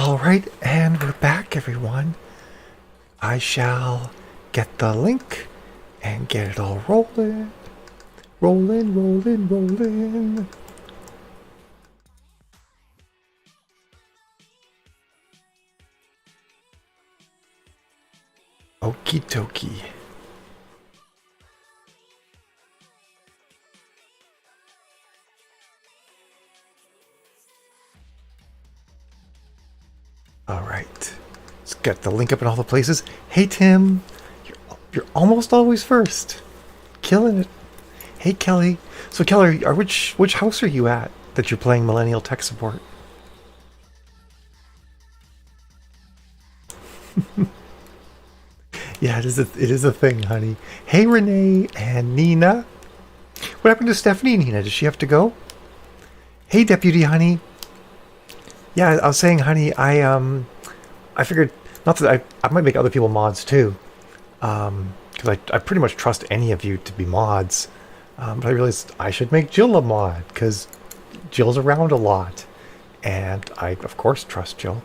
All right, and we're back, everyone. I shall get the link and get it all rolling. Rolling, rolling, rolling. Okie dokie. All right. Let's get the link up in all the places. Hey, Tim. You're almost always first. Killing it. Hey, Kelly. So, Kelly, which house are you at that you're playing Millennial Tech Support? Yeah, it is a thing, honey. Hey, Renee and Nina. What happened to Stephanie and Nina? Does she have to go? Hey, Deputy, honey. Yeah, I was saying, honey, I figured not that I might make other people mods too, because I pretty much trust any of you to be mods. But I realized I should make Jill a mod because Jill's around a lot, and I of course trust Jill.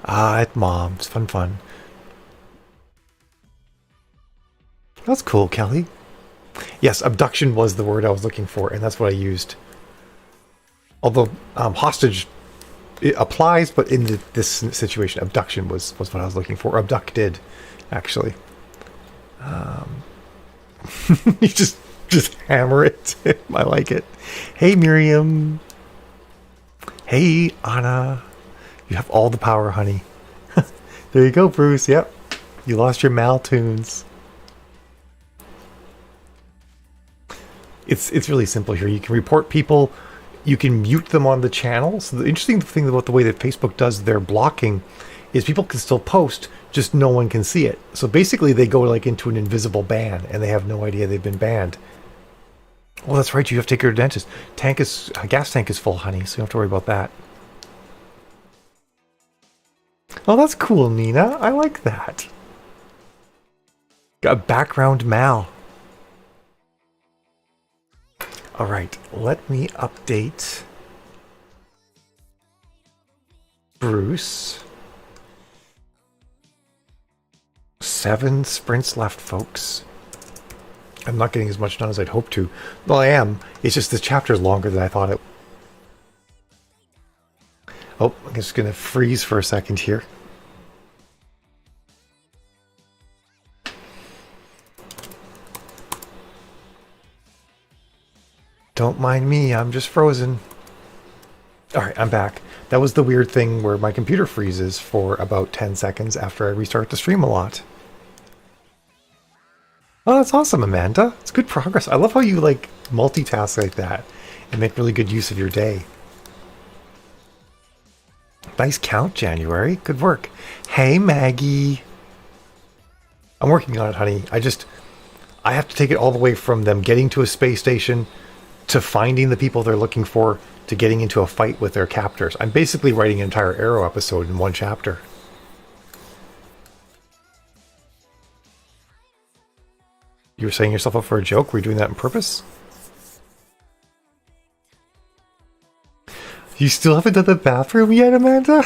At Mom, it's fun. That's cool, Kelly. Yes, abduction was the word I was looking for, and that's what I used. Although hostage it applies, but in this situation, abduction was what I was looking for. Abducted, actually. You just hammer it. I like it. Hey, Miriam. Hey, Anna. You have all the power, honey. There you go, Bruce. Yep. You lost your Maltunes. It's really simple here. You can report people. You can mute them on the channel. So the interesting thing about the way that Facebook does their blocking is people can still post, just no one can see it. So basically they go like into an invisible ban and they have no idea they've been banned. Well, that's right. You have to take your dentist. Gas tank is full, honey, so you don't have to worry about that. Oh, that's cool, Nina. I like that. Got a background Mal. All right, let me update Bruce. 7 sprints left, folks. I'm not getting as much done as I'd hoped to. Well, I am. It's just this chapter is longer than I thought it. Oh, I'm just going to freeze for a second here. Don't mind me, I'm just frozen. Alright, I'm back. That was the weird thing where my computer freezes for about 10 seconds after I restart the stream a lot. Oh, that's awesome, Amanda. It's good progress. I love how you, like, multitask like that and make really good use of your day. Nice count, January. Good work. Hey, Maggie. I'm working on it, honey. I have to take it all the way from them getting to a space station to finding the people they're looking for, to getting into a fight with their captors. I'm basically writing an entire Arrow episode in one chapter. You were setting yourself up for a joke? Were you doing that on purpose? You still haven't done the bathroom yet, Amanda?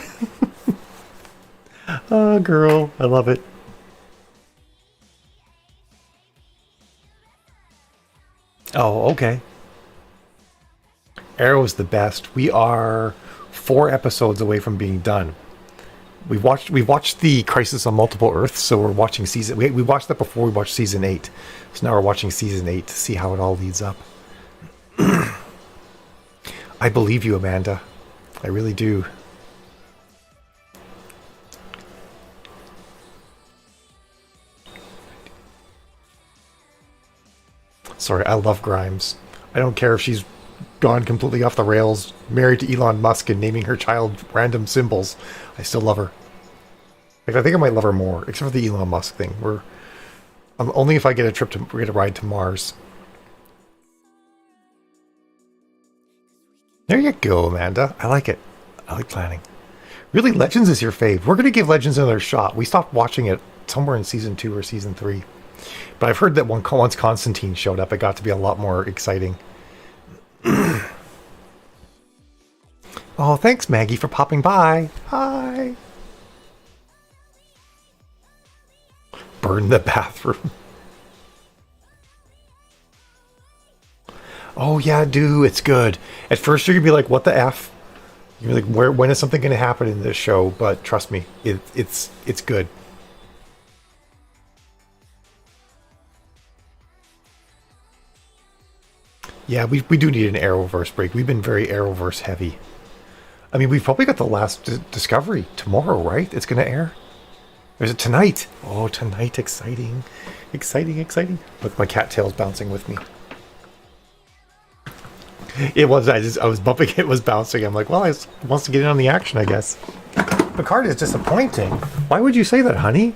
Oh, girl. I love it. Oh, okay. Arrow's the best. We are 4 episodes away from being done. We watched the Crisis on Multiple Earths, so we're watching season. We watched that before we watched season 8, so now we're watching season 8 to see how it all leads up. I believe you, Amanda. I really do. Sorry, I love Grimes. I don't care if she's gone completely off the rails, married to Elon Musk and naming her child random symbols. I still love her. Like, I think I might love her more, except for the Elon Musk thing. Only if I get a ride to Mars. There you go, Amanda. I like it. I like planning. Really, Legends is your fave. We're going to give Legends another shot. We stopped watching it somewhere in season 2 or season 3. But I've heard that once Constantine showed up, it got to be a lot more exciting. Oh, thanks, Maggie, for popping by. Hi. Burn the bathroom. Oh, yeah, do. It's good. At first, you're going to be like, what the F? You're like, when is something going to happen in this show? But trust me, it's good. Yeah, we do need an Arrowverse break. We've been very Arrowverse heavy. I mean, we've probably got the last Discovery tomorrow, right? It's going to air? Or is it tonight? Oh, tonight. Exciting. Exciting, exciting. Look, my cattail's bouncing with me. It was, I was bumping, it was bouncing. I'm like, well, it wants to get in on the action, I guess. Picard is disappointing. Why would you say that, honey?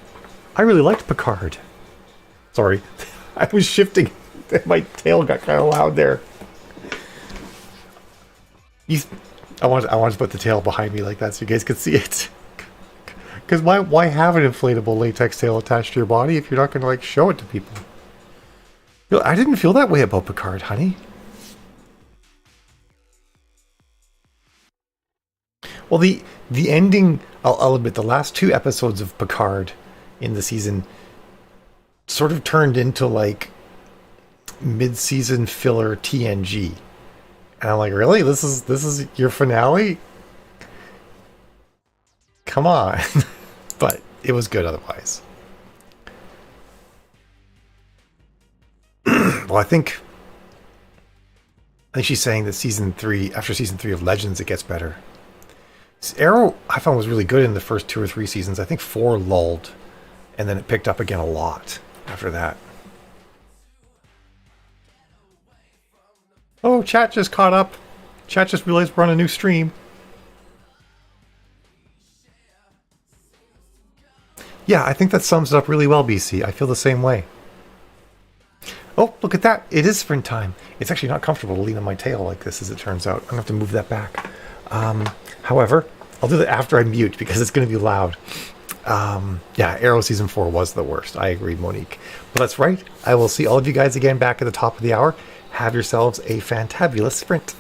I really liked Picard. Sorry. I was shifting. My tail got kind of loud there. I want to put the tail behind me like that so you guys could see it. Because why have an inflatable latex tail attached to your body if you're not going to like show it to people? I didn't feel that way about Picard, honey. Well, the ending, I'll admit, the last 2 episodes of Picard in the season sort of turned into like mid-season filler TNG. And I'm like, really? This is your finale? Come on. But it was good otherwise. Well, I think she's saying that after season 3 of Legends, it gets better. Arrow, I found, was really good in the first 2 or 3 seasons. I think 4 lulled, and then it picked up again a lot after that. Oh, chat just caught up. Chat just realized we're on a new stream. Yeah, I think that sums it up really well, BC. I feel the same way. Oh, look at that. It is sprint time. It's actually not comfortable to lean on my tail like this, as it turns out. I'm going to have to move that back. However, I'll do that after I mute because it's going to be loud. Yeah, Arrow Season 4 was the worst. I agree, Monique. But that's right. I will see all of you guys again back at the top of the hour. Have yourselves a fantabulous sprint.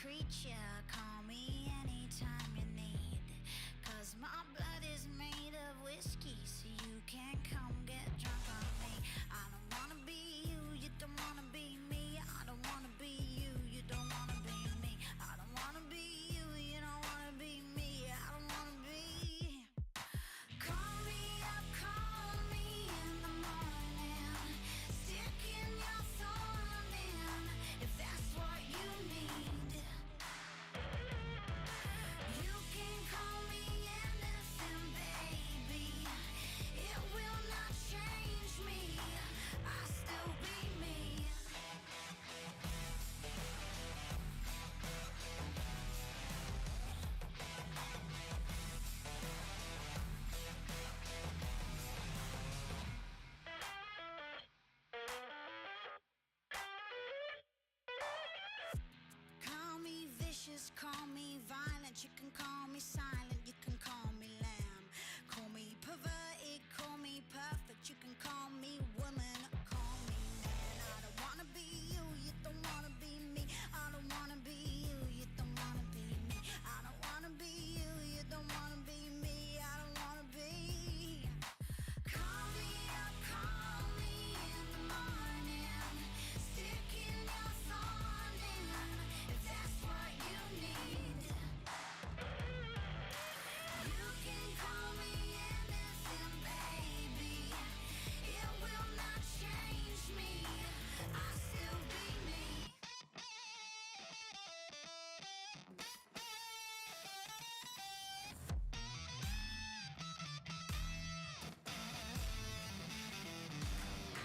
creature, call me anytime you need. 'Cause my blood is made of whiskey, so you can come get drunk on me. I don't wanna be you, you don't wanna be me. I don't wanna be you, you don't wanna be me. I don't wanna be you, you don't wanna be me. I don't wanna be. Call me up, call me in the morning, sticking your thorn in, if that's what you need. You can call me anything, baby. It will not change me. I still be me. Call me vicious, call me violent. You can call me silent, you can call me lamb. Call me perverted, call me perfect. You can call me woman, call me man. I don't wanna be you, you don't wanna be me. I don't wanna be you, you don't wanna be me. I don't wanna be you, you don't wanna be me. I don't wanna be. Call me up, call me in the morning, sticking your thorn in, if that's what you need. You can call me anything, baby. It will not change me. I still be me.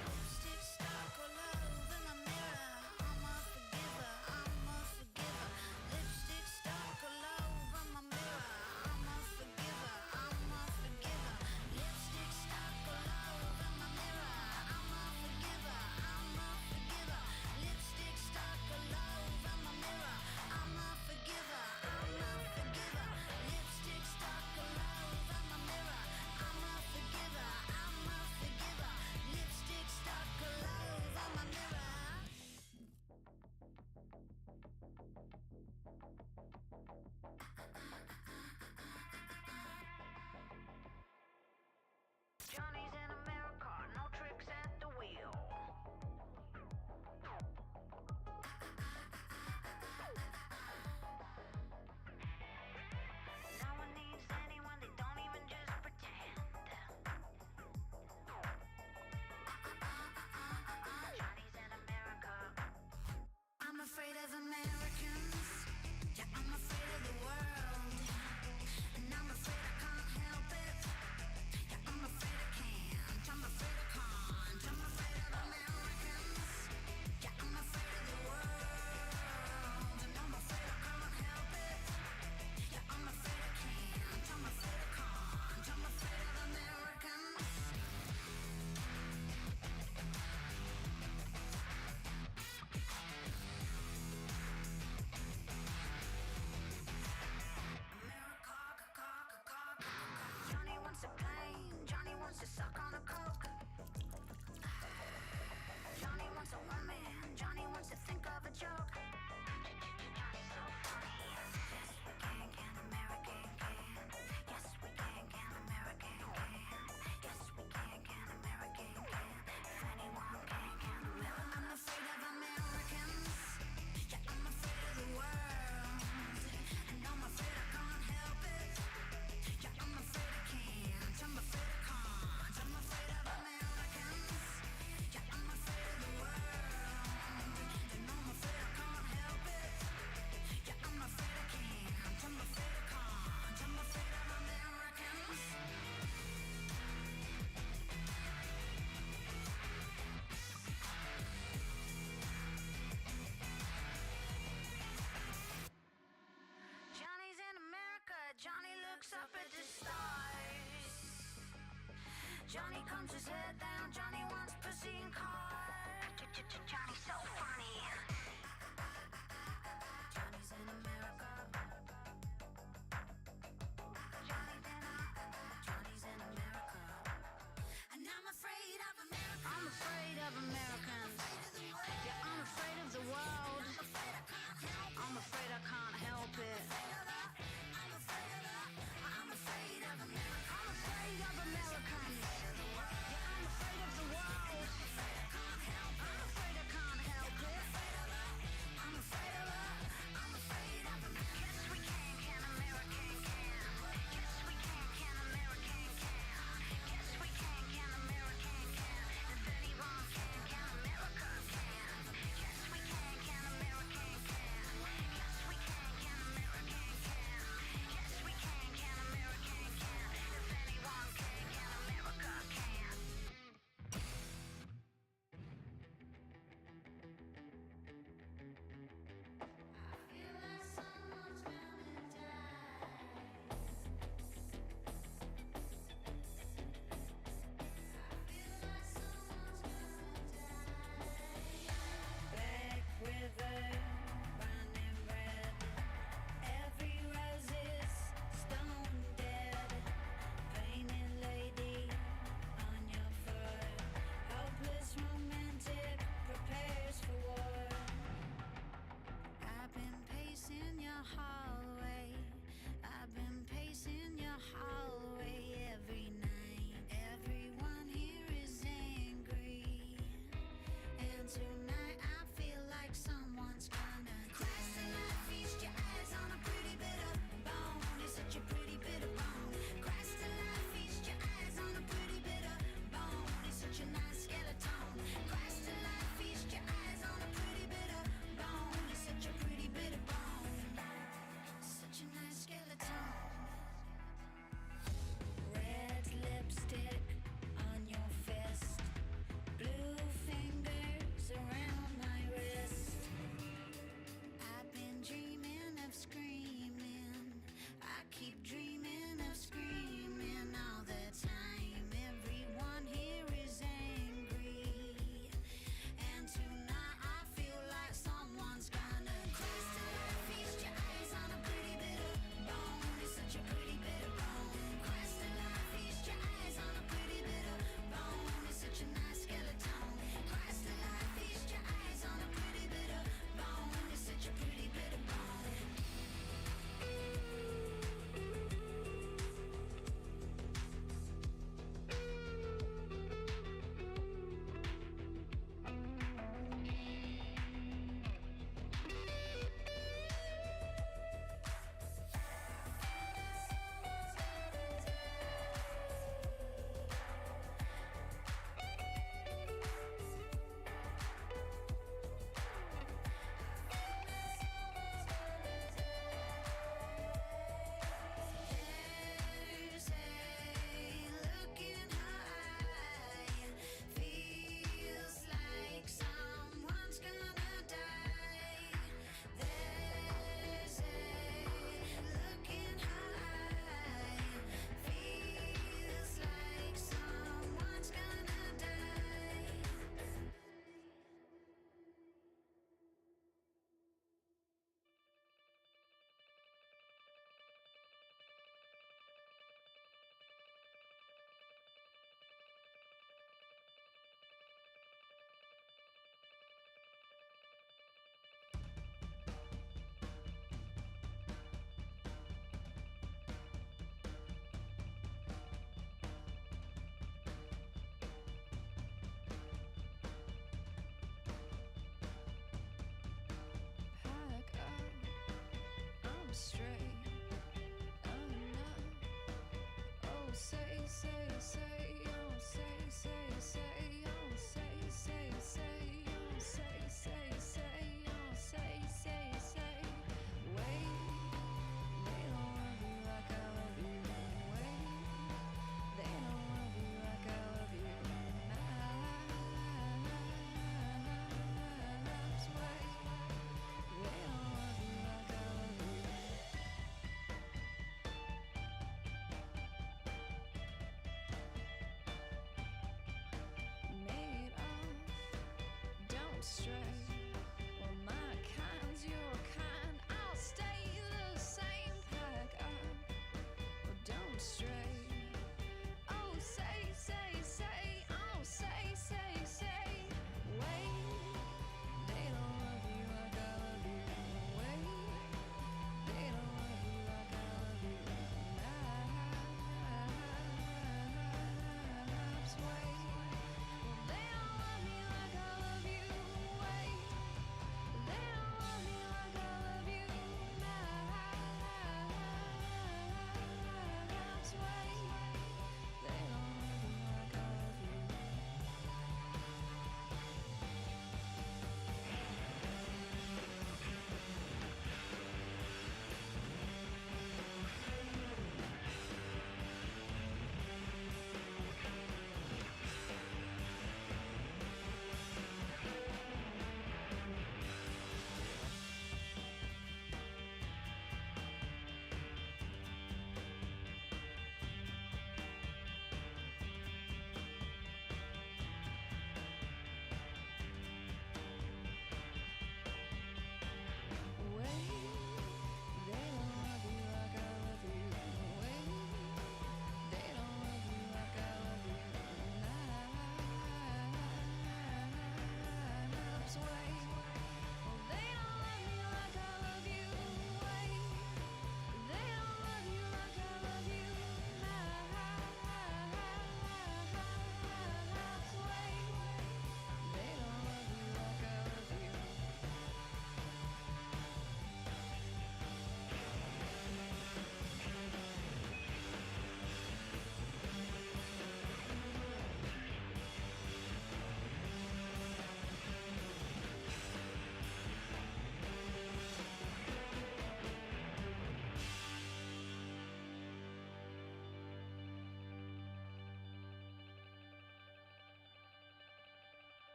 Lipstick stuck all over my mirror. I'm a forgiver, I'm a forgiver. Lipstick stuck all over my mirror. I'm a forgiver, I'm a forgiver. Lipstick stuck all over my mirror. I'm a forgiver, I'm a forgiver. Lipstick stuck all over my mirror. I'm a forgiver, I'm a forgiver. Lipstick stuck all over my mirror. I'm a forgiver, I'm a forgiver. Lipstick stuck all over my mirror. Johnny's in America, no tricks at the wheel. No one needs anyone, they don't even just pretend. Johnny's in America. I'm afraid of Americans. Yeah, I'm afraid of the world. And I'm afraid I can't help it. Yeah, I'm afraid I can't. I'm afraid I can't. I'm afraid of Americans. Yeah, I'm afraid of the world. And I'm afraid I can't help it. Yeah, I'm afraid I can't. I'm afraid I can't. I'm afraid of Americans. Johnny wants a plane, Johnny wants to suck on a coke. Johnny wants a woman, Johnny wants to think of a joke. Johnny's so funny. Yes, we can American can. Yes, we can American can. Yes, we can American can. If anyone can American. I'm afraid of Americans. Yeah, I'm afraid of the world. And I'm afraid I can't help it. Yeah, I'm afraid I can't. I'm afraid I can't. I'm afraid of Americans. Yeah, I'm afraid of the world. And I'm afraid I can't help it. Yeah, I'm afraid I can't. I'm afraid I can't. I'm afraid of Americans. Johnny's in America. Johnny looks up at the stars. Johnny comes his head down. Johnny wants pussy and cars. Johnny's so funny. Johnny's in America. Johnny's in America. And I'm afraid of America. I'm afraid of Americans. Yeah, I'm afraid of the world. I'm afraid I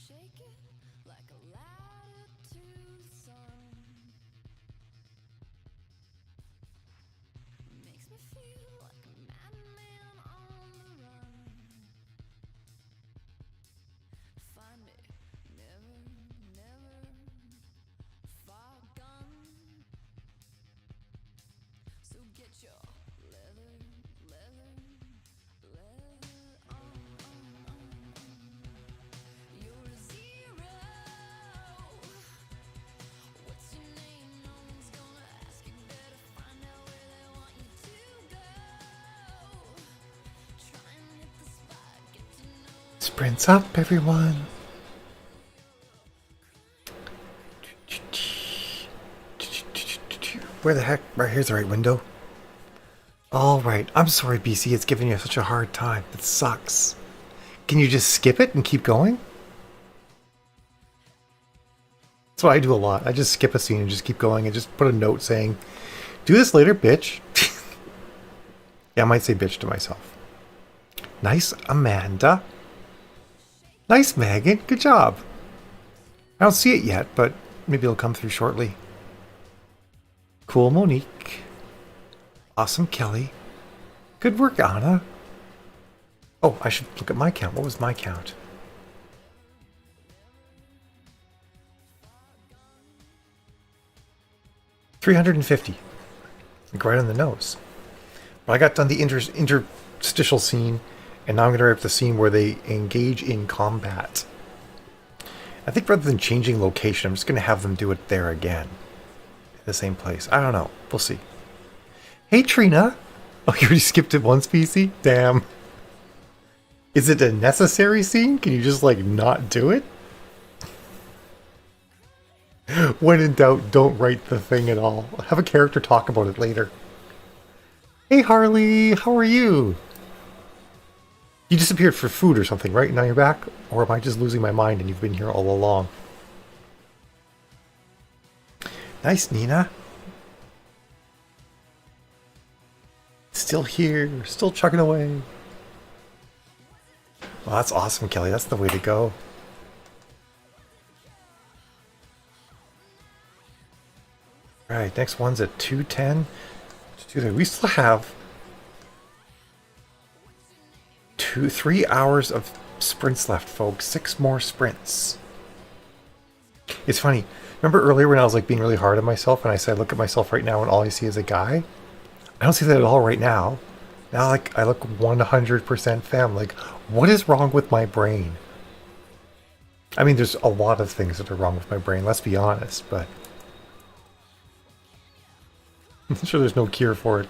Shake it like a ladder to the sun. Makes me feel like a madman on the run. Find me, never, never far gone. So get your leather, leather, leather on. You're a zero. What's your name? No one's gonna ask. You better find out where they want you to go. Try and hit the spot. Get to know. Sprints up, everyone. Where the heck? Right here's the right window. All right. I'm sorry, BC. It's giving you such a hard time. It sucks. Can you just skip it and keep going? That's what I do a lot. I just skip a scene and just keep going and just put a note saying, "Do this later, bitch." Yeah, I might say bitch to myself. Nice, Amanda. Nice, Megan. Good job. I don't see it yet, but maybe it'll come through shortly. Cool, Monique. Awesome, Kelly. Good work, Anna. Oh, I should look at my count. What was my count? $350. Like right on the nose. But I got done the interstitial scene, and now I'm going to write up the scene where they engage in combat. I think rather than changing location, I'm just going to have them do it there again. The same place. I don't know. We'll see. Hey, Trina. Oh, you already skipped it once, PC? Damn. Is it a necessary scene? Can you just, like, not do it? When in doubt, don't write the thing at all. Have a character talk about it later. Hey, Harley. How are you? You disappeared for food or something, right? Now you're back? Or am I just losing my mind and you've been here all along? Nice, Nina. Still here. Still chugging away. Well, that's awesome, Kelly. That's the way to go. Alright, next one's at 2:10. We still have 3 hours of sprints left, folks. 6 more sprints. It's funny. Remember earlier when I was like being really hard on myself and I said I look at myself right now and all I see is a guy? I don't see that at all right now. Now like I look 100% femme. Like, what is wrong with my brain? I mean, there's a lot of things that are wrong with my brain, let's be honest, but I'm sure there's no cure for it.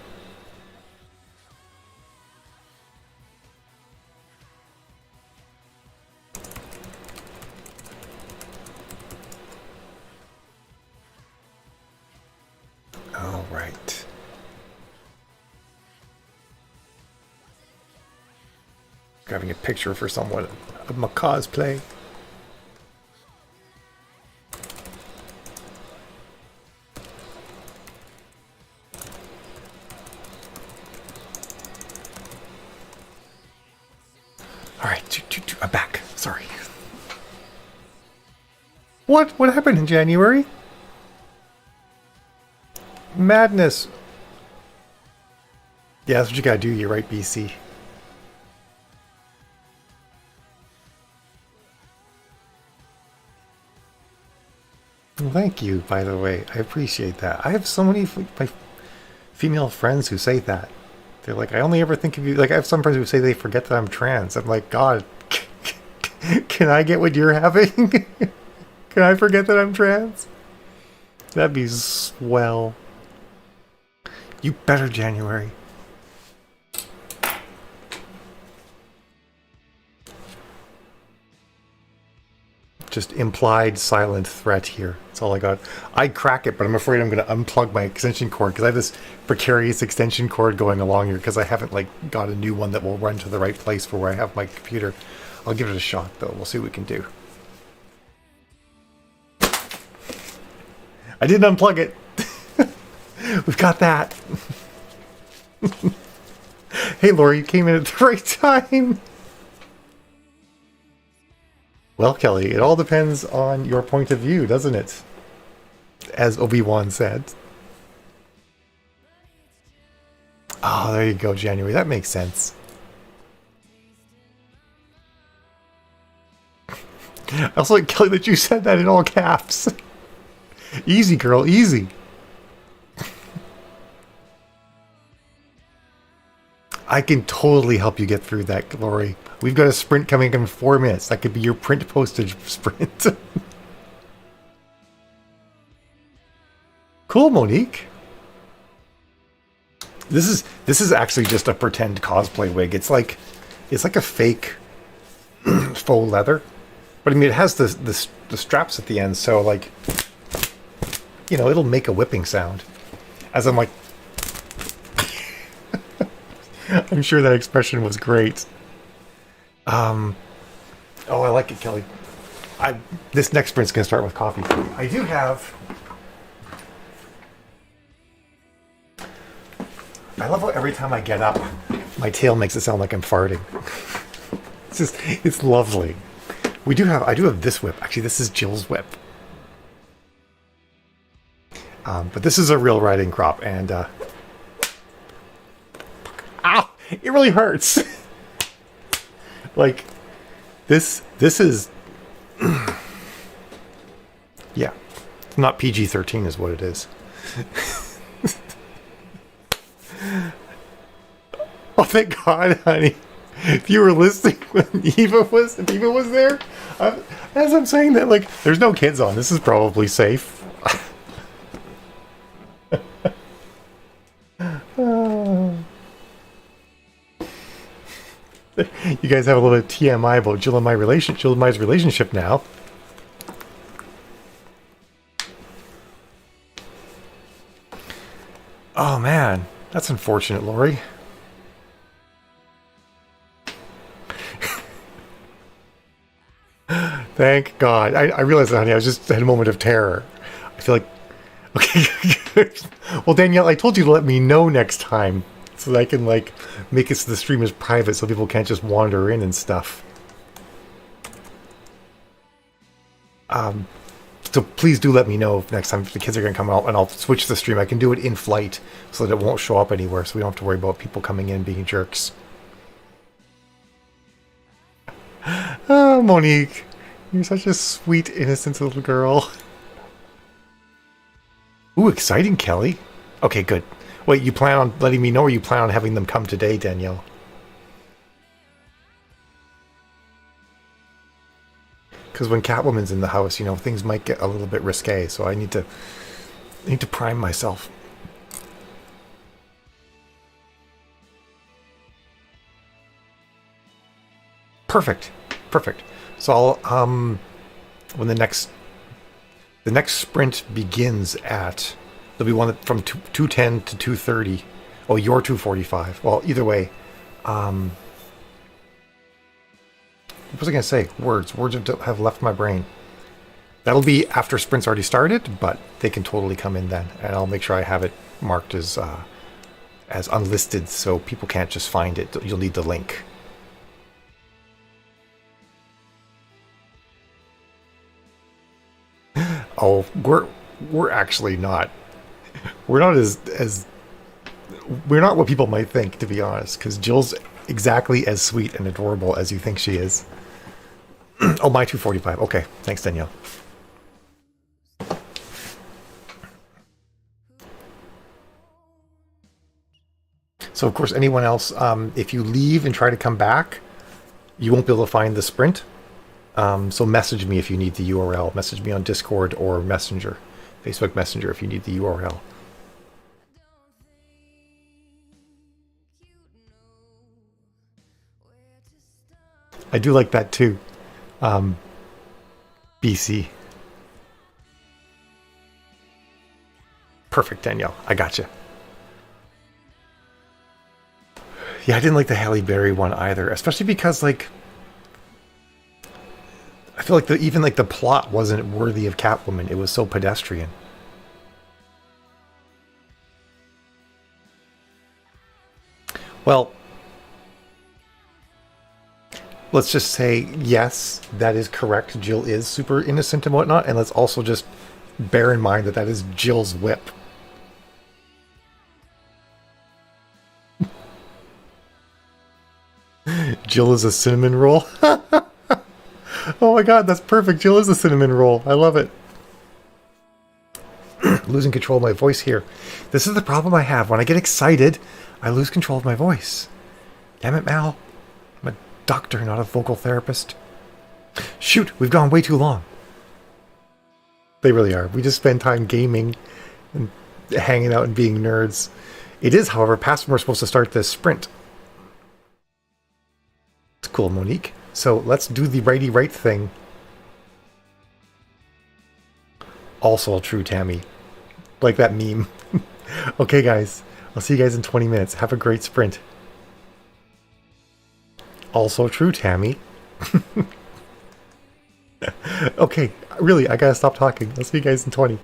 All right. Grabbing a picture for someone of my cosplay. Alright, I'm back. Sorry. What? What happened in January? Madness. Yeah, that's what you gotta do. You're right, BC. Well, thank you, by the way. I appreciate that. I have so many my female friends who say that. They're like, I only ever think of you. Like, I have some friends who say they forget that I'm trans. I'm like, God, can I get what you're having? Can I forget that I'm trans? That'd be swell. You better, January. Just implied silent threat here. That's all I got. I'd crack it, but I'm afraid I'm going to unplug my extension cord because I have this precarious extension cord going along here because I haven't like got a new one that will run to the right place for where I have my computer. I'll give it a shot though. We'll see what we can do. I didn't unplug it. We've got that. Hey, Laura, you came in at the right time. Well, Kelly, it all depends on your point of view, doesn't it? As Obi-Wan said. Oh, there you go, January. That makes sense. I also like, Kelly, that you said that in all caps. Easy, girl, easy. I can totally help you get through that, Lori. We've got a sprint coming in 4 minutes. That could be your print postage sprint. Cool, Monique. This is actually just a pretend cosplay wig. It's like a fake faux leather, but I mean it has the straps at the end, so like, you know, it'll make a whipping sound. As I'm like, I'm sure that expression was great. Oh, I like it, Kelly. This next sprint's gonna start with coffee. I do have. I love how every time I get up, my tail makes it sound like I'm farting. It's lovely. I do have this whip. Actually, this is Jill's whip. But this is a real riding crop, and ow! It really hurts. Like this is yeah. It's not PG-13 is what it is. Oh, thank God, honey. If you were listening when Eva was there, as I'm saying that, like, there's no kids on. This is probably safe. You guys have a little bit of TMI about Jill and Mai's relationship now. Oh man, that's unfortunate, Lori. Thank God. I realized that, honey. I was just had a moment of terror. I feel like, okay. Well, Danielle, I told you to let me know next time so that I can like make it so the stream is private so people can't just wander in and stuff. So please do let me know if next time if the kids are going to come out, and I'll switch the stream. I can do it in flight so that it won't show up anywhere, so we don't have to worry about people coming in being jerks. Oh, Monique, you're such a sweet, innocent little girl. Ooh, exciting, Kelly. Okay, good. Wait, you plan on letting me know, or you plan on having them come today, Danielle? Because when Catwoman's in the house, you know, things might get a little bit risque, so I need to prime myself. Perfect. Perfect. So I'll when the next sprint begins at, there'll be one from 2:10 to 2:30. Oh, you're 2:45. Well, either way, what was I going to say? Words have left my brain. That'll be after sprint's already started, but they can totally come in then, and I'll make sure I have it marked as unlisted, so people can't just find it. You'll need the link. Oh, we're actually not. We're not as we're not what people might think, to be honest, because Jill's exactly as sweet and adorable as you think she is. Oh, my 2:45. Okay, thanks, Danielle. So, of course, anyone else, if you leave and try to come back, you won't be able to find the sprint. So message me if you need the URL. Message me on Discord or Messenger, Facebook Messenger, if you need the URL. I do like that too. BC. Perfect, Danielle. I gotcha. Yeah, I didn't like the Halle Berry one either, especially because, like, I feel like even the plot wasn't worthy of Catwoman. It was so pedestrian. Well, let's just say, yes, that is correct. Jill is super innocent and whatnot, and let's also just bear in mind that is Jill's whip. Jill is a cinnamon roll. Oh my god, that's perfect. Jill is a cinnamon roll. I love it. Losing control of my voice here. This is the problem I have. When I get excited, I lose control of my voice. Damn it, Mal. I'm a doctor, not a vocal therapist. Shoot, we've gone way too long. They really are. We just spend time gaming and hanging out and being nerds. It is, however, past when we're supposed to start this sprint. It's cool, Monique. So let's do the righty right thing. Also true, Tammy. Like that meme. Okay, guys. I'll see you guys in 20 minutes. Have a great sprint. Also true, Tammy. Okay, really, I gotta stop talking. I'll see you guys in 20.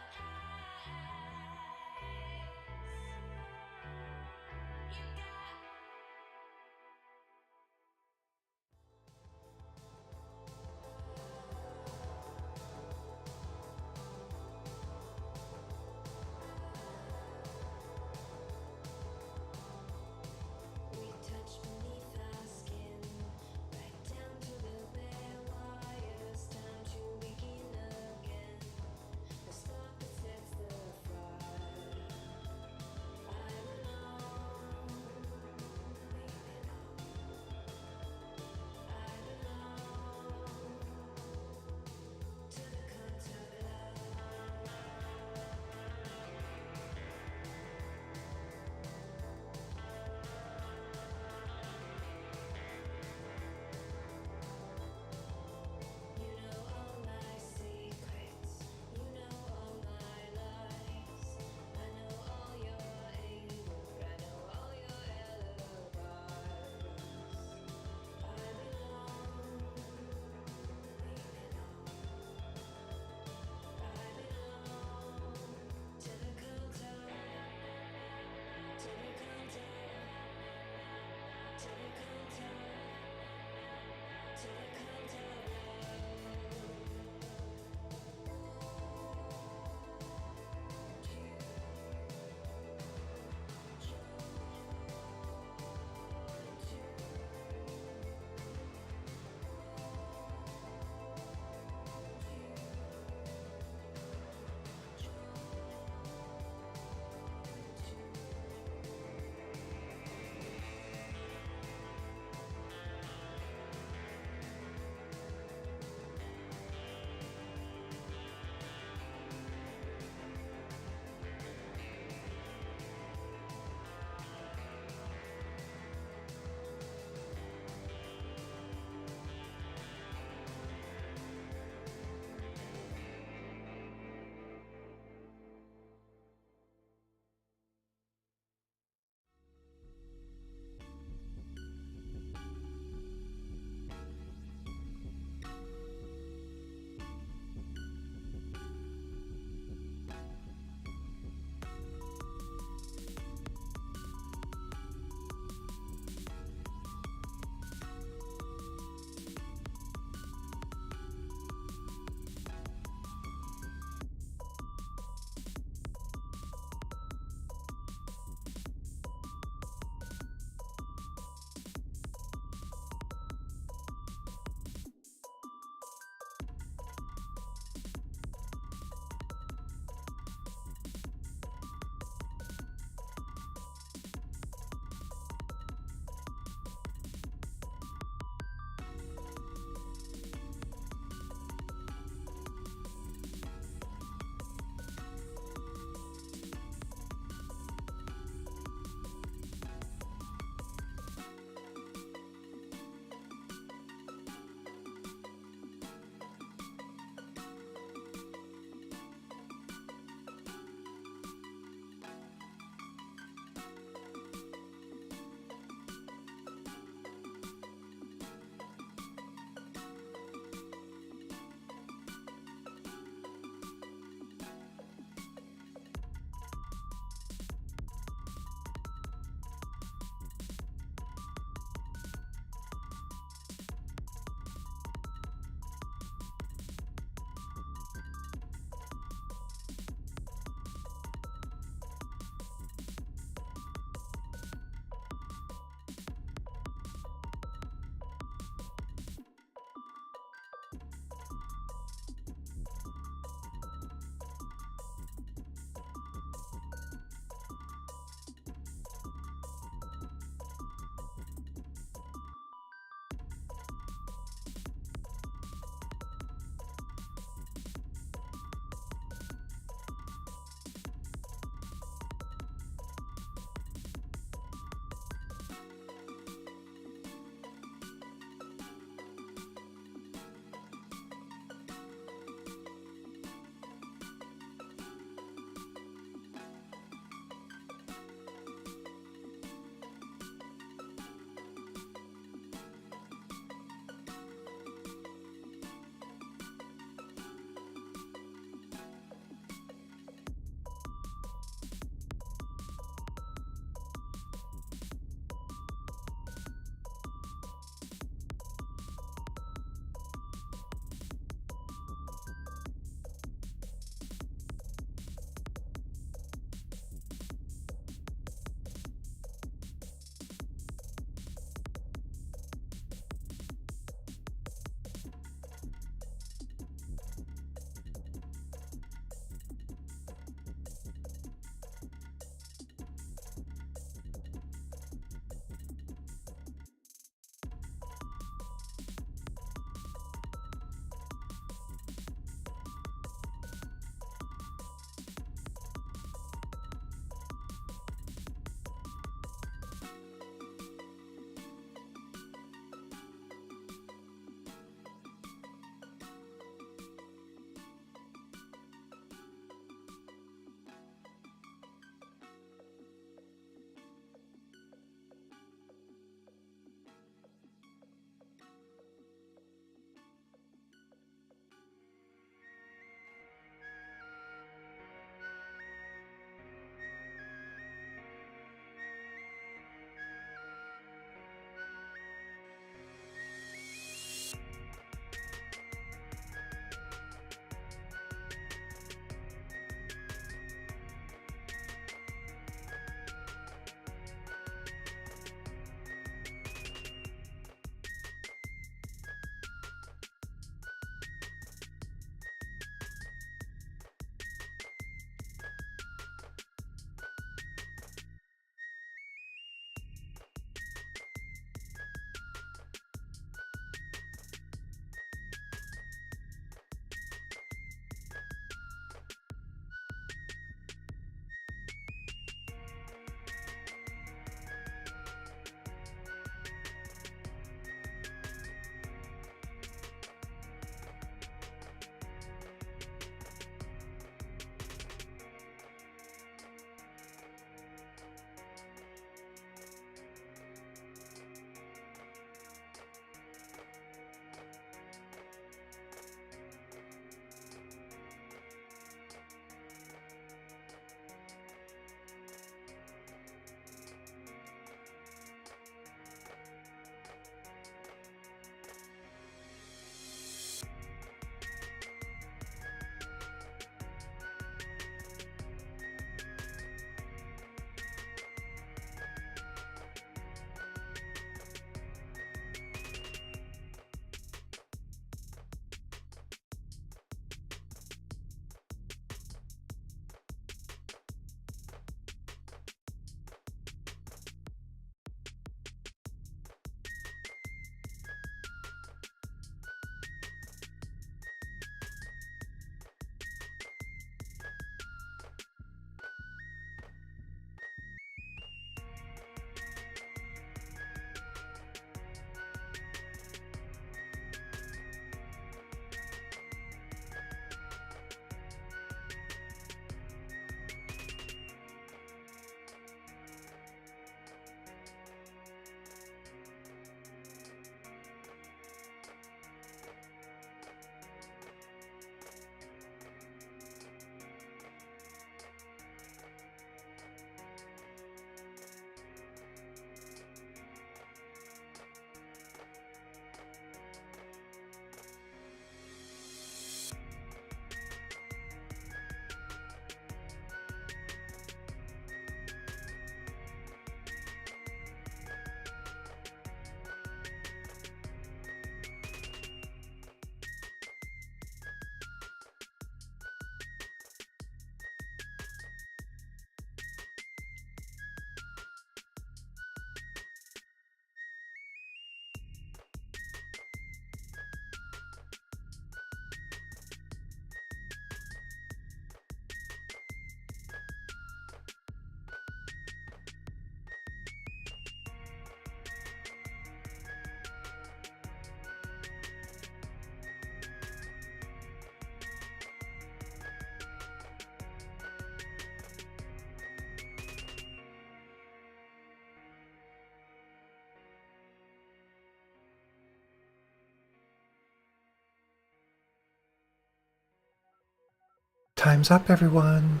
Time's up, everyone.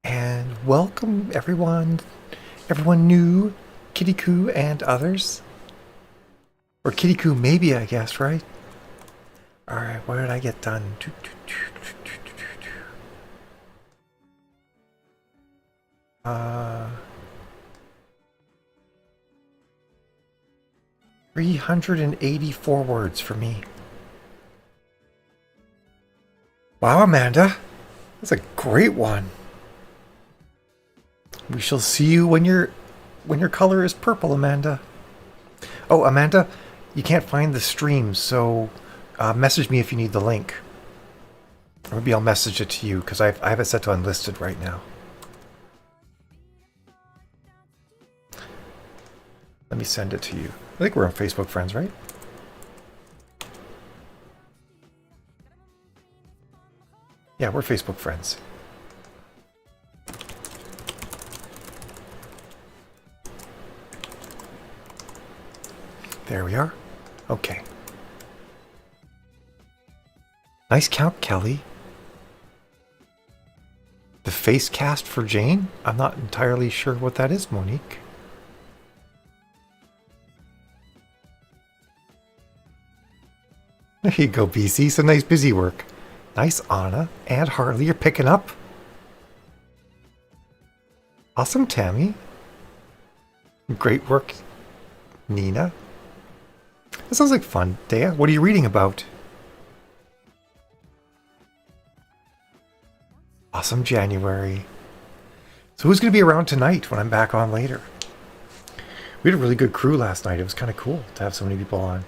And welcome, everyone. Everyone new, Kitty Coo and others. Or Kitty Coo maybe, I guess, right? Alright, what did I get done? 384 words for me. Wow, Amanda. That's a great one. We shall see you when your color is purple, Amanda. Oh, Amanda, you can't find the stream, so message me if you need the link. Or maybe I'll message it to you, because I have it set to unlisted right now. Let me send it to you. I think we're on Facebook friends, right? Yeah, we're Facebook friends. There we are. Okay. Nice count, Kelly. The face cast for Jane? I'm not entirely sure what that is, Monique. There you go, BC. Some nice busy work. Nice, Anna. And Harley, you're picking up. Awesome, Tammy. Great work, Nina. That sounds like fun. Dea, what are you reading about? Awesome, January. So who's going to be around tonight when I'm back on later? We had a really good crew last night. It was kind of cool to have so many people on.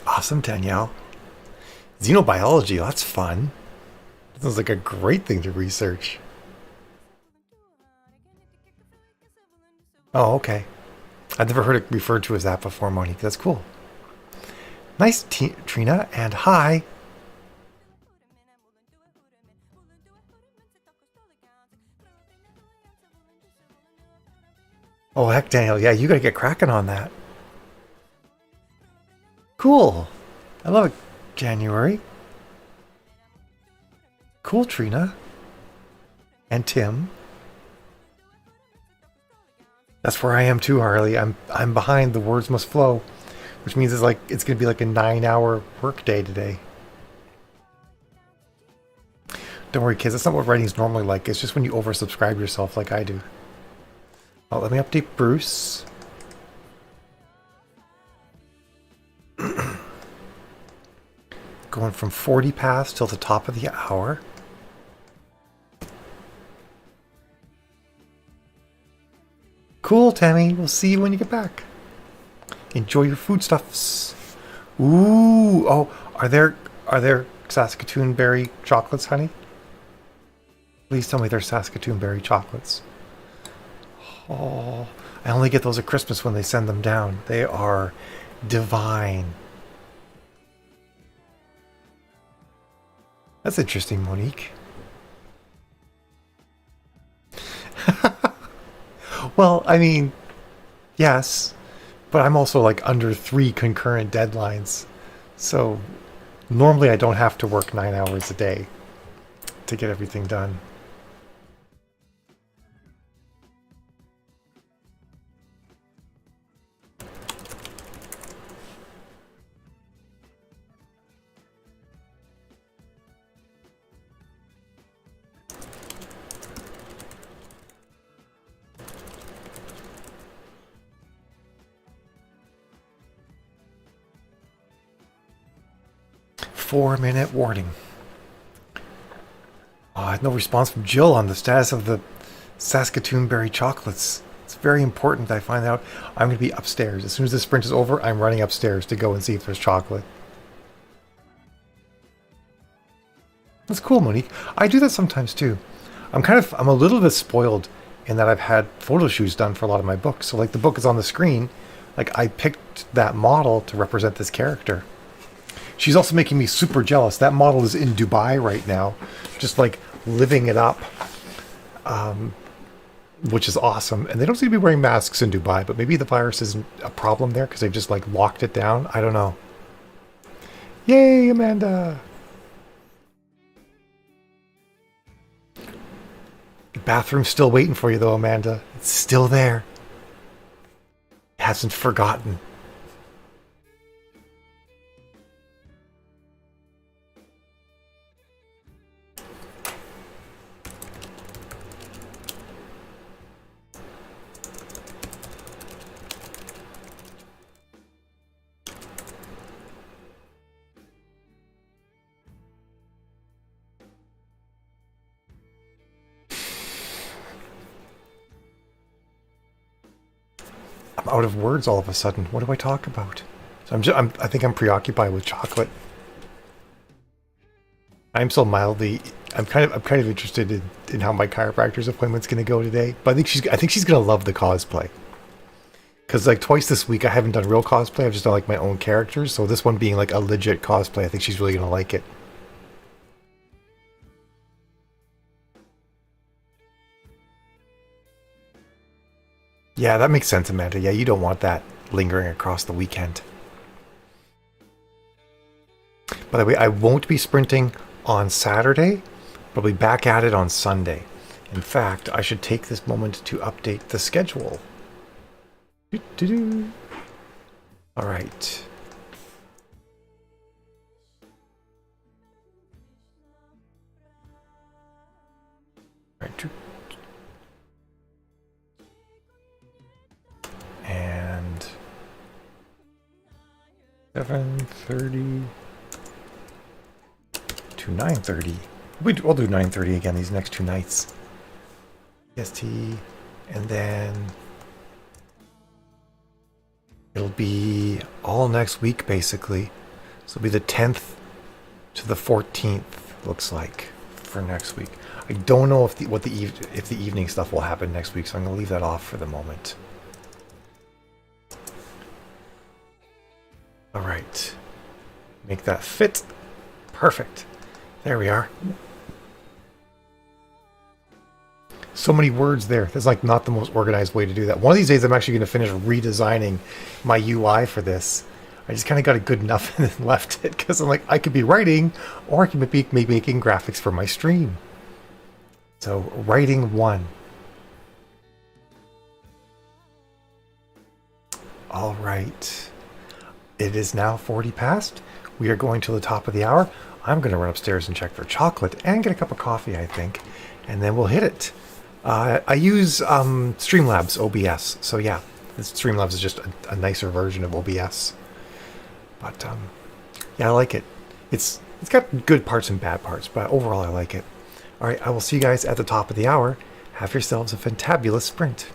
Awesome, Danielle. Xenobiology, that's fun. That sounds like a great thing to research. Oh, okay. I've never heard it referred to as that before, Monique. That's cool. Nice, Trina, and hi. Oh, heck, Daniel. Yeah, you gotta get cracking on that. Cool. I love it, January. Cool, Trina. And Tim. That's where I am too, Harley. I'm behind. The words must flow, which means it's gonna be like a 9-hour work day today. Don't worry, kids. That's not what writing's normally like. It's just when you oversubscribe yourself, like I do. Oh, let me update Bruce. Going from 40 past till the top of the hour. Cool, Tammy. We'll see you when you get back. Enjoy your foodstuffs. Ooh, oh, are there Saskatoon berry chocolates, honey? Please tell me they're Saskatoon berry chocolates. Oh, I only get those at Christmas when they send them down. They are divine. That's interesting, Monique. Well, I mean, yes, but I'm also like under 3 concurrent deadlines. So normally I don't have to work 9 hours a day to get everything done. Four-minute warning. I had no response from Jill on the status of the Saskatoon berry chocolates. It's very important that I find out. I'm going to be upstairs. As soon as the sprint is over, I'm running upstairs to go and see if there's chocolate. That's cool, Monique. I do that sometimes too. I'm a little bit spoiled in that I've had photo shoots done for a lot of my books. So like the book is on the screen, like I picked that model to represent this character. She's also making me super jealous. That model is in Dubai right now, just like living it up, which is awesome. And they don't seem to be wearing masks in Dubai, but maybe the virus isn't a problem there because they've just like locked it down. I don't know. Yay, Amanda! The bathroom's still waiting for you though, Amanda. It's still there. It hasn't forgotten. I'm out of words all of a sudden. What do I talk about? So I think I'm preoccupied with chocolate. I'm so mildly. I'm kind of interested in how my chiropractor's appointment's going to go today. But I think she's going to love the cosplay. Because like twice this week I haven't done real cosplay. I've just done like my own characters. So this one being like a legit cosplay, I think she's really going to like it. Yeah, that makes sense, Amanda. Yeah, you don't want that lingering across the weekend. By the way, I won't be sprinting on Saturday, but I'll be back at it on Sunday. In fact, I should take this moment to update the schedule. Doo-doo-doo. All right. All right. And 7:30 to 9:30. We'll do 9:30 again these next two nights. EST, and then it'll be all next week basically. So it'll be the 10th to the 14th. Looks like for next week. I don't know if if the evening stuff will happen next week, so I'm gonna leave that off for the moment. All right, make that fit. Perfect. There we are. So many words there. That's like not the most organized way to do that. One of these days I'm actually going to finish redesigning my UI for this. I just kind of got it good enough and then left it because I'm like, I could be writing or I could be making graphics for my stream. So writing 1. All right. It is now 40 past. We are going to the top of the hour. I'm going to run upstairs and check for chocolate and get a cup of coffee, I think. And then we'll hit it. I use Streamlabs OBS. So yeah, this Streamlabs is just a nicer version of OBS. But yeah, I like it. It's got good parts and bad parts, but overall I like it. All right, I will see you guys at the top of the hour. Have yourselves a fantabulous sprint.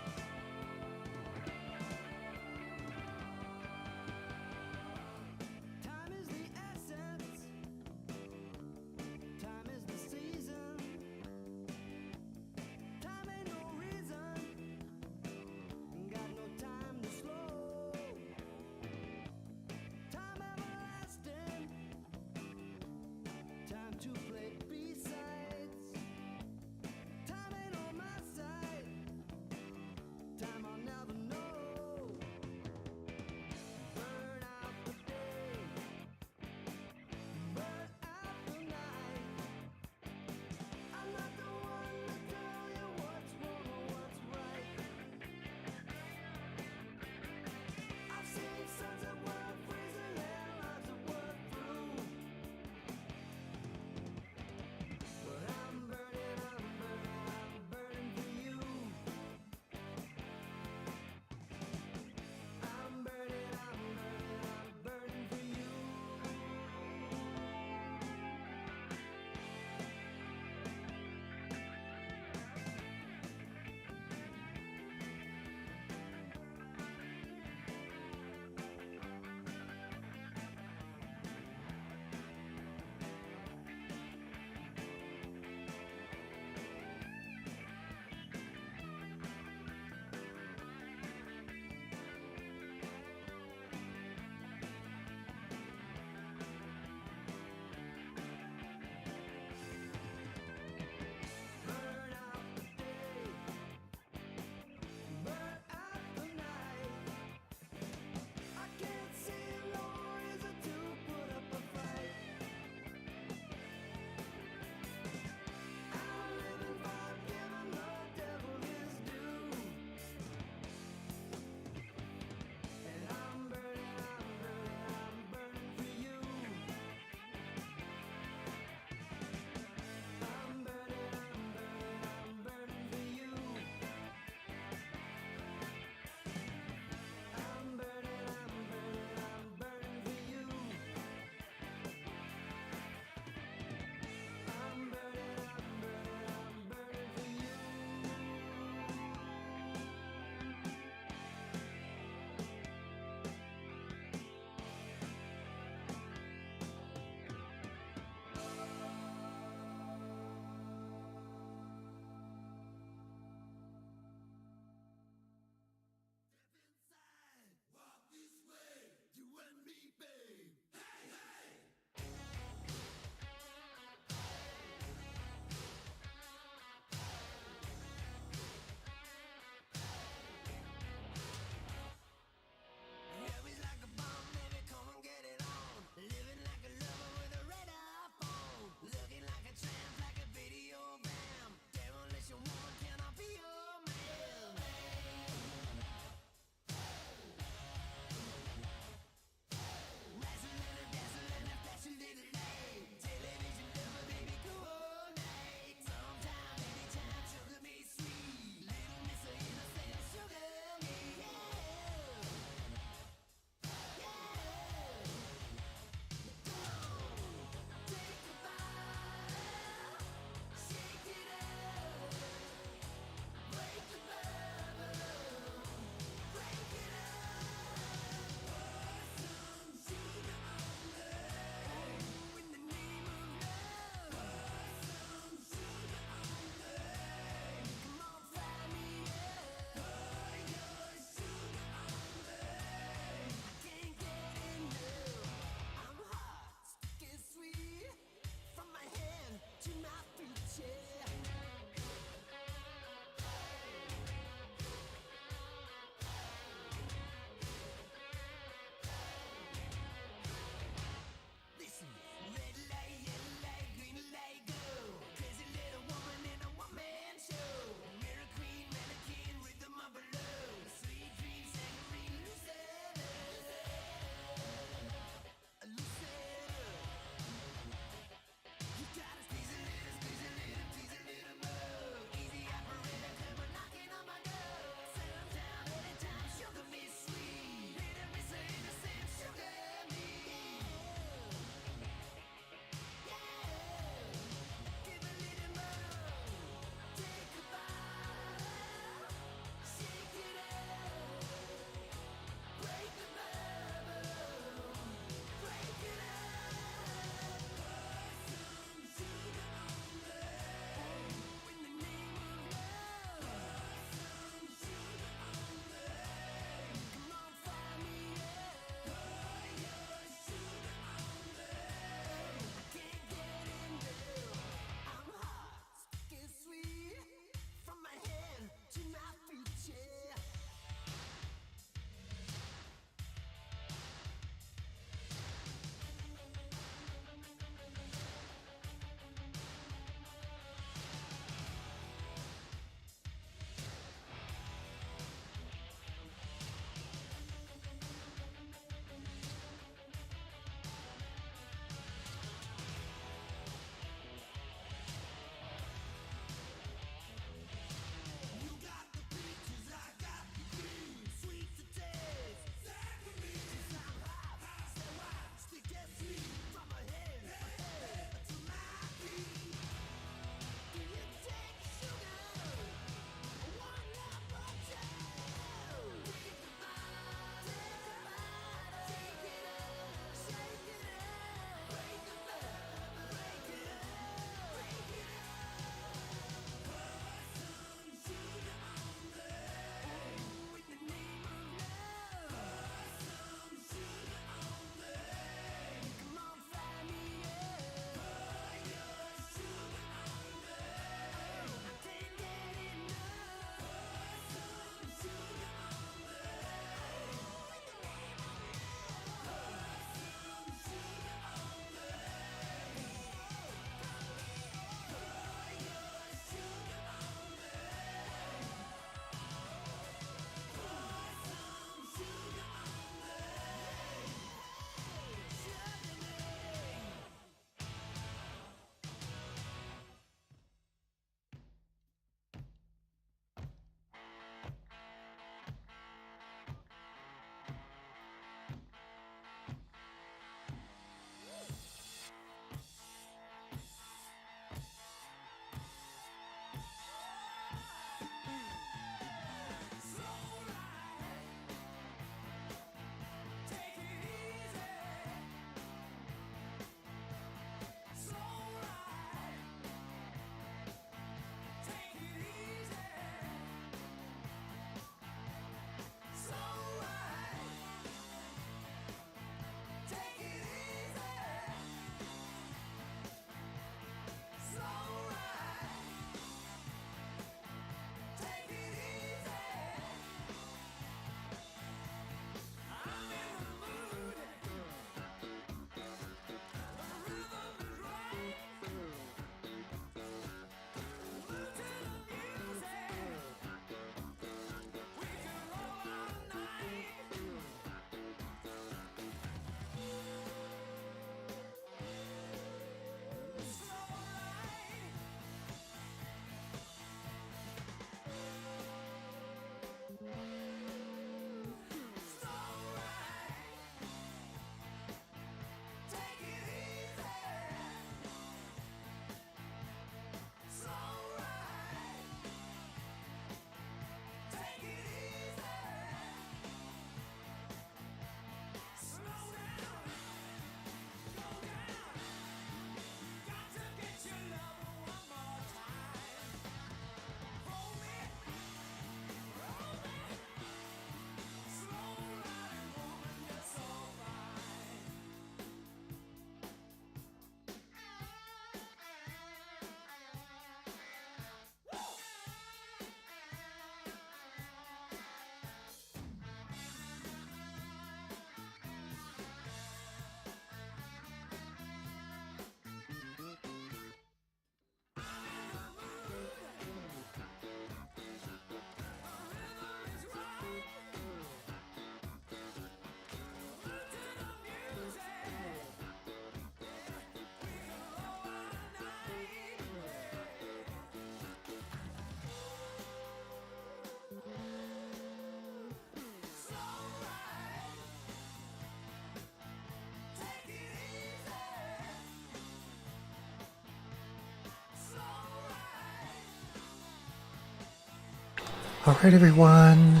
Alright, everyone.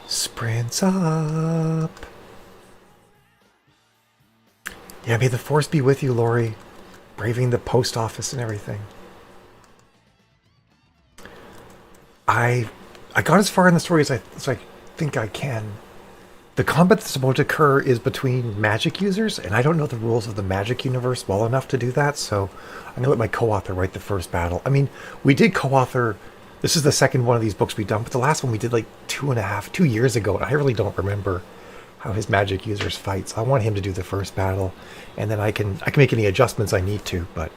Sprints up. Yeah, may the force be with you, Lori. Braving the post office and everything. I got as far in the story as I think I can. The combat that's about to occur is between magic users, and I don't know the rules of the magic universe well enough to do that, so I'm going to let my co-author write the first battle. I mean, we did co-author... This is the second one of these books we've done, but the last one we did like 2 years ago, and I really don't remember how his magic users fight. So I want him to do the first battle, and then I can make any adjustments I need to, but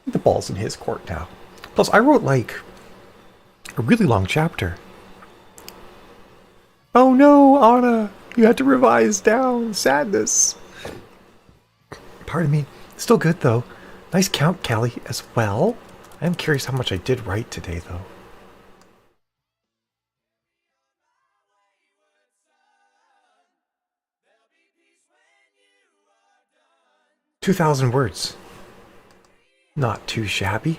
the ball's in his court now. Plus, I wrote like a really long chapter. Oh no, Anna, you had to revise down. Sadness. Pardon me. Still good though. Nice count, Callie, as well. I am curious how much I did write today, though. 2,000 words. Not too shabby.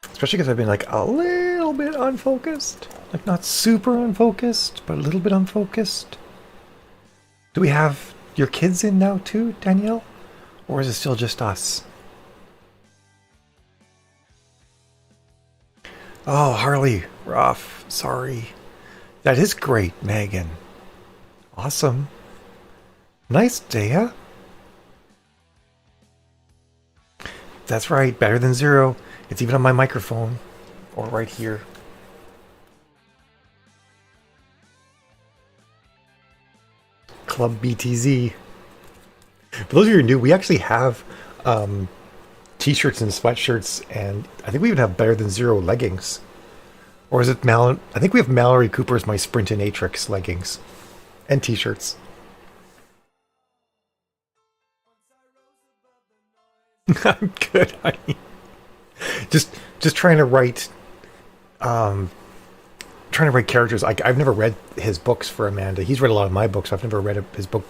Especially because I've been like a little bit unfocused. Like not super unfocused, but a little bit unfocused. Do we have your kids in now too, Danielle? Or is it still just us? Oh, Harley, rough. Sorry. That is great, Megan. Awesome. Nice, Dea. That's right, better than zero. It's even on my microphone. Or right here. Club BTZ. For those of you who are new, we actually have t-shirts and sweatshirts, and I think we even have better than zero leggings. Or is it I think we have Mallory Cooper's My Sprint and Atrix leggings and t-shirts. I'm good, honey. Just trying to write characters. I've never read his books for Amanda. He's read a lot of my books. I've never read his book,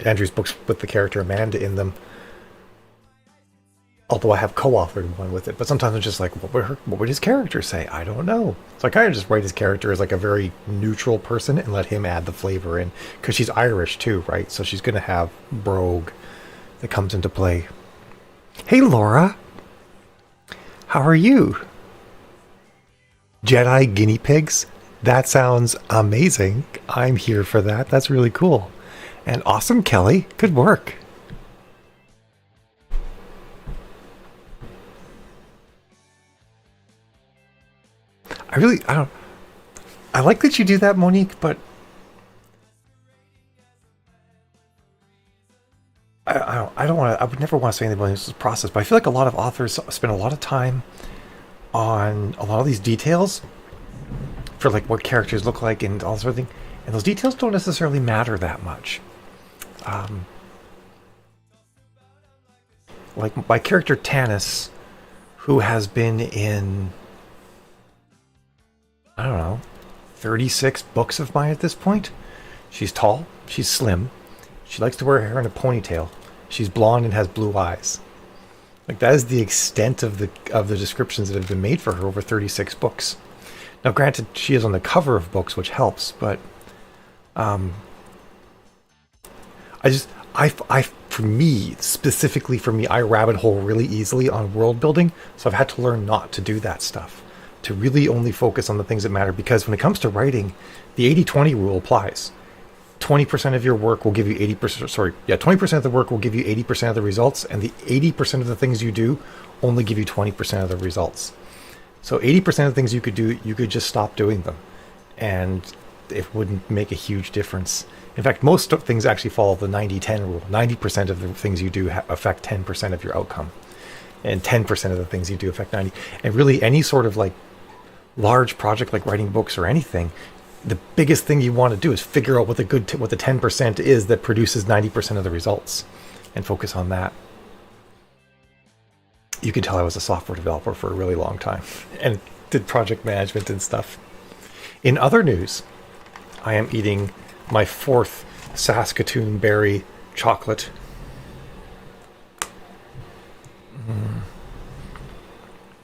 Andrew's books with the character Amanda in them. Although I have co-authored one with it, but sometimes I'm just like, what would his character say? I don't know. So I kind of just write his character as like a very neutral person and let him add the flavor in, because she's Irish too, right? So she's going to have brogue that comes into play. Hey, Laura. How are you? Jedi guinea pigs? That sounds amazing. I'm here for that. That's really cool. And awesome, Kelly. Good work. I like that you do that, Monique, but I would never want to say anything about this process, but I feel like a lot of authors spend a lot of time on a lot of these details for like what characters look like and all sort of thing, and those details don't necessarily matter that much. Like my character Tanis, who has been in, I don't know, 36 books of mine at this point. She's tall, she's slim, she likes to wear her hair in a ponytail, she's blonde and has blue eyes. Like that is the extent of the descriptions that have been made for her over 36 books. Now granted, she is on the cover of books, which helps, but for me, specifically for me, I rabbit hole really easily on world building, so I've had to learn not to do that stuff, to really only focus on the things that matter, because when it comes to writing, the 80-20 rule applies. 20% of your work will give you 20% of the work will give you 80% of the results, and the 80% of the things you do only give you 20% of the results. So 80% of the things you could do, you could just stop doing them, and it wouldn't make a huge difference. In fact, most things actually follow the 90-10 rule. 90% of the things you do affect 10% of your outcome, and 10% of the things you do affect 90. And really, any sort of like large project like writing books or anything, the biggest thing you want to do is figure out what the 10% is that produces 90% of the results, and focus on that. You can tell I was a software developer for a really long time and did project management and stuff. In other news, I am eating my 4th Saskatoon berry chocolate.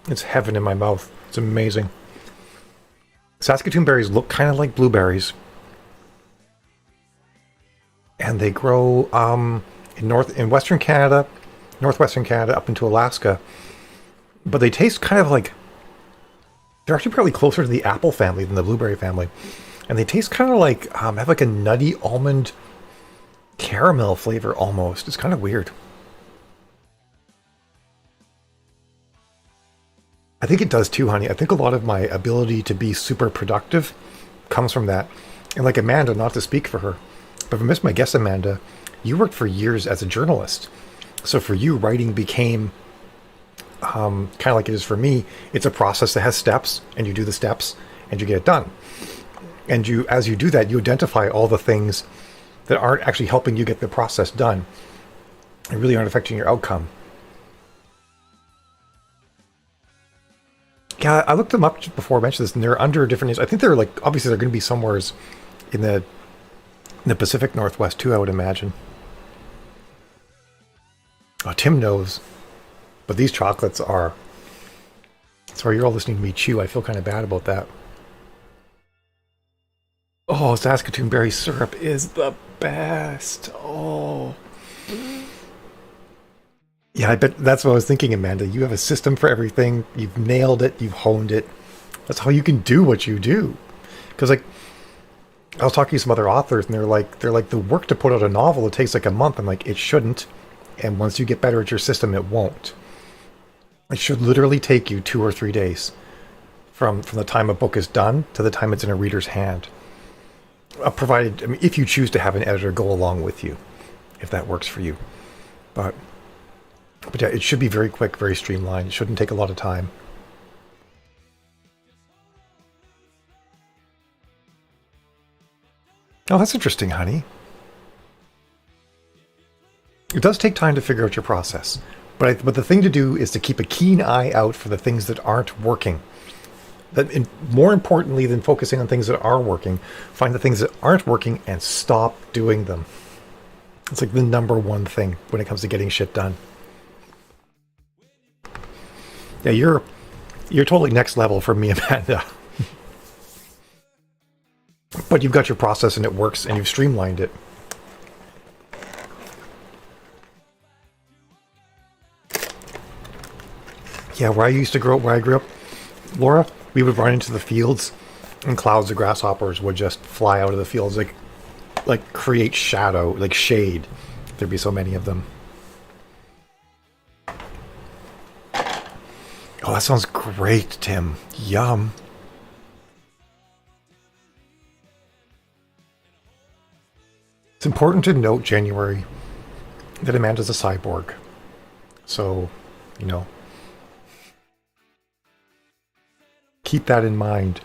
It's heaven in my mouth. It's amazing. Saskatoon berries look kind of like blueberries, and they grow in Western Canada, northwestern Canada, up into Alaska. But they taste kind of like they're actually probably closer to the apple family than the blueberry family, and they taste kind of like have like a nutty almond caramel flavor almost. It's kind of weird. I think it does too, honey. I think a lot of my ability to be super productive comes from that. And like Amanda, not to speak for her, but if I missed my guess, Amanda, you worked for years as a journalist. So for you, writing became kind of like it is for me. It's a process that has steps, and you do the steps, and you get it done. And you, as you do that, you identify all the things that aren't actually helping you get the process done and really aren't affecting your outcome. Yeah, I looked them up before I mentioned this, and they're under different names. I think they're like, obviously they're going to be somewhere in the Pacific Northwest too, I would imagine. Oh, Tim knows. But these chocolates are... Sorry, you're all listening to me chew. I feel kind of bad about that. Oh, Saskatoon berry syrup is the best. Oh. Yeah, I bet that's what I was thinking, Amanda. You have a system for everything. You've nailed it. You've honed it. That's how you can do what you do. Because, like, I was talking to some other authors, and they're like, the work to put out a novel, it takes like a month. I'm like, it shouldn't. And once you get better at your system, it won't. It should literally take you 2 or 3 days from the time a book is done to the time it's in a reader's hand. Provided, I mean, if you choose to have an editor go along with you, if that works for you. But yeah, it should be very quick, very streamlined. It shouldn't take a lot of time. Oh, that's interesting, honey. It does take time to figure out your process. But the thing to do is to keep a keen eye out for the things that aren't working. More importantly than focusing on things that are working, find the things that aren't working and stop doing them. It's like the number one thing when it comes to getting shit done. Yeah, you're totally next level for me, Amanda. But you've got your process and it works and you've streamlined it. Yeah, where I grew up, Laura, we would run into the fields and clouds of grasshoppers would just fly out of the fields, like create shadow, like shade. There'd be so many of them. Oh, that sounds great, Tim. Yum. It's important to note, January, that Amanda's a cyborg. So, you know, keep that in mind.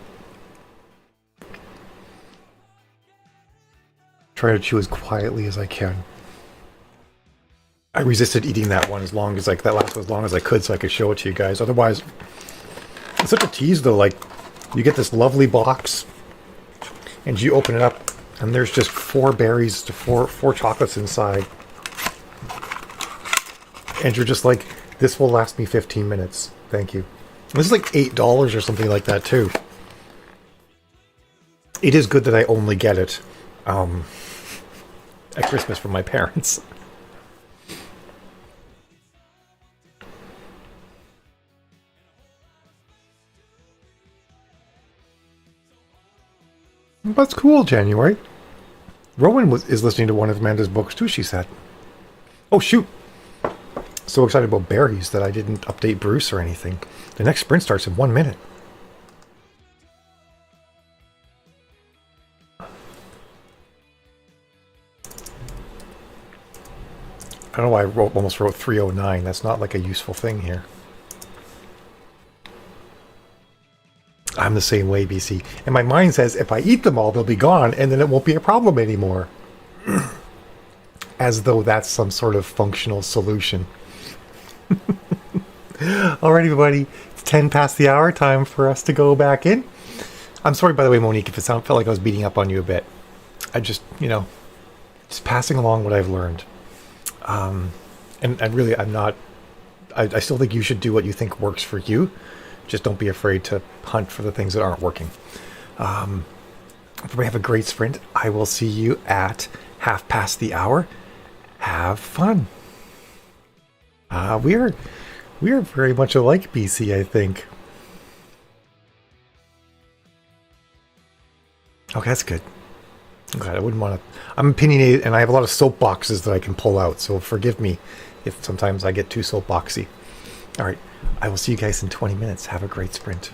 Try to chew as quietly as I can. I resisted eating that one as long as, like, that last as long as I could so I could show it to you guys. Otherwise, it's such a tease though. Like, you get this lovely box and you open it up and there's just 4 berries to four chocolates inside. And you're just like, this will last me 15 minutes. Thank you. This is like $8 or something like that too. It is good that I only get it at Christmas from my parents. That's cool, January. Rowan is listening to one of Amanda's books too, she said. Oh, shoot. So excited about berries that I didn't update Bruce or anything. The next sprint starts in 1 minute. I don't know why I almost wrote 309. That's not like a useful thing here. I'm the same way, BC. And my mind says if I eat them all, they'll be gone, and then it won't be a problem anymore. As though that's some sort of functional solution. Alright, everybody. It's 10 past the hour. Time for us to go back in. I'm sorry, by the way, Monique, if it felt like I was beating up on you a bit. I just, just passing along what I've learned. And really, I'm not... I still think you should do what you think works for you. Just don't be afraid to hunt for the things that aren't working. Everybody have a great sprint. I will see you at 1/2 past the hour. Have fun. We are very much alike, BC, I think. Okay, that's good. I'm glad. I wouldn't want to. I'm opinionated, and I have a lot of soapboxes that I can pull out. So forgive me if sometimes I get too soapboxy. All right, I will see you guys in 20 minutes. Have a great sprint.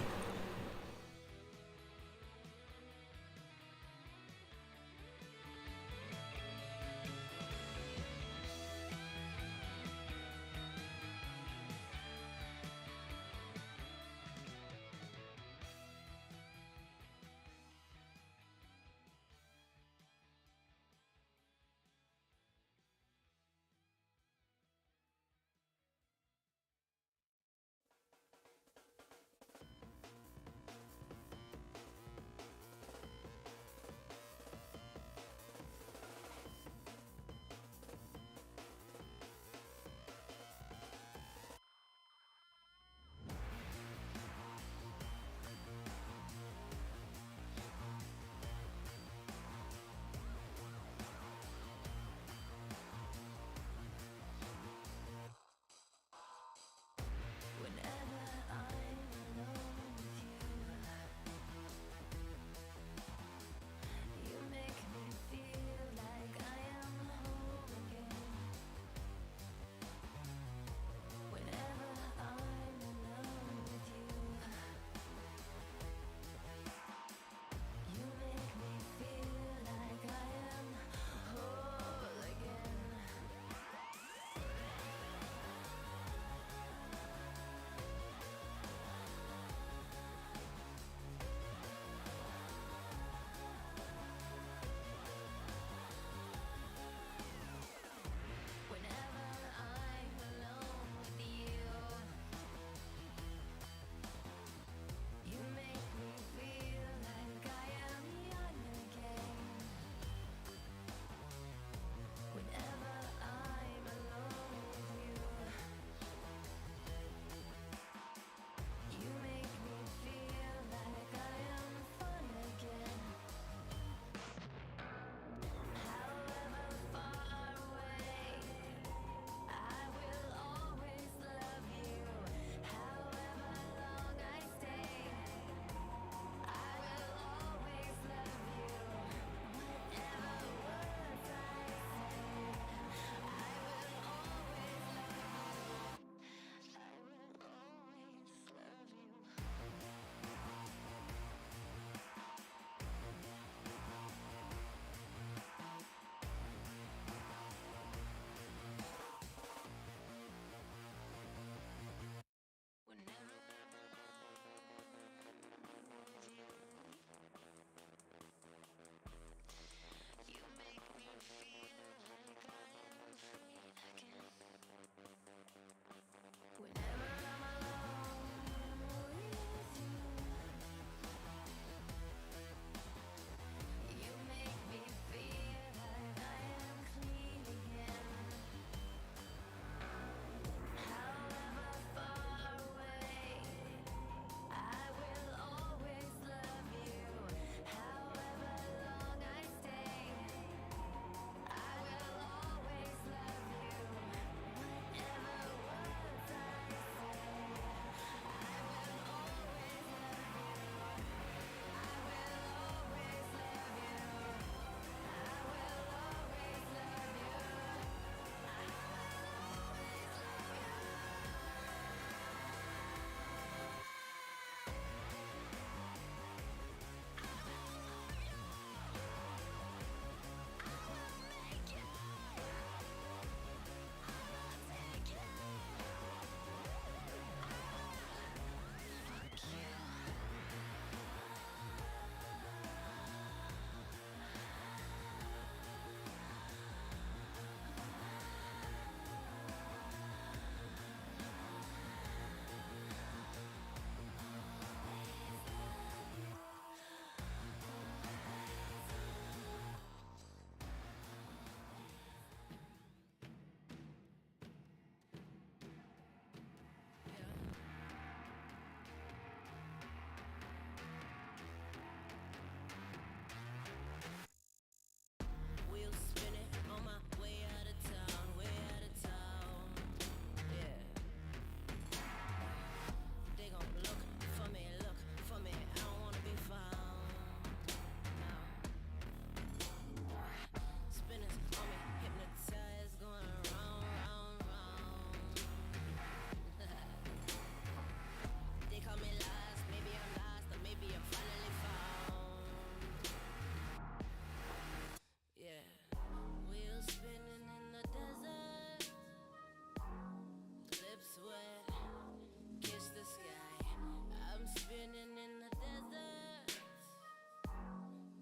spinning in the desert,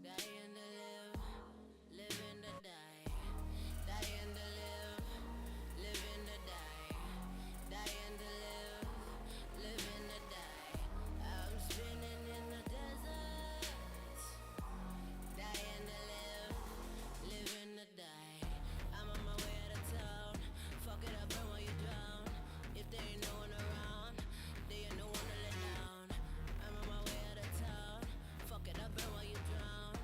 dying to live, living to die, dying to live, living to die, dying to live, living to die. I'm spinning in the desert, dying to live, living to die. I'm on my way out of town. Fuck it up, burn while you drown. If there ain't no one around, there ain't no one to let down. I'm on my way out of town. Fuck it up, burn while you drown.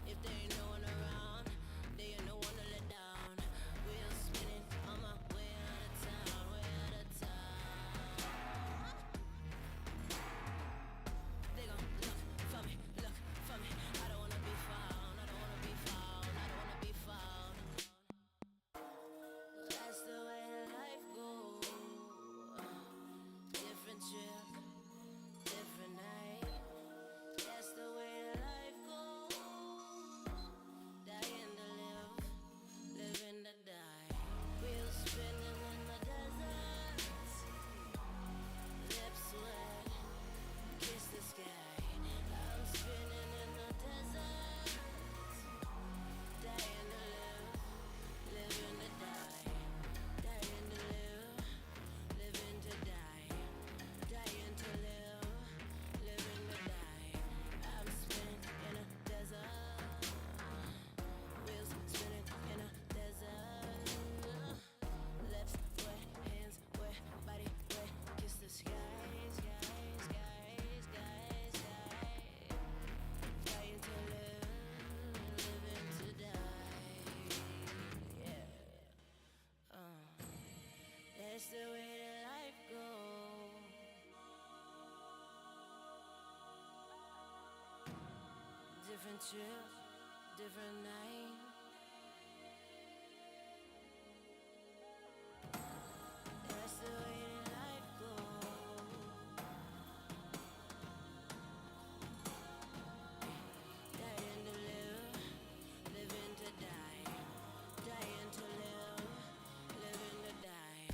If there ain't no one around, there ain't no one to let down. Wheels spinning on my way out of town, way out of town. They gon' look for me, look for me. I don't wanna be found, I don't wanna be found, I don't wanna be found. That's the way life goes. Different trip, different night. That's the way life goes. Dying to live, living to die. Wheels spinning in the desert. Lips wet, kiss the sky. I'm spinning in the desert. Dying to live, living to die. Dying to live, living to die. Dying to live, living to die. I'm spinning in a desert. Wheels spinning in a desert. Lips wet, hands wet, body wet. Kiss the sky, sky, sky, sky, sky. Dying to live, living to die. Yeah. That's the way that life goes. Different trip, different night. That's the way that life goes. Dying to live, living to die. Dying to live, living to die.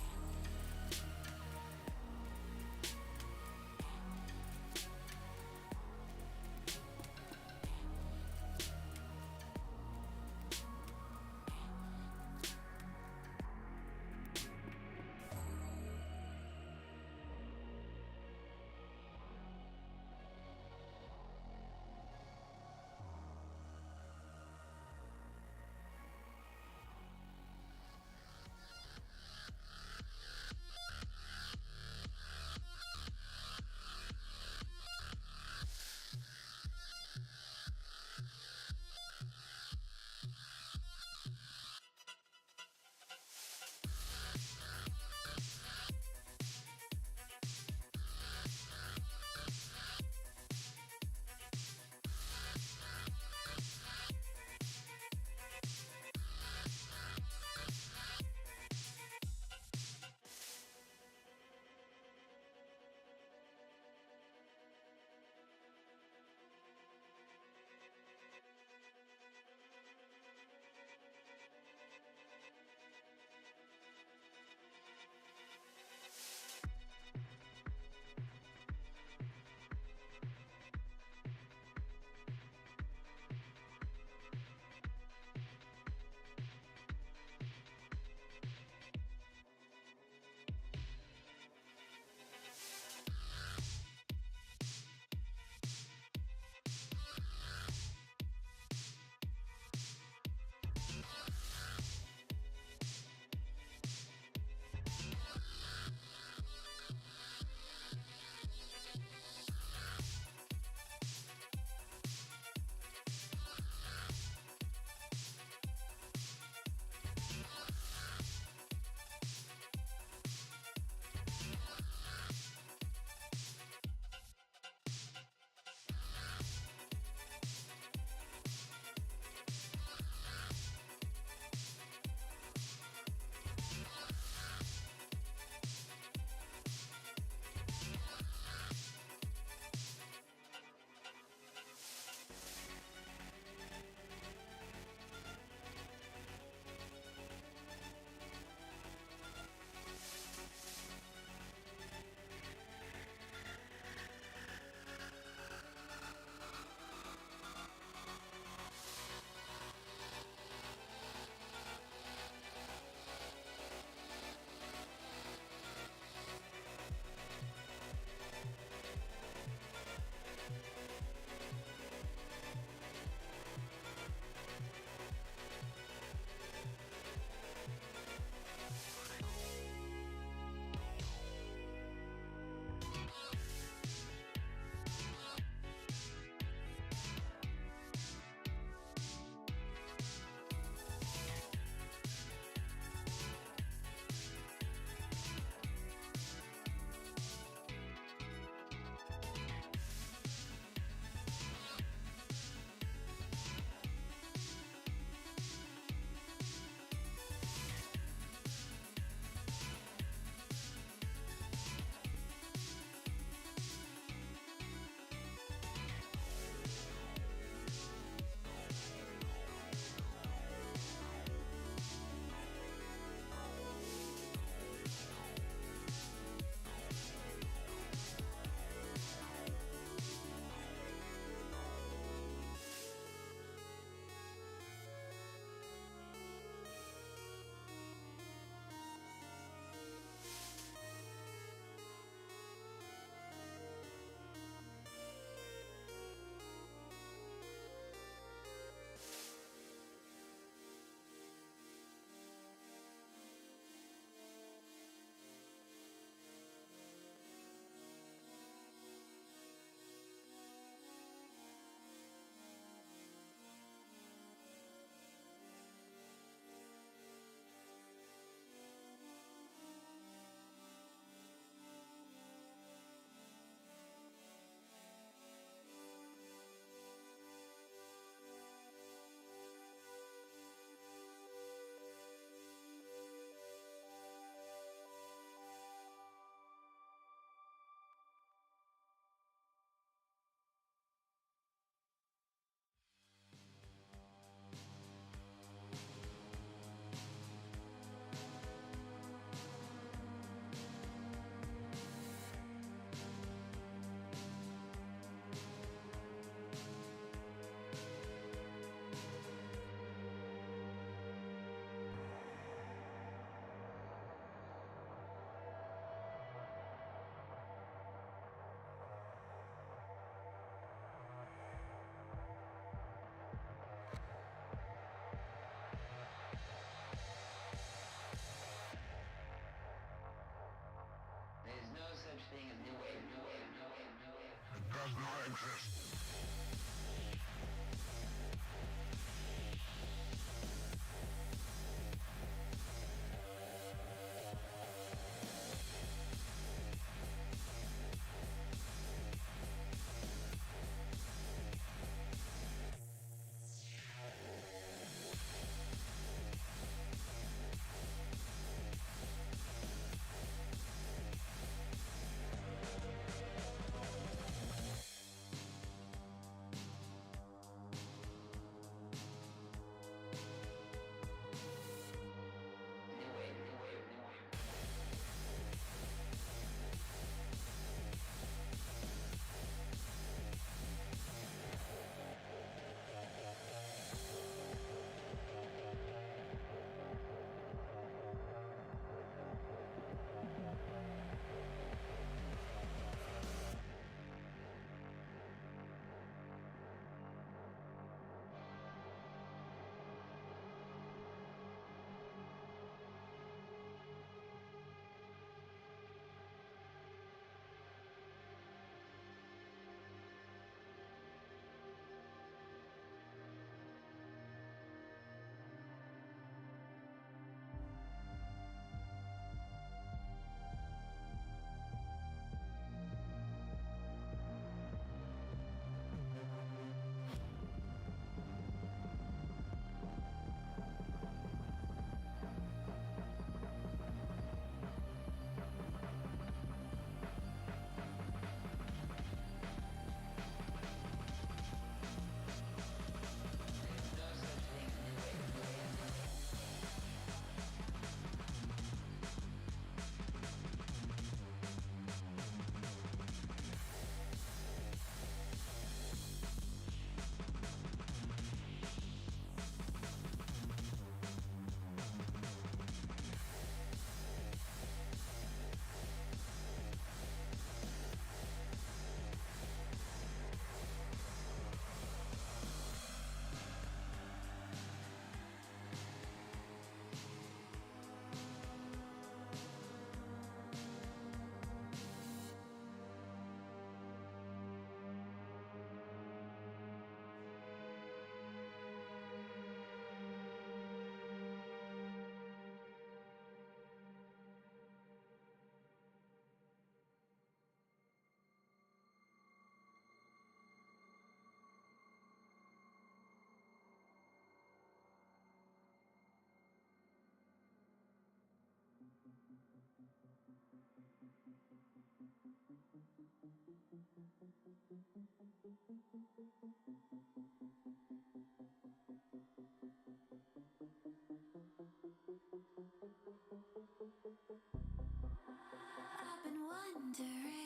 I've been wondering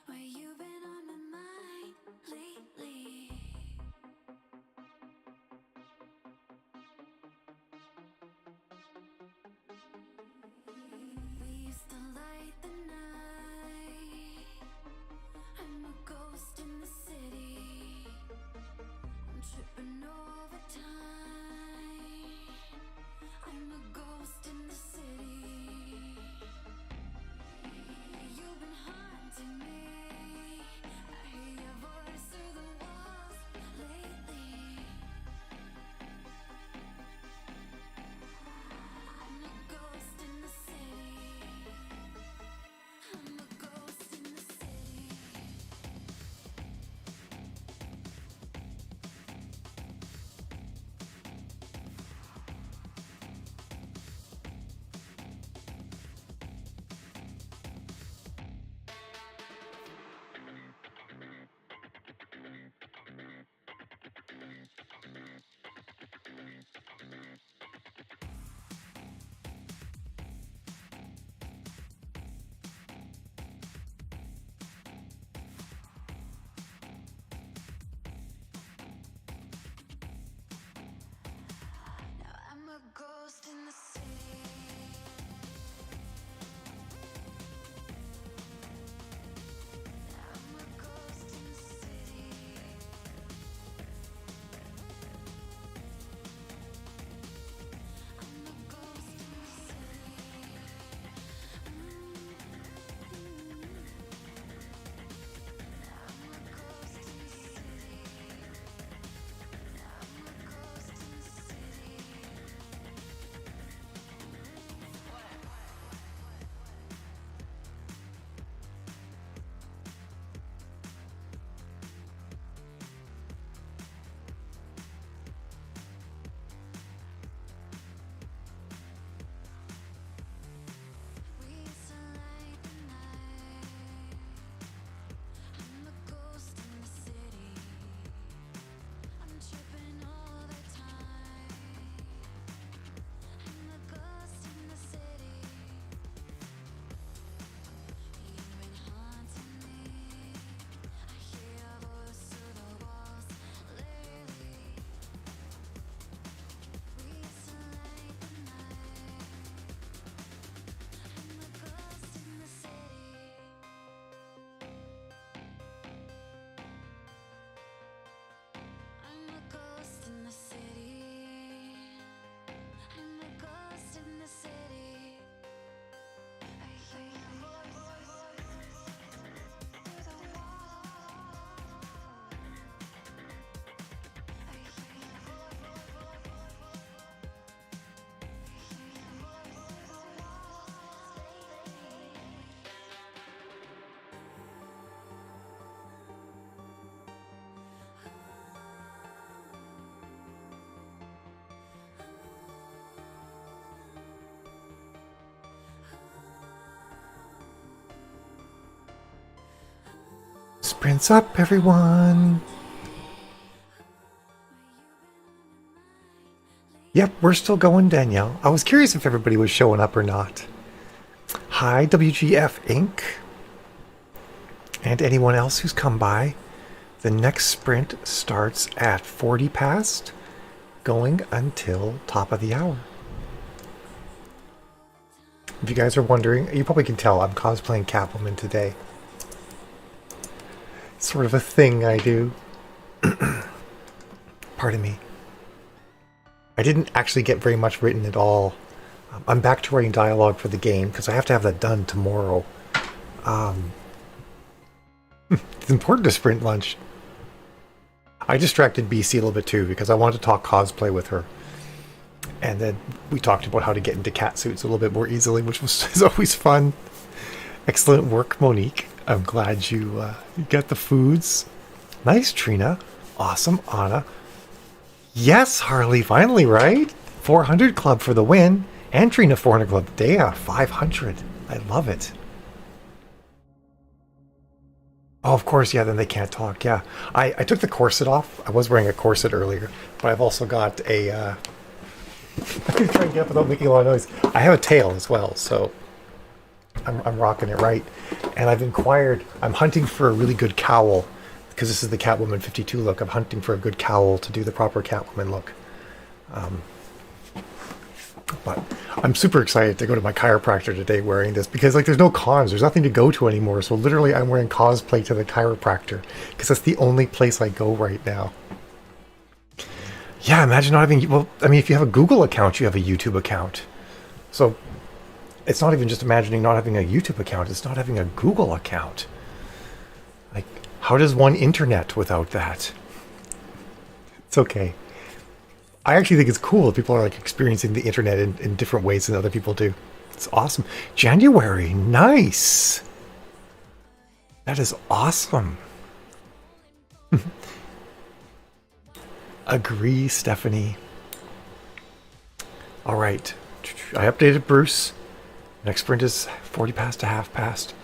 where you've been on my mind lately. We used to light the night. I'm a ghost in the city. I'm tripping over time. I'm a ghost in the city. Sprints up, everyone. Yep, we're still going, Danielle. I was curious if everybody was showing up or not. Hi, WGF Inc. And anyone else who's come by. The next sprint starts at 40 past, going until top of the hour. If you guys are wondering, you probably can tell I'm cosplaying Catwoman today. It's sort of a thing I do. Pardon me. I didn't actually get very much written at all. I'm back to writing dialogue for the game because I have to have that done tomorrow. It's important to sprint lunch. I distracted BC a little bit too because I wanted to talk cosplay with her. And then we talked about how to get into cat suits a little bit more easily, which is always fun. Excellent work, Monique. I'm glad you got the foods. Nice, Trina. Awesome, Anna. Yes, Harley, finally, right? 400 club for the win. And Trina 400 club. They are 500. I love it. Oh, of course, yeah, then they can't talk, yeah. I took the corset off. I was wearing a corset earlier, but I've also got a... I'm going to try and get up without making a lot of noise. I have a tail as well, so I'm rocking it right. And I'm hunting for a really good cowl, because this is the Catwoman 52 look. I'm hunting for a good cowl to do the proper Catwoman look. But I'm super excited to go to my chiropractor today wearing this because there's no cons. There's nothing to go to anymore. So literally I'm wearing cosplay to the chiropractor because that's the only place I go right now. Yeah, imagine not having... Well, I mean, if you have a Google account, you have a YouTube account. So it's not even just imagining not having a YouTube account. It's not having a Google account. Like, how does one internet without that? It's okay. I actually think it's cool that people are experiencing the internet in different ways than other people do. It's awesome. January, nice. That is awesome. Agree, Stephanie. All right. I updated Bruce. Next sprint is 40 past to half past.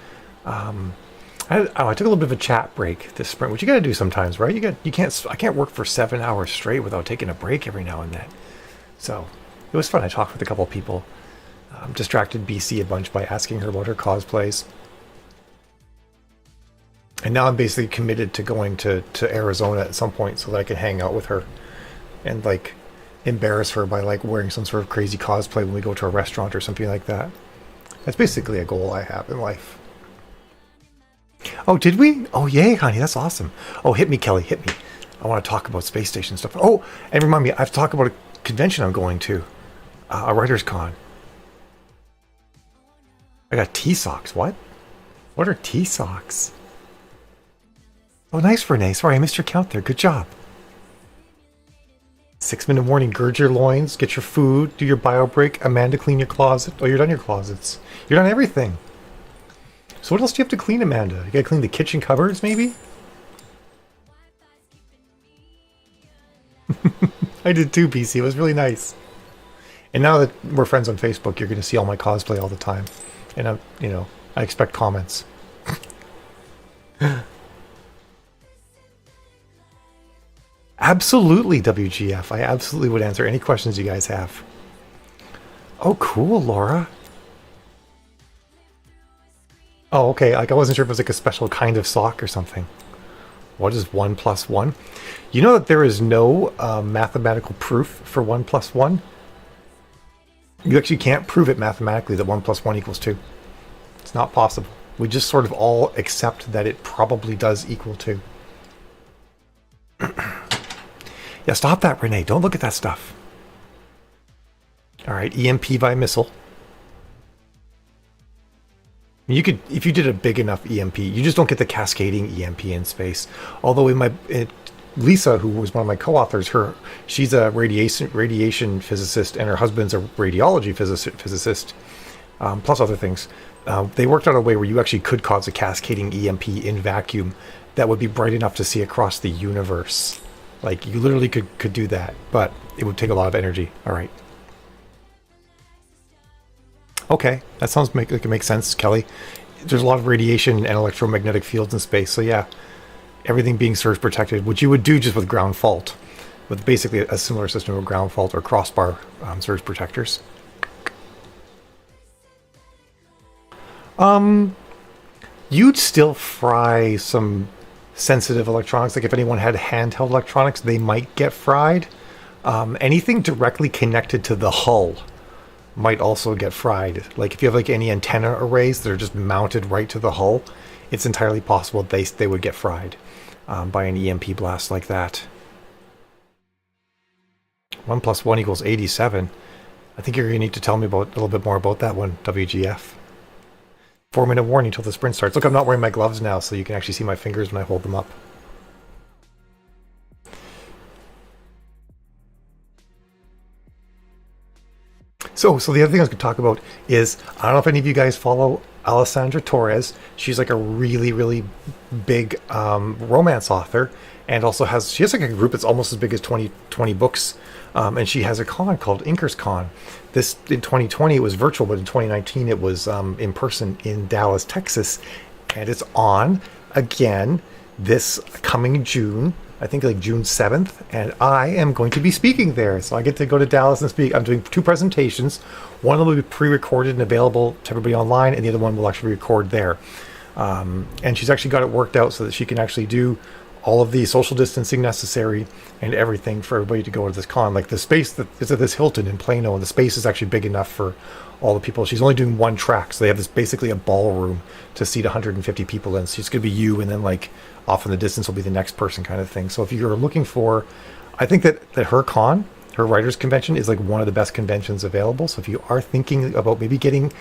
I took a little bit of a chat break this sprint, which you got to do sometimes, right? I can't work for 7 hours straight without taking a break every now and then. So it was fun. I talked with a couple of people. Distracted BC a bunch by asking her about her cosplays. And now I'm basically committed to going to Arizona at some point so that I can hang out with her and embarrass her by wearing some sort of crazy cosplay when we go to a restaurant or something like that. That's basically a goal I have in life. Oh, did we? Oh, yay, honey. That's awesome. Oh, hit me, Kelly. Hit me. I want to talk about space station stuff. Oh, and remind me, I have to talk about a convention I'm going to. A writer's con. I got T-socks. What? What are T-socks? Oh, nice, Renee. Sorry, I missed your count there. Good job. 6-minute warning. Gird your loins. Get your food. Do your bio break. Amanda, clean your closet. Oh, you're done your closets. You're done everything. So what else do you have to clean, Amanda? You gotta clean the kitchen cupboards, maybe? I did too, BC. It was really nice. And now that we're friends on Facebook, you're gonna see all my cosplay all the time. And I expect comments. Absolutely, WGF. I absolutely would answer any questions you guys have. Oh, cool, Laura. Oh, okay. I wasn't sure if it was a special kind of sock or something. What is 1 + 1? You know that there is no mathematical proof for 1 + 1? You actually can't prove it mathematically that 1 + 1 = 2. It's not possible. We just sort of all accept that it probably does equal 2. Yeah, stop that, Renee. Don't look at that stuff. All right, EMP by missile. You could, if you did a big enough EMP, you just don't get the cascading EMP in space. Although Lisa, who was one of my co-authors, she's a radiation physicist, and her husband's a radiology physicist, plus other things. They worked out a way where you actually could cause a cascading EMP in vacuum that would be bright enough to see across the universe. You literally could do that, but it would take a lot of energy. All right. Okay, that sounds like it makes sense, Kelly. There's a lot of radiation and electromagnetic fields in space, so yeah. everything being surge protected, which you would do just with ground fault, with basically a similar system of ground fault or crossbar surge protectors. You'd still fry some sensitive electronics. Like if anyone had handheld electronics, they might get fried. Anything directly connected to the hull might also get fried. Like if you have like any antenna arrays that are just mounted right to the hull, it's entirely possible they would get fried by an EMP blast like that. 1 + 1 = 87. I think you're going to need to tell me a little bit more about that one, WGF. 4-minute warning until the sprint starts. Look, I'm not wearing my gloves now, so you can actually see my fingers when I hold them up. So the other thing I was going to talk about is, I don't know if any of you guys follow Alessandra Torres. She's like a really, really big romance author, and also she has like a group that's almost as big as 20 books, and she has a con called Inkers Con. This in 2020 it was virtual, but in 2019 it was in person in Dallas, Texas, and it's on again this coming June. I think like June 7th, and I am going to be speaking there. So I get to go to Dallas and speak. I'm doing 2 presentations. One will be pre-recorded and available to everybody online, and the other one will actually record there. And she's actually got it worked out so that she can actually do all of the social distancing necessary and everything for everybody to go to this con. Like the space that is at this Hilton in Plano, and the space is actually big enough for all the people. She's only doing 1 track, so they have this basically a ballroom to seat 150 people in. So it's going to be you, and then like off in the distance will be the next person kind of thing. So if you're looking for, I think that her con, her writers convention, is like one of the best conventions available. So if you are thinking about maybe getting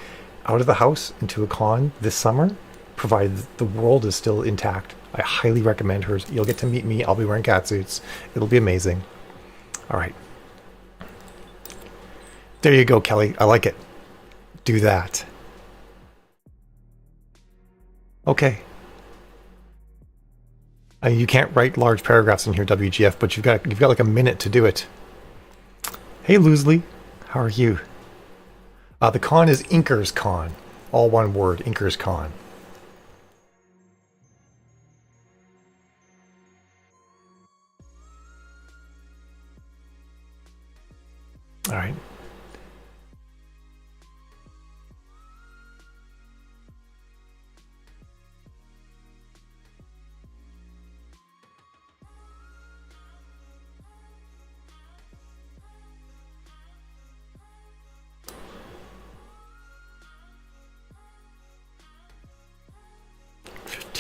out of the house into a con this summer, provided the world is still intact, I highly recommend hers. You'll get to meet me. I'll be wearing catsuits. It'll be amazing. All right. There you go, Kelly. I like it. Do that. Okay. You can't write large paragraphs in here, WGF, but you've got like a minute to do it. Hey, Loosley. How are you? The con is Inkers Con. All one word, Inkers Con. All right.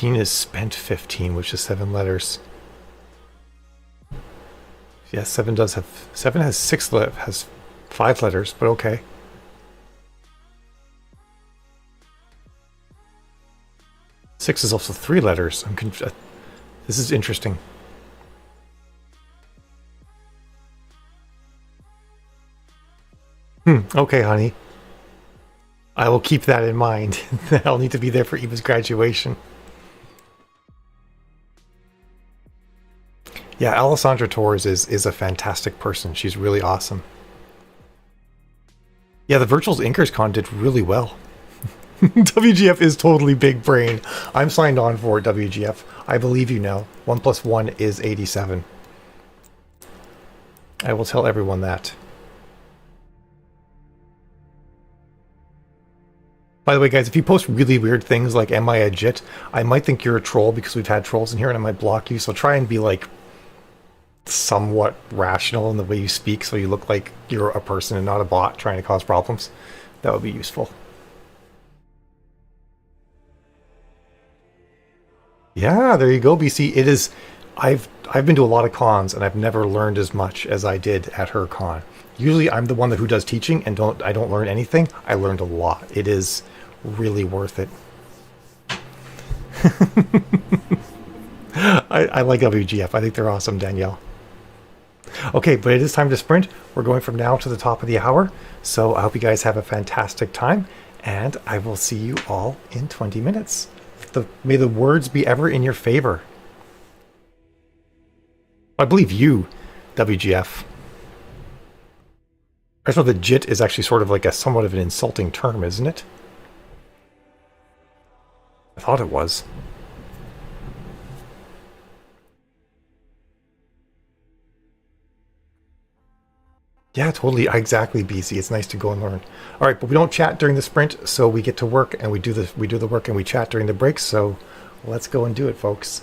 Is spent 15, which is 7 letters. Yes, 7 does have 7 has 6 has 5 letters, but okay. Six is also 3 letters. I'm confused. This is interesting. Okay, honey. I will keep that in mind. I'll need to be there for Eva's graduation. Yeah, Alessandra Torres is a fantastic person. She's really awesome. Yeah, the Virtuals Inkers Con did really well. WGF is totally big brain. I'm signed on for it, WGF. I believe you now. 1 + 1 is 87. I will tell everyone that. By the way, guys, if you post really weird things like "Am I a jit?" I might think you're a troll because we've had trolls in here, and I might block you. So try and be like somewhat rational in the way you speak, so you look like you're a person and not a bot trying to cause problems. That would be useful. Yeah, there you go, BC. It is. I've been to a lot of cons, and I've never learned as much as I did at her con. Usually, I'm the one who does teaching, and I don't learn anything. I learned a lot. It is really worth it. I like WGF. I think they're awesome, Danielle. Okay, but it is time to sprint. We're going from now to the top of the hour. So I hope you guys have a fantastic time, and I will see you all in 20 minutes. May the words be ever in your favor. I believe you, WGF. I know that JIT is actually sort of like a somewhat of an insulting term, isn't it? I thought it was. Yeah, totally. Exactly, BC. It's nice to go and learn. All right, but we don't chat during the sprint, so we get to work and we do the work and we chat during the breaks. So let's go and do it, folks.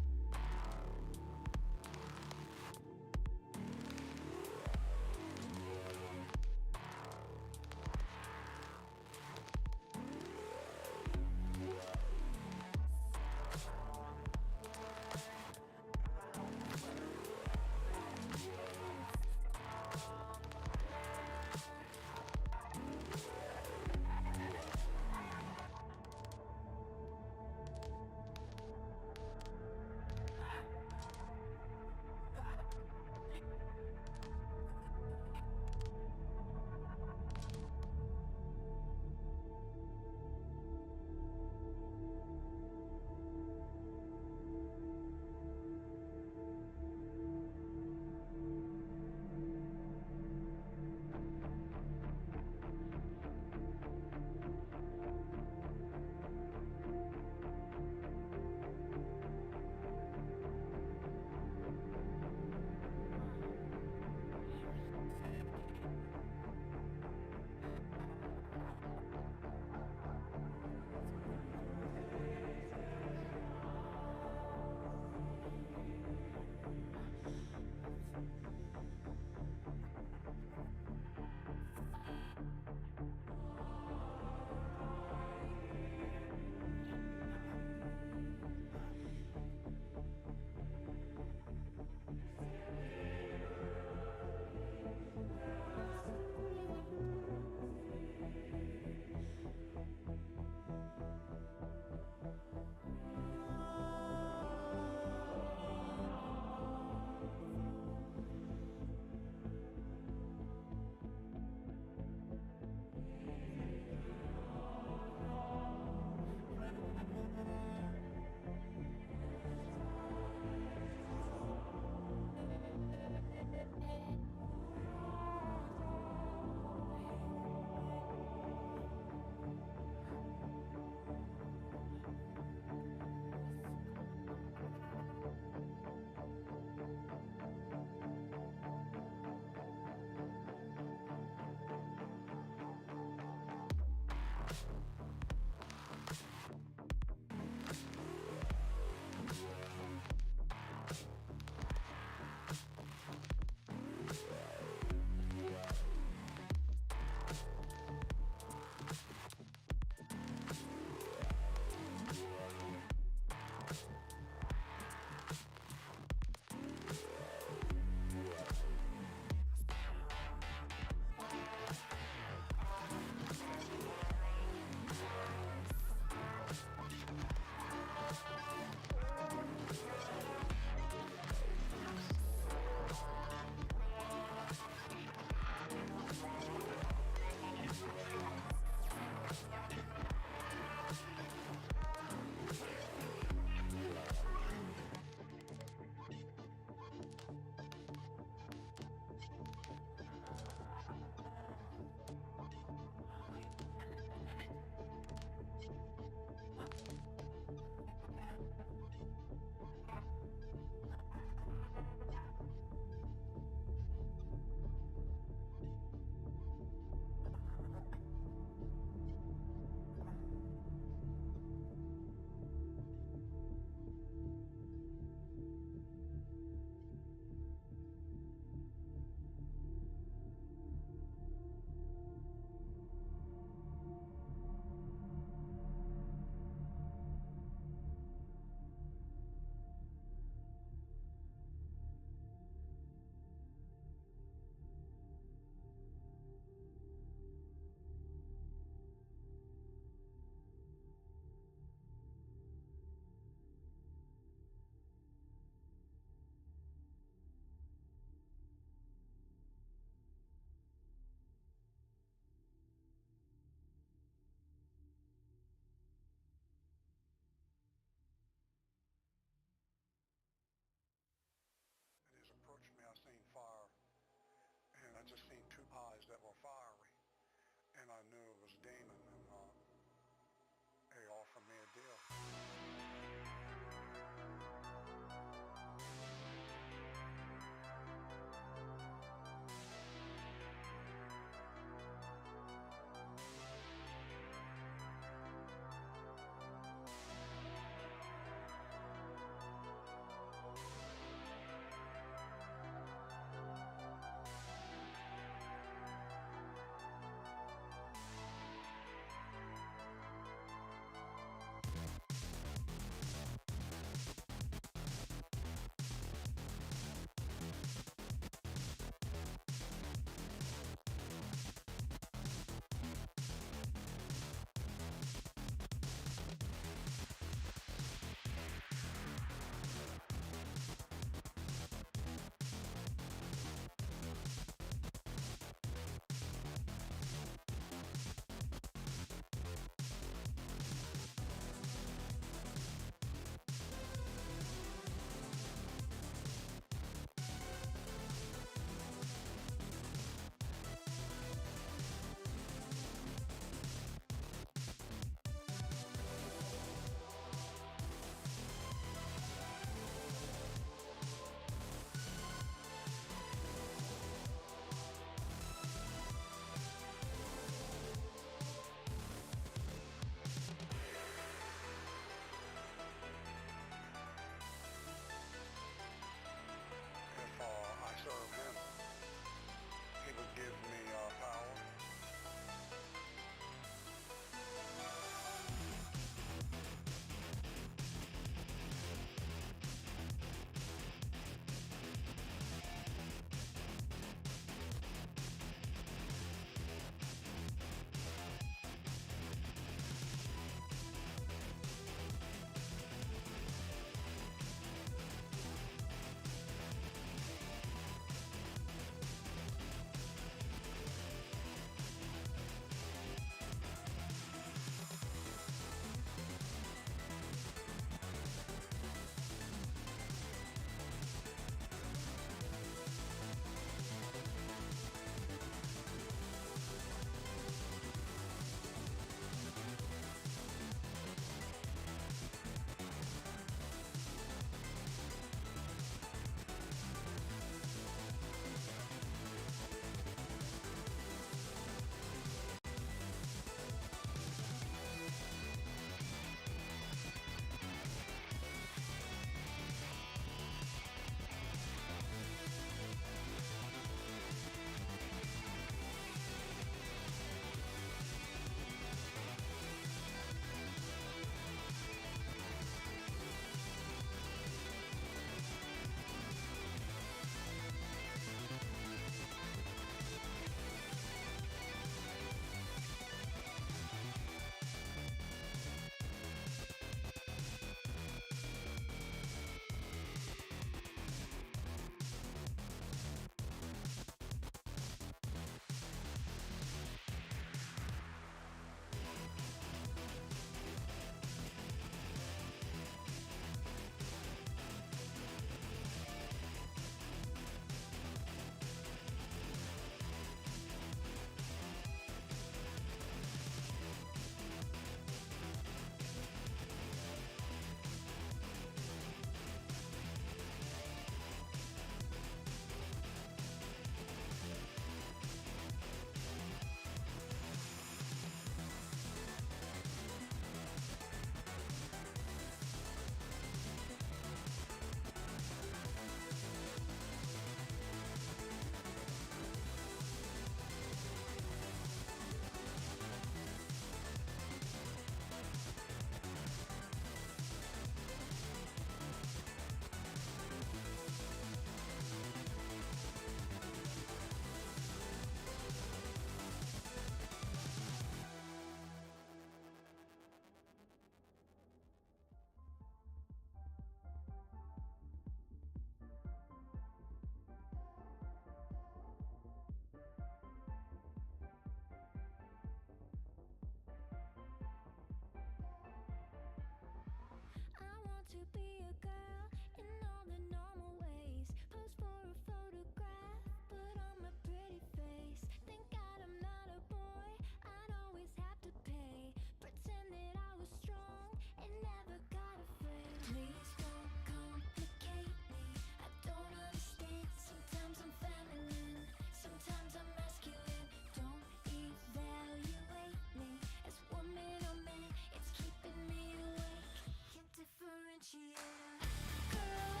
be a girl in all the normal ways. Pose for a photograph, put on my pretty face. Thank God I'm not a boy, I'd always have to pay. Pretend that I was strong and never got afraid. Please don't complicate me, I don't understand. Sometimes I'm feminine, sometimes I'm masculine. Don't evaluate me as woman or man, it's keeping me awake. Can't differentiate a girl.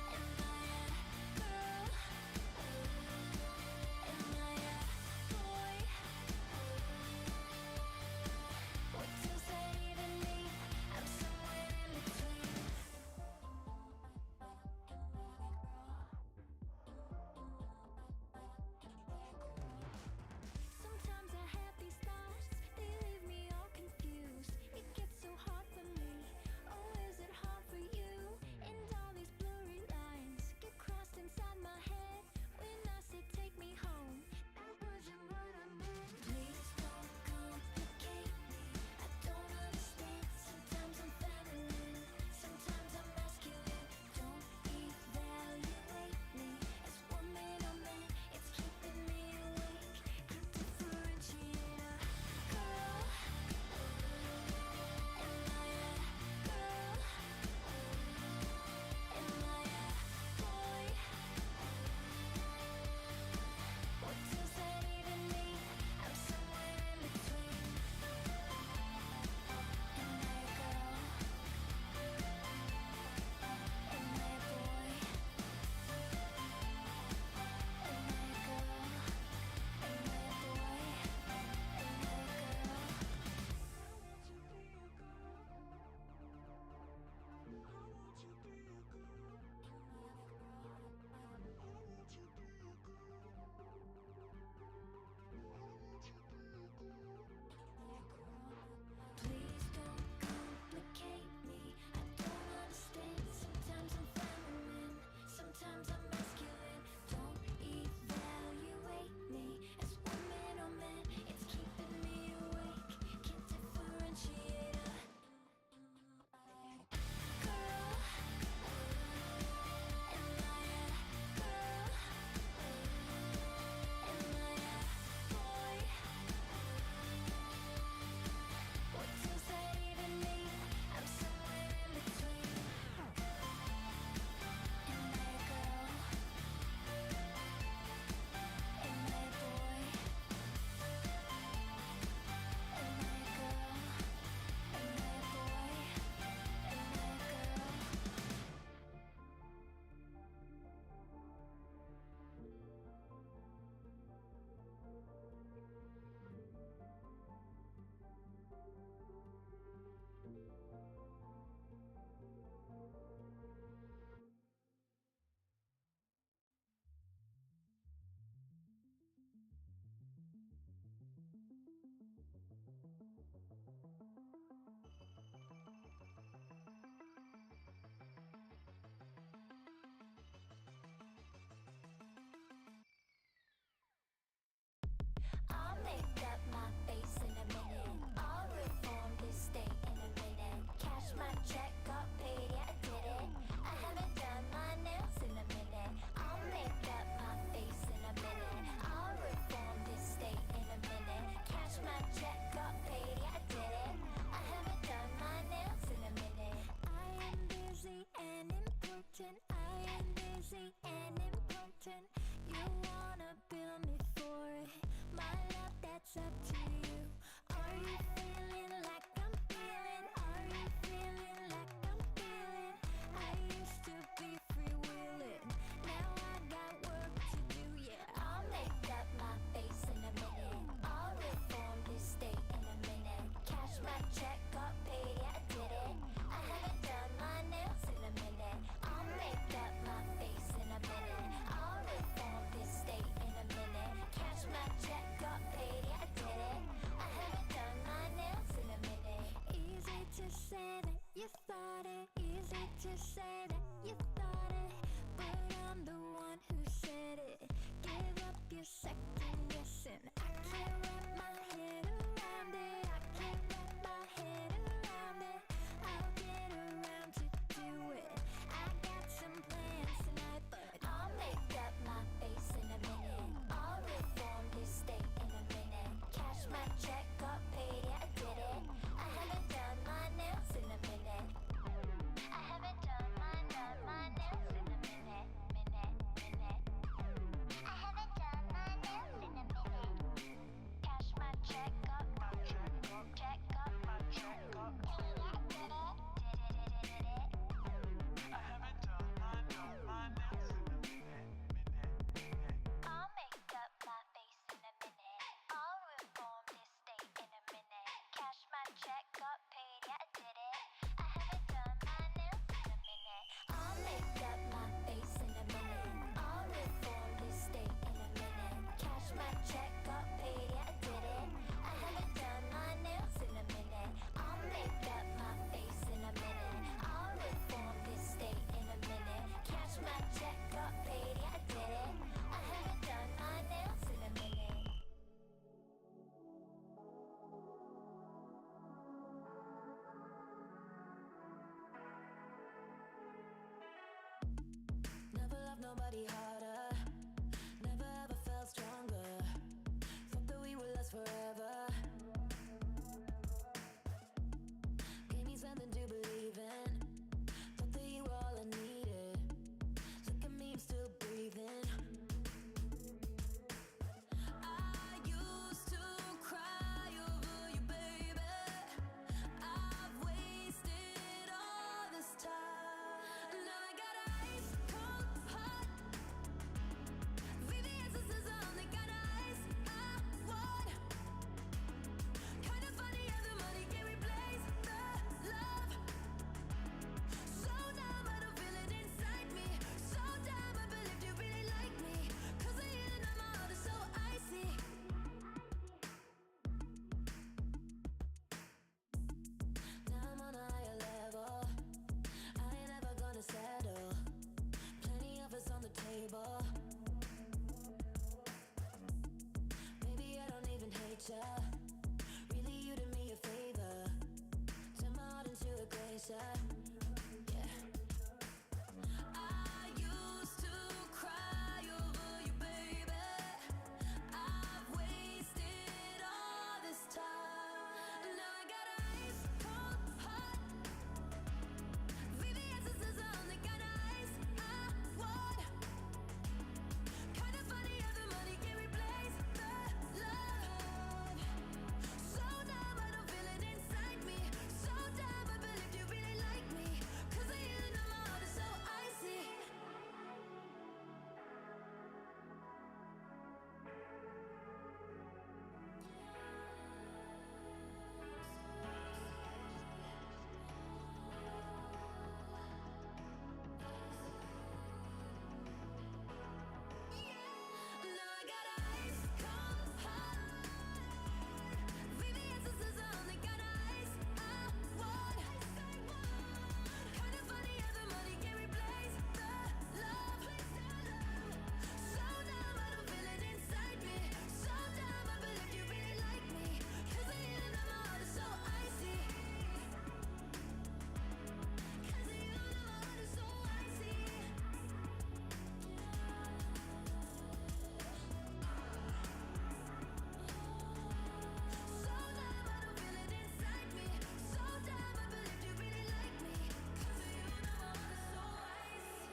Am I a girl? Am I a boy? What does that even mean? I'm somewhere in between. Sometimes I have these thoughts, they leave me all confused. It gets so hard for me, oh is it hard for you? And all these blurry lines get crossed inside my head when I say take me home. That wasn't what I meant. Please don't complicate me, I don't understand. Sometimes I'm feminine, sometimes I'm masculine. Don't evaluate me as woman or man, it's keeping me awake. Can't differentiate a girl. Am I a girl? Am I a boy? What does that even mean? I'm somewhere in between. Am I a girl? Am I a boy? Am I a girl? Am I a boy? Am I a girl? I want to be a girl. I want to be a girl. I want to be a girl. Please don't complicate me, I don't understand. Sometimes I'm feminine, sometimes I'm masculine. Don't evaluate me as woman or man, it's keeping me awake. Can't differentiate a girl. Am I a girl? Am I a boy? What does that even mean? I'm somewhere in between. Am I a girl? Am I a boy? Am I a girl? Am I a boy? Am I a girl? I'll make up my face in a minute. I'll reform this state in a minute. Cash my check, got paid, yeah I did it. I haven't done my nails in a minute. I'll make up my face in a minute. I'll reform this state in a minute. Cash my check, got paid, yeah I did it. I haven't done my nails in a minute. I am busy and important. I am busy and important. You wanna bill me for it? My love, that's up to you. Are you feeling like I'm feeling? Are you feeling like I'm feeling? I used to be freewheeling, now I got work to do, yeah. I'll make up my face in a minute. I'll reform this state in a minute. Cash my check, got paid, yeah I did it. I haven't done my nails in a minute. I'll make up my face in a minute. I'll reform this state in a minute. Cash my check, got paid, yeah I did it. I haven't done my nails in a minute. Easy to say that you thought it. Easy to say that you thought it, but I'm the one who said it. Give up your second guessing. I can't wrap my head around it. I can't wrap my head around it. I'll get body harder. Never ever felt stronger. Thought that we would last forever. Gave me something to believe in. Thought that you were all I needed. Look at me, I'm still breathing. I used to cry over you, baby. I've wasted all this time. Now I got ice cold heart. VVS is on, they got ice. I want. Kinda funny how the money can replace the love. So dumb, I don't feel it inside me. So dumb, I believed you really like me. 'Cause the healing of my heart is so icy. Now I'm on a higher level. I ain't ever gonna settle. Plenty of us on the table. Maybe I don't even hate ya. Really, you did me a favor. Turn my heart into a glacier. Yeah. I used to cry over you, baby. I've wasted all this time. Now I got ice cold heart. VVS is on, they got ice. I want. Kinda funny how the money can replace the love. So dumb, I don't feel it inside me. So dumb, I believed you really like me. 'Cause the healing of my heart is so icy. Now I got ice cold heart. VVS is on, they got ice. I want. Kinda funny how the money can replace the love. So dumb, I don't feel it inside me. So dumb, I believed you really like me. 'Cause the healing of my heart is so icy. 'Cause the healing of my heart is so icy. So dumb, I don't feel it inside me. So dumb, I believed you really like me. 'Cause the healing of my heart is so icy.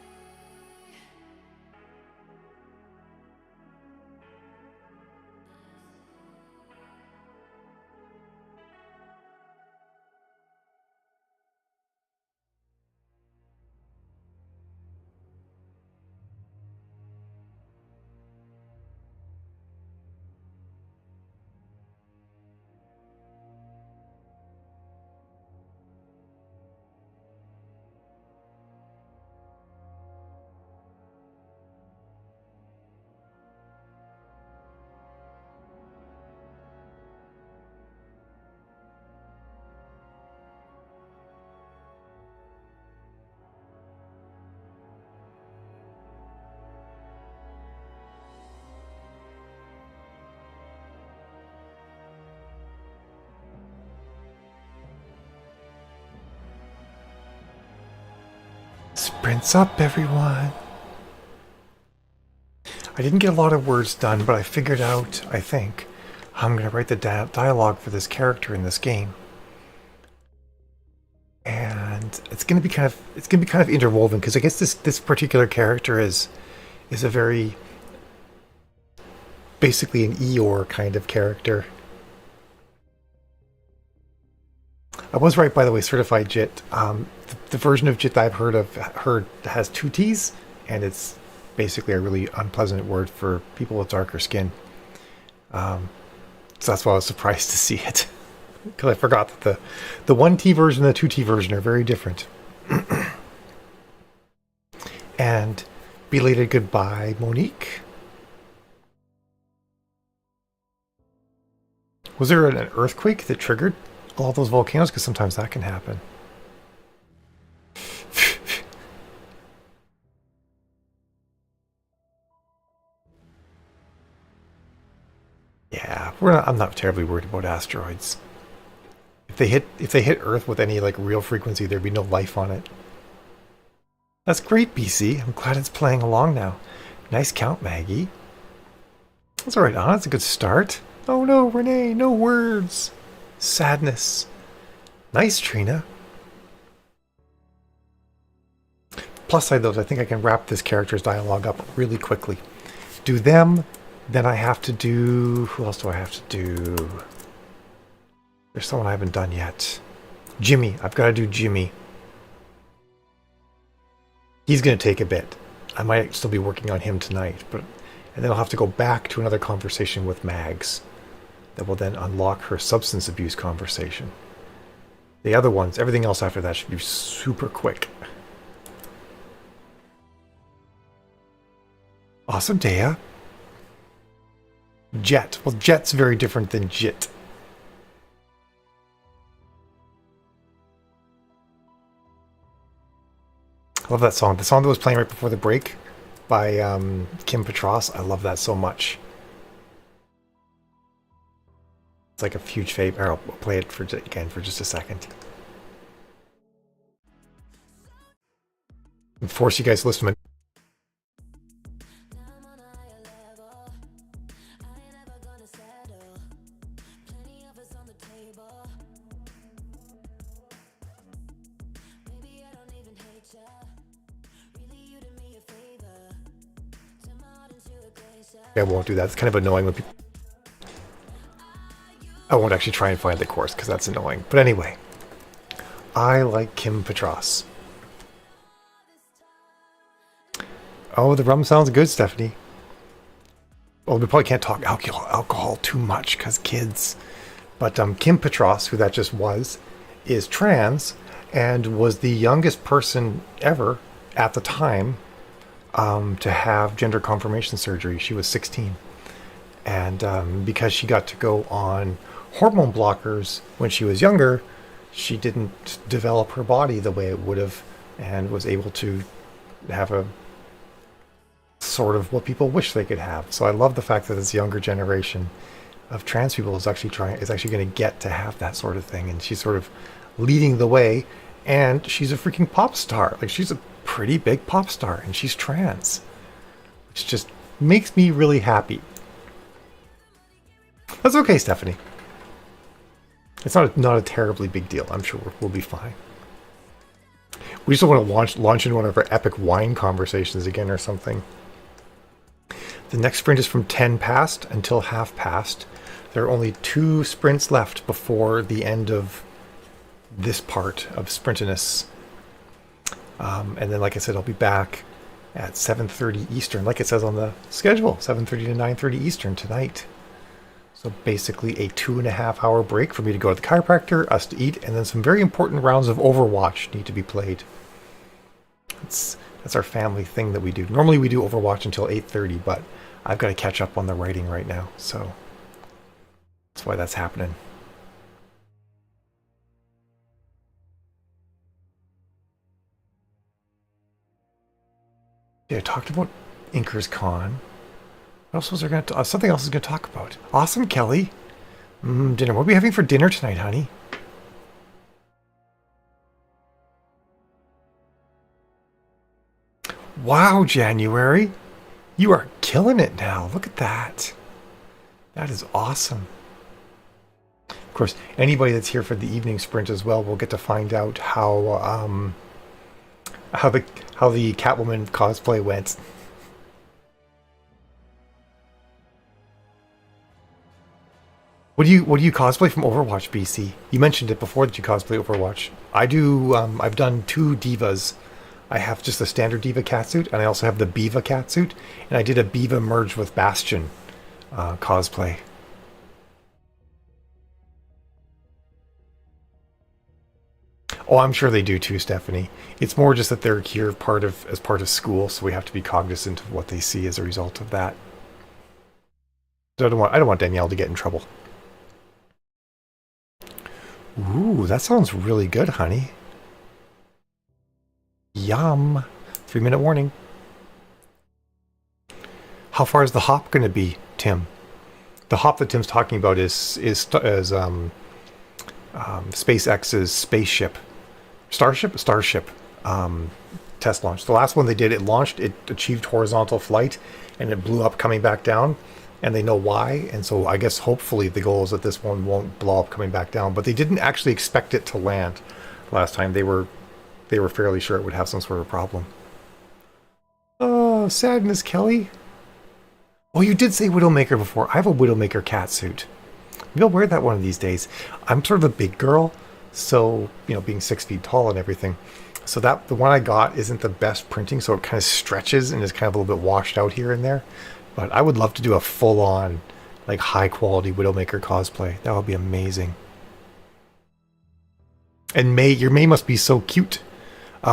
Sprints up, everyone. I didn't get a lot of words done, but I figured out, I think, how I'm going to write the dialogue for this character in this game. And it's going to be kind of interwoven, because I guess this particular character is a very basically an Eeyore kind of character. I was right, by the way, certified JIT. The version of JIT that I've heard has two T's, and it's basically a really unpleasant word for people with darker skin. So that's why I was surprised to see it, because I forgot that the 1T version and the 2T version are very different. And belated goodbye, Monique. Was there an earthquake that triggered all those volcanoes? Because sometimes that can happen. Yeah, I'm not terribly worried about asteroids. If they hit Earth with any like real frequency, there'd be no life on it. That's great, BC. I'm glad it's playing along now. Nice count, Maggie. That's alright, Anna. That's a good start. Oh no, Renee, no words. Sadness. Nice, Trina. Plus side, though, I think I can wrap this character's dialogue up really quickly. Do them, then I have to do... Who else do I have to do? There's someone I haven't done yet. Jimmy. I've got to do Jimmy. He's going to take a bit. I might still be working on him tonight, but and then I'll have to go back to another conversation with Mags that will then unlock her substance abuse conversation. The other ones, everything else after that should be super quick. Awesome, Dea. Jet. Well, Jet's very different than Jit. I love that song. The song that was playing right before the break by Kim Petras. I love that so much. It's like a huge favorite. I'll play it again for just a second. And force you guys to listen to my... I won't do that. It's kind of annoying when people... I won't actually try and find the course because that's annoying. But anyway, I like Kim Petras. Oh, the rum sounds good, Stephanie. Well, we probably can't talk alcohol too much because kids. But Kim Petras, who that just was, is trans and was the youngest person ever at the time to have gender confirmation surgery. She was 16. And because she got to go on hormone blockers when she was younger, she didn't develop her body the way it would have and was able to have a sort of what people wish they could have. So I love the fact that this younger generation of trans people is actually going to get to have that sort of thing. And she's sort of leading the way. And she's a freaking pop star. Like, she's a pretty big pop star, and she's trans, which just makes me really happy. That's okay, Stephanie. It's not a terribly big deal. I'm sure we'll be fine. We just want to launch into one of our epic wine conversations again or something. The next sprint is from 10 past until half past. There are only 2 sprints left before the end of this part of Sprintiness. And then, like I said, I'll be back at 7:30 Eastern, like it says on the schedule, 7:30 to 9:30 Eastern tonight. So basically a 2.5 hour break for me to go to the chiropractor, us to eat, and then some very important rounds of Overwatch need to be played. That's our family thing that we do. Normally we do Overwatch until 8:30, but I've got to catch up on the writing right now, so that's why that's happening. Yeah, I talked about Inkers Con. What else was there going to... something else is going to talk about. Awesome, Kelly. Dinner. What are we having for dinner tonight, honey? Wow, January. You are killing it now. Look at that. That is awesome. Of course, anybody that's here for the evening sprint as well will get to find out how the Catwoman cosplay went. What do you cosplay from Overwatch, BC? You mentioned it before that you cosplay Overwatch. I do. I've done 2 divas. I have just the standard diva catsuit, and I also have the Biva catsuit. And I did a Biva merge with Bastion cosplay. Oh, I'm sure they do too, Stephanie. It's more just that they're here as part of school, so we have to be cognizant of what they see as a result of that. So I don't want Danielle to get in trouble. Ooh, that sounds really good, honey. Yum. 3-minute warning. How far is the hop going to be, Tim? The hop that Tim's talking about is SpaceX's spaceship. Starship to test launch. The last one they did, it launched, it achieved horizontal flight, and it blew up coming back down, and they know why. And so I guess hopefully the goal is that this one won't blow up coming back down. But they didn't actually expect it to land last time. They were fairly sure it would have some sort of problem. Oh, sadness, Kelly. Oh, you did say Widowmaker before. I have a Widowmaker cat suit. Maybe I'll wear that one of these days. I'm sort of a big girl, so, you know, being 6 feet tall and everything. So that the one I got isn't the best printing, so it kind of stretches and is kind of a little bit washed out here and there. But I would love to do a full-on, like, high-quality Widowmaker cosplay. That would be amazing. And May, your May must be so cute.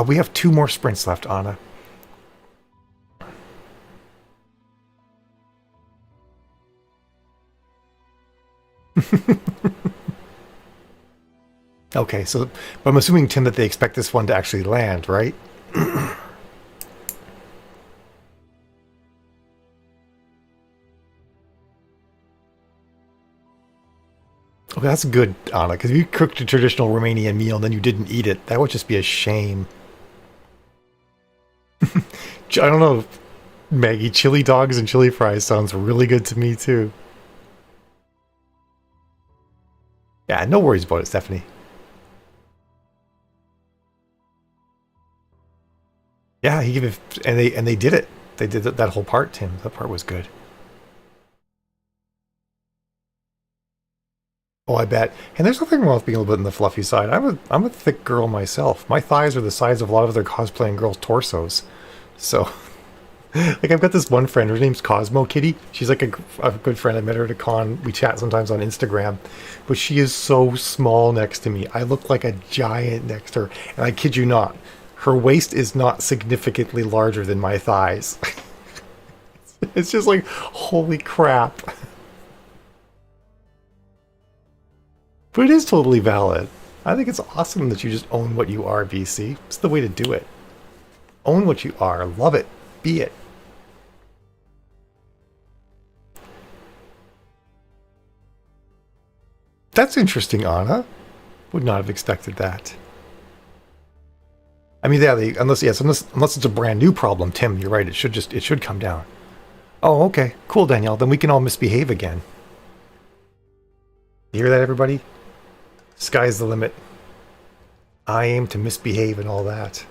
We have 2 more sprints left, Anna. Okay, so but I'm assuming, Tim, that they expect this one to actually land, right? Okay, that's good, Anna, because if you cooked a traditional Romanian meal and then you didn't eat it, that would just be a shame. I don't know, Maggie, chili dogs and chili fries sounds really good to me, too. Yeah, no worries about it, Stephanie. Yeah, he gave it, and they did it. They did that whole part, Tim. That part was good. Oh, I bet. And there's nothing wrong with being a little bit on the fluffy side. I'm a thick girl myself. My thighs are the size of a lot of other cosplaying girls' torsos. So, like, I've got this one friend. Her name's Cosmo Kitty. She's like a good friend. I met her at a con. We chat sometimes on Instagram. But she is so small next to me. I look like a giant next to her. And I kid you not, her waist is not significantly larger than my thighs. It's just like, holy crap. But it is totally valid. I think it's awesome that you just own what you are, BC. It's the way to do it. Own what you are. Love it. Be it. That's interesting, Anna. Would not have expected that. I mean, yeah, unless it's a brand new problem, Tim, you're right. It should come down. Oh, okay. Cool, Danielle. Then we can all misbehave again. You hear that, everybody? Sky's the limit. I aim to misbehave and all that.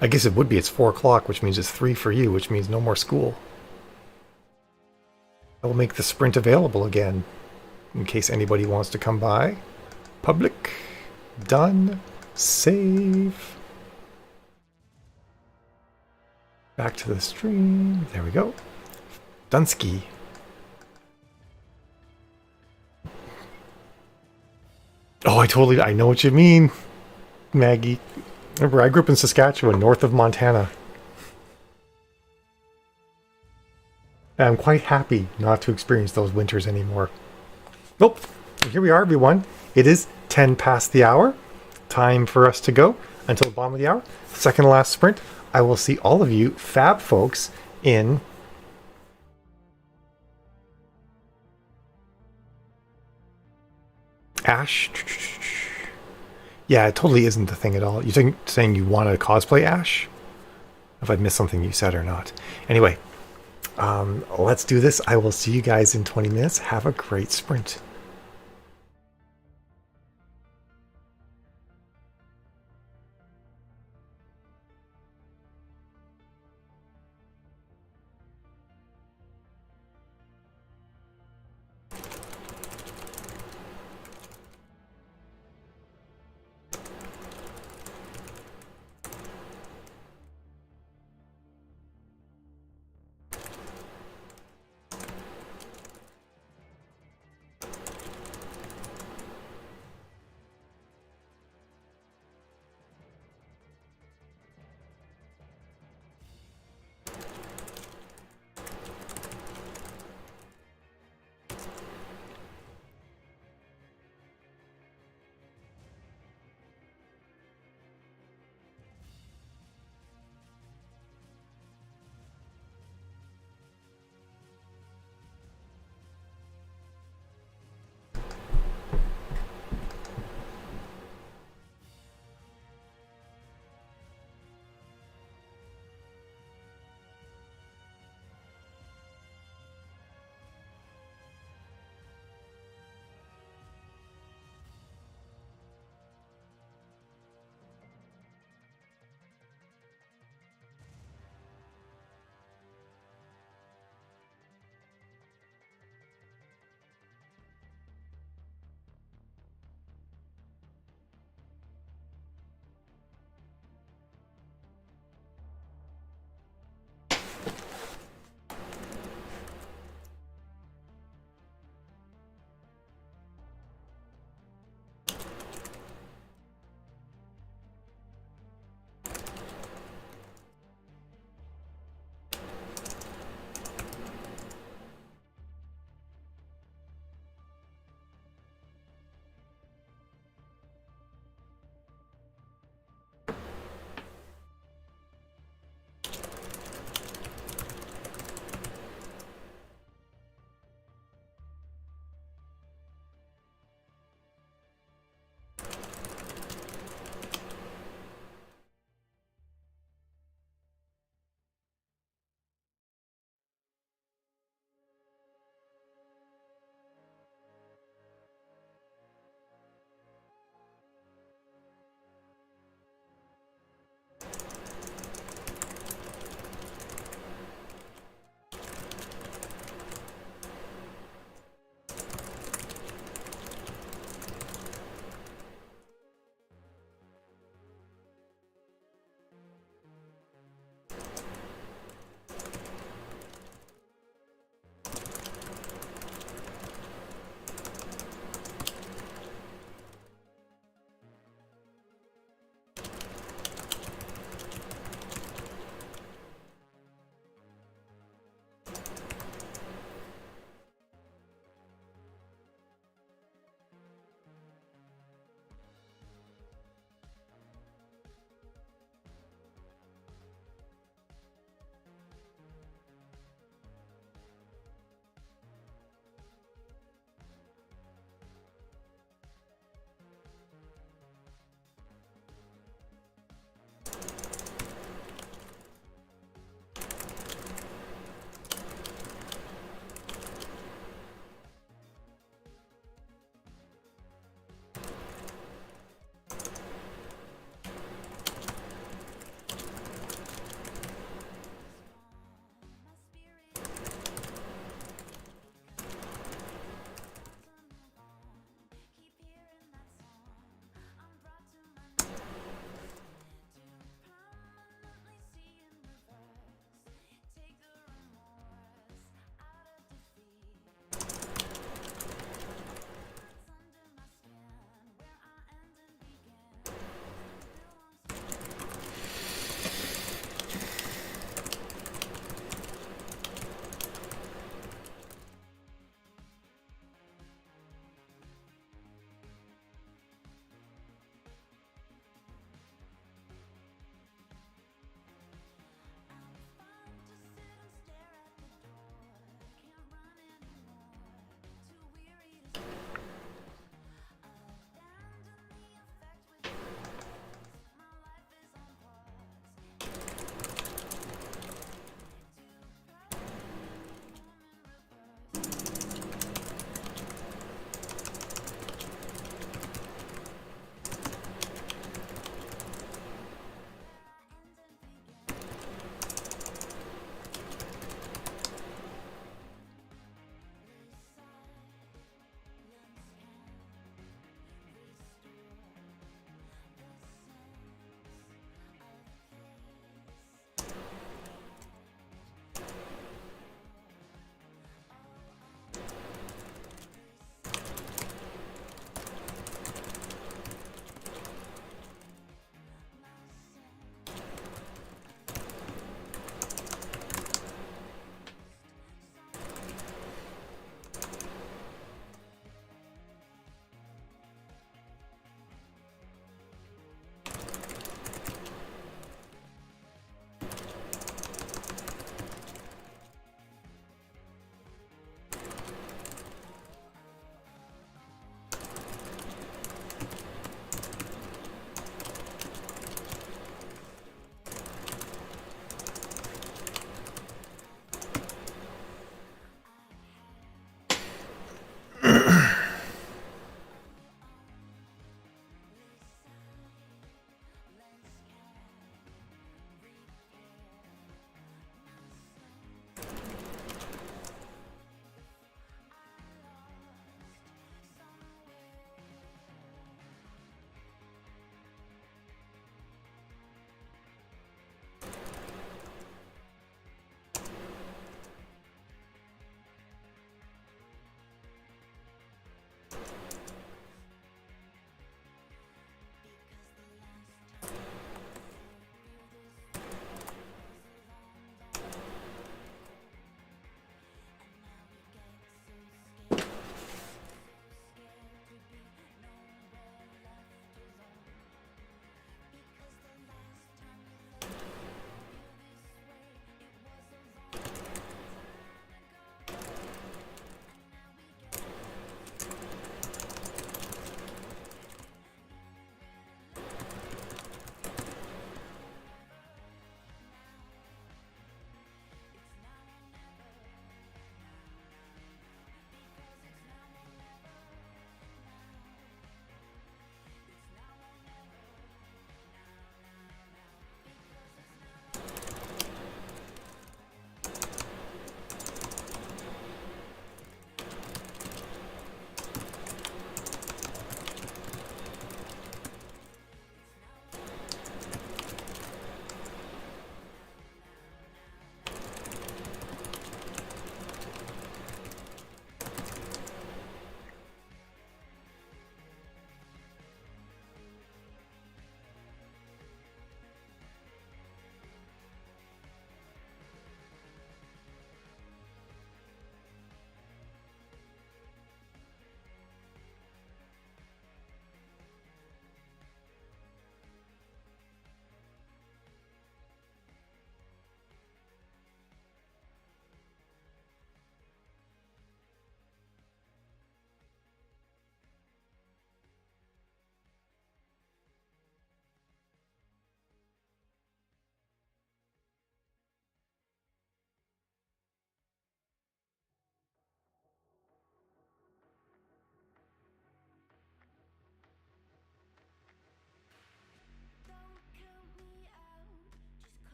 I guess it would be. It's 4 o'clock, which means it's 3 for you, which means no more school. I will make the sprint available again, in case anybody wants to come by. Public. Done. Save. Back to the stream. There we go. Dunsky. Oh, I know what you mean, Maggie. Remember, I grew up in Saskatchewan, north of Montana. And I'm quite happy not to experience those winters anymore. Nope. Here we are, everyone. It is 10 past the hour. Time for us to go until the bottom of the hour. Second to last sprint. I will see all of you fab folks in Ash. Yeah, it totally isn't the thing at all. You're saying you want to cosplay Ash? If I missed something you said or not. Anyway, let's do this. I will see you guys in 20 minutes. Have a great sprint.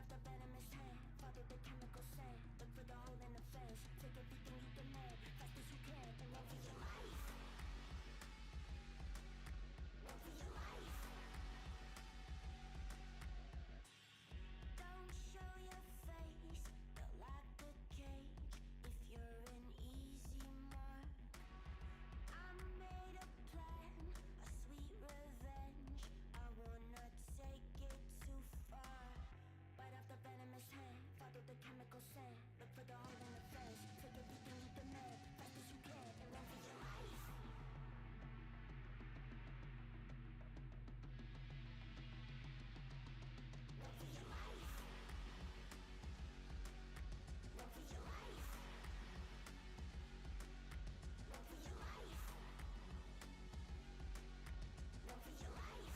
off the venomous hand, follow the chemical scent. Look for the hole in the fence. Take everything you demand, fast as you can, and run for your life. Run for your life. Don't show your face, they'll lock the cage if you're an easy mark. I made a plan, a sweet revenge. I will not take it too far. Bite off the venomous hand, follow the chemical scent. Look for the hole in the fence. Take everything you demand, fast as you can, and run for your life. Run for your life. Run for your life. Run for your life. Run for your life.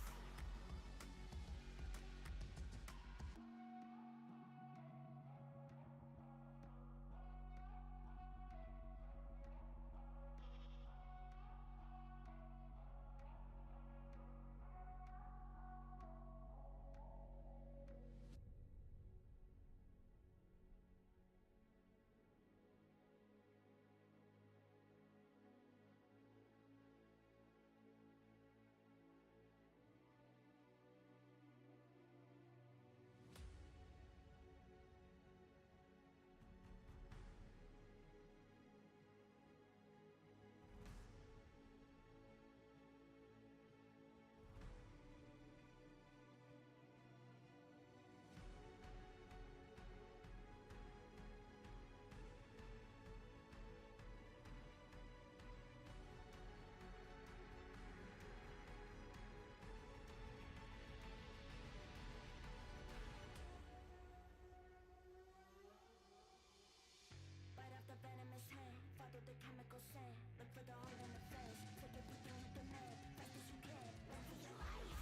Bite off the venomous hand, follow the chemical scent. Look for the hole in the fence. Take everything you demand, fast as you can. Run for your life.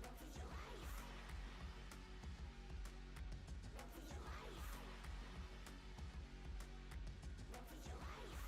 Run for your life. Run for your life. Run for your life.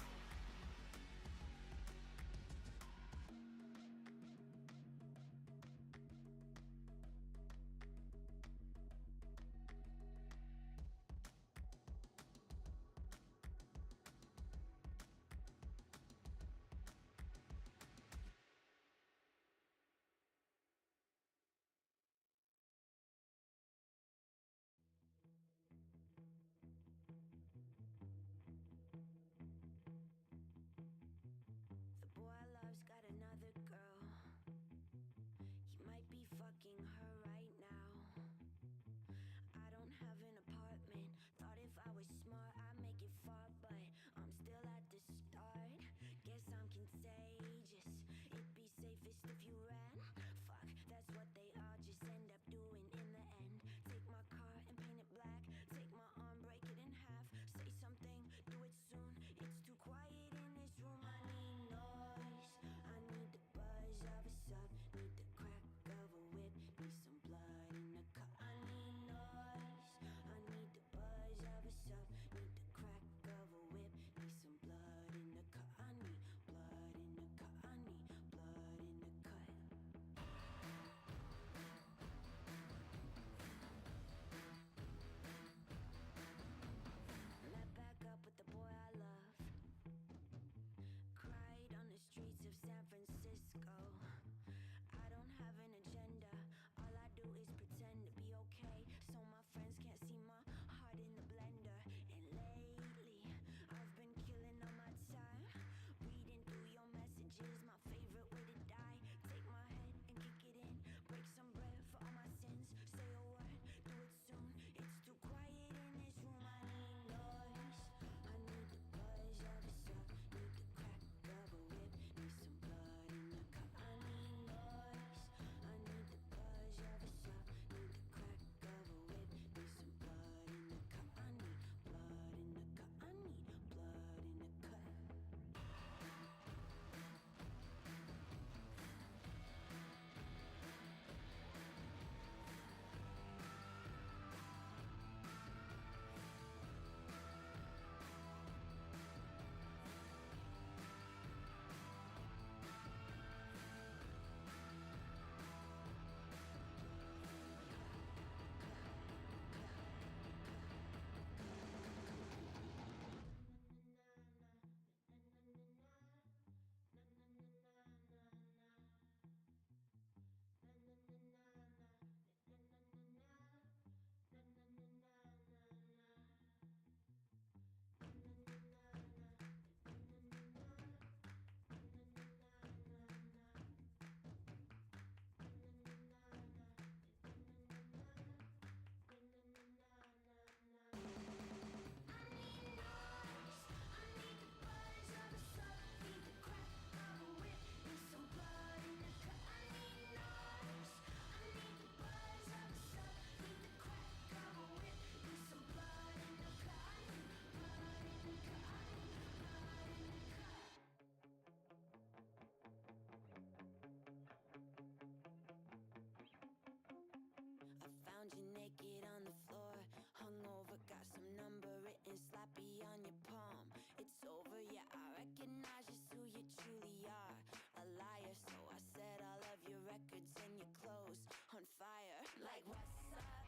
found you naked on the floor, hungover, got some number written sloppy on your palm. It's over, yeah, I recognize just who you truly are. A liar, so I set all of your records and your clothes on fire. Like, what's up?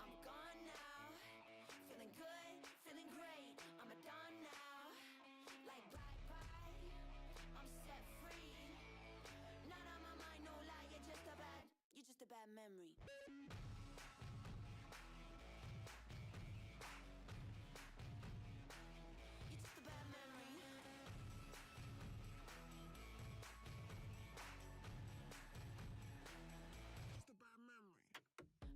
I'm gone now. Feeling good, feeling great. I'm a dawn now. Like, bye bye. I'm set free. Not on my mind, no lie. You're just a bad memory. You're just a bad memory. Just a bad memory.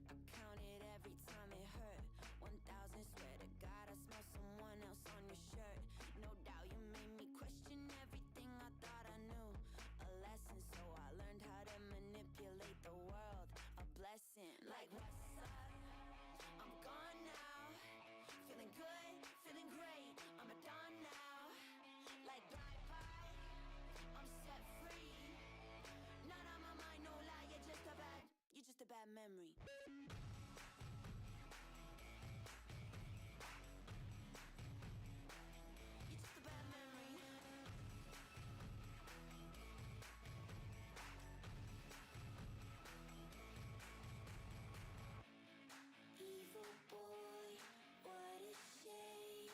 I counted every time it hurt. 1,000, swear to God, I smell someone else on your shirt. No doubt you made me question everything I thought I knew. A lesson, so I learned how to manipulate the world. A blessing, like what's up? I'm gone now. Feeling good, feeling great. I'm a dawn now. Like bye bye. I'm set free. Not on my mind, no lie. You're just a bad memory. You're just a bad memory. Evil boy, what a shame.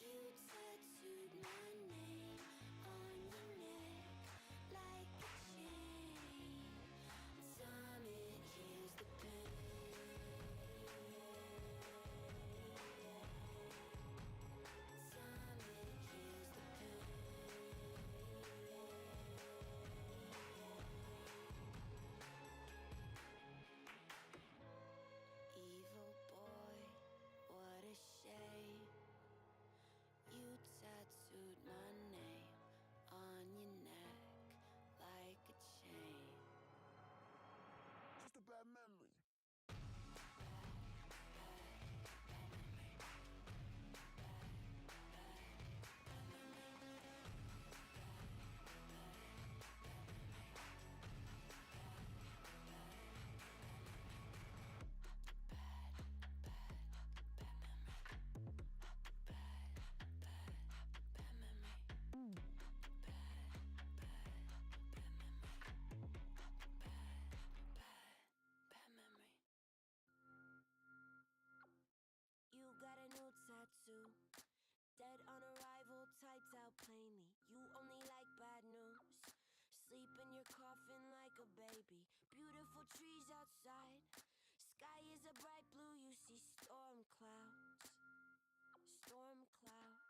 You tattooed my name on your neck like a chain. Time it heals the pain. Time it heals the pain. Evil boy, what a shame. You tattooed my name on your neck like a chain. Just a bad memory. Bad memory. You got a new tattoo. Dead on arrival, typed out plainly. You only like bad news. Sleep in your coffin like a baby. Beautiful trees outside. Sky is a bright blue. You see storm clouds. Storm clouds.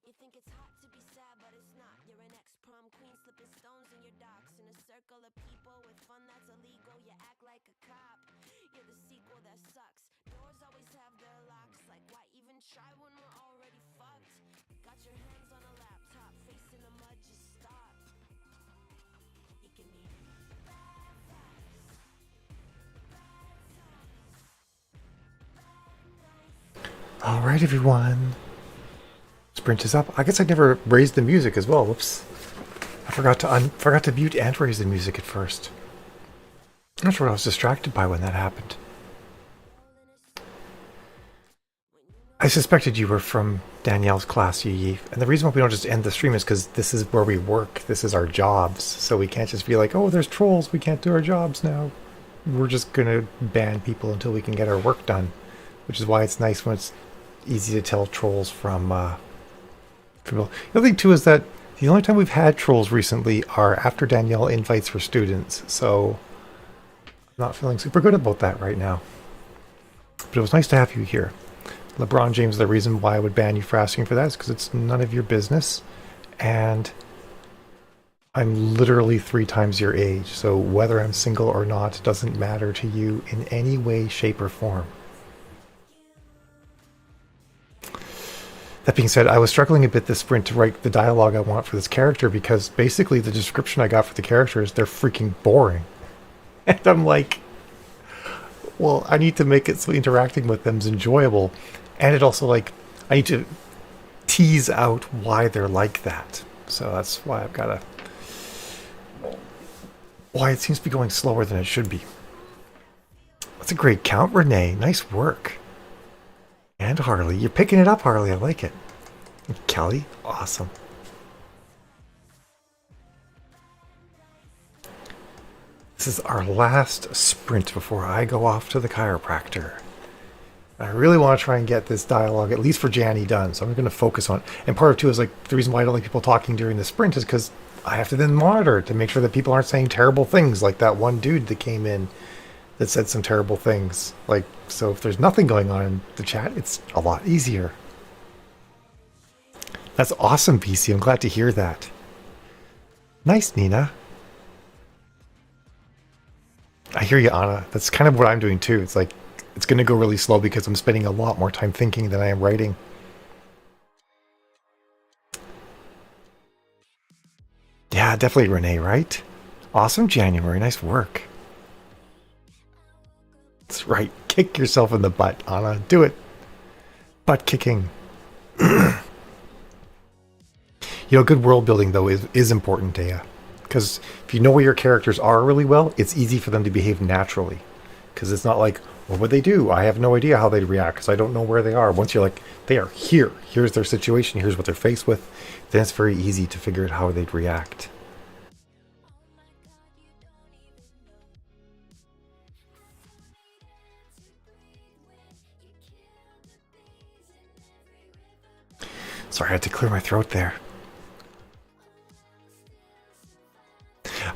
You think it's hot to be sad, but it's not. You're an ex-prom queen, slipping stones in your docks. In a circle of people with fun that's illegal, you act like a cop. You're the sequel that sucks. Doors always have their locks. Like, why even try when we're already fucked? Got your hands on a laptop, face in the mud, just stop. You give me bad vibes, bad times, bad nights. All right, everyone. Sprint is up. I guess I never raised the music as well. Whoops. I forgot to mute and raise the music at first. I'm not sure what I was distracted by when that happened. I suspected you were from Danielle's class, Yi. And the reason why we don't just end the stream is because this is where we work. This is our jobs. So we can't just be like, oh, there's trolls. We can't do our jobs now. We're just going to ban people until we can get our work done. Which is why it's nice when it's easy to tell trolls from... The other thing, too, is that the only time we've had trolls recently are after Danielle invites her students. So I'm not feeling super good about that right now. But it was nice to have you here. LeBron James, the reason why I would ban you for asking for that is because it's none of your business. And I'm literally 3 times your age. So whether I'm single or not doesn't matter to you in any way, shape, or form. That being said, I was struggling a bit this sprint to write the dialogue I want for this character because basically the description I got for the characters, they're freaking boring. And I'm like, well, I need to make it so interacting with them is enjoyable. And it also, like, I need to tease out why they're like that. So that's why I've got to... why it seems to be going slower than it should be. That's a great count, Renee. Nice work. And Harley. You're picking it up, Harley. I like it. Kelly, awesome. This is our last sprint before I go off to the chiropractor. I really want to try and get this dialogue, at least for Janny, done. So I'm going to focus on it. And part of it, too, is like the reason why I don't like people talking during the sprint is because I have to then monitor to make sure that people aren't saying terrible things, like that one dude that came in that said some terrible things. Like, so if there's nothing going on in the chat, it's a lot easier. That's awesome, BC. I'm glad to hear that. Nice, Nina. I hear you, Anna. That's kind of what I'm doing too. It's like, it's going to go really slow because I'm spending a lot more time thinking than I am writing. Yeah, definitely Renee, right? Awesome, January. Nice work. That's right. Kick yourself in the butt, Anna. Do it. Butt kicking. You know, good world building, though, is important, Dea. Because if you know where your characters are really well, it's easy for them to behave naturally. Because it's not like, what would they do? I have no idea how they'd react because I don't know where they are. Once you're like, they are here. Here's their situation. Here's what they're faced with. Then it's very easy to figure out how they'd react. Sorry, I had to clear my throat there.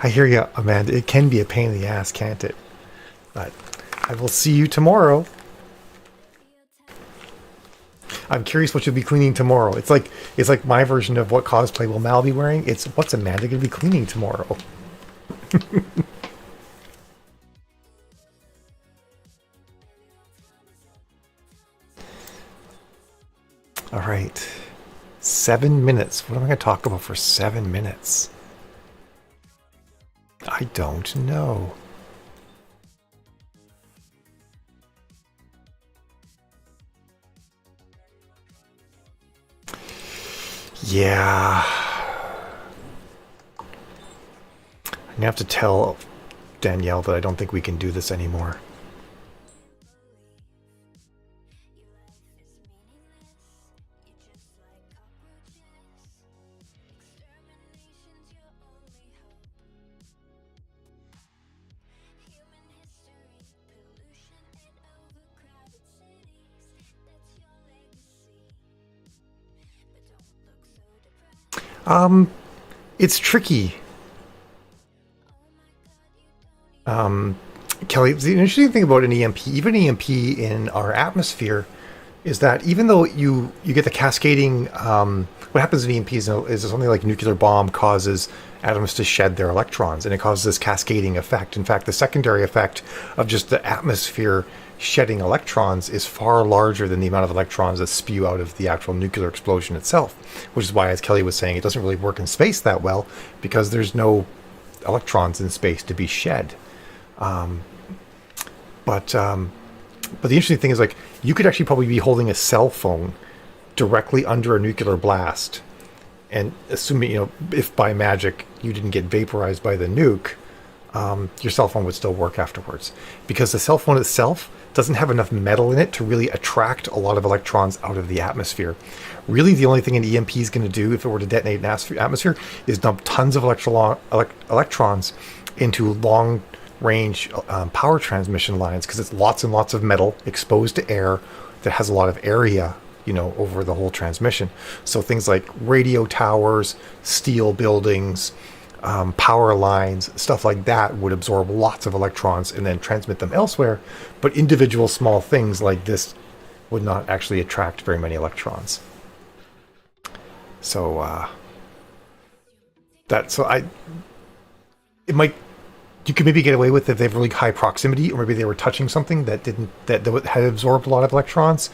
I hear you, Amanda. It can be a pain in the ass, can't it? But I will see you tomorrow. I'm curious what you'll be cleaning tomorrow. It's like my version of what cosplay will Mal be wearing. It's what's Amanda going to be cleaning tomorrow? All right. 7 minutes. What am I going to talk about for 7 minutes? I don't know. Yeah. I'm going to have to tell Danielle that I don't think we can do this anymore. It's tricky. Kelly, the interesting thing about an EMP, even EMP in our atmosphere, is that even though you get the cascading, what happens in EMP is something like nuclear bomb causes atoms to shed their electrons, and it causes this cascading effect. In fact, the secondary effect of just the atmosphere shedding electrons is far larger than the amount of electrons that spew out of the actual nuclear explosion itself, which is why, as Kelly was saying, it doesn't really work in space that well because there's no electrons in space to be shed. But the interesting thing is, like, you could actually probably be holding a cell phone directly under a nuclear blast, and assuming, if by magic you didn't get vaporized by the nuke, your cell phone would still work afterwards, because the cell phone itself doesn't have enough metal in it to really attract a lot of electrons out of the atmosphere. Really, the only thing an EMP is going to do if it were to detonate an atmosphere is dump tons of electrons into long-range power transmission lines, because it's lots and lots of metal exposed to air that has a lot of area, over the whole transmission. So things like radio towers, steel buildings, power lines, stuff like that would absorb lots of electrons and then transmit them elsewhere. But individual small things like this would not actually attract very many electrons. So you could maybe get away with if they have really high proximity, or maybe they were touching something that had absorbed a lot of electrons.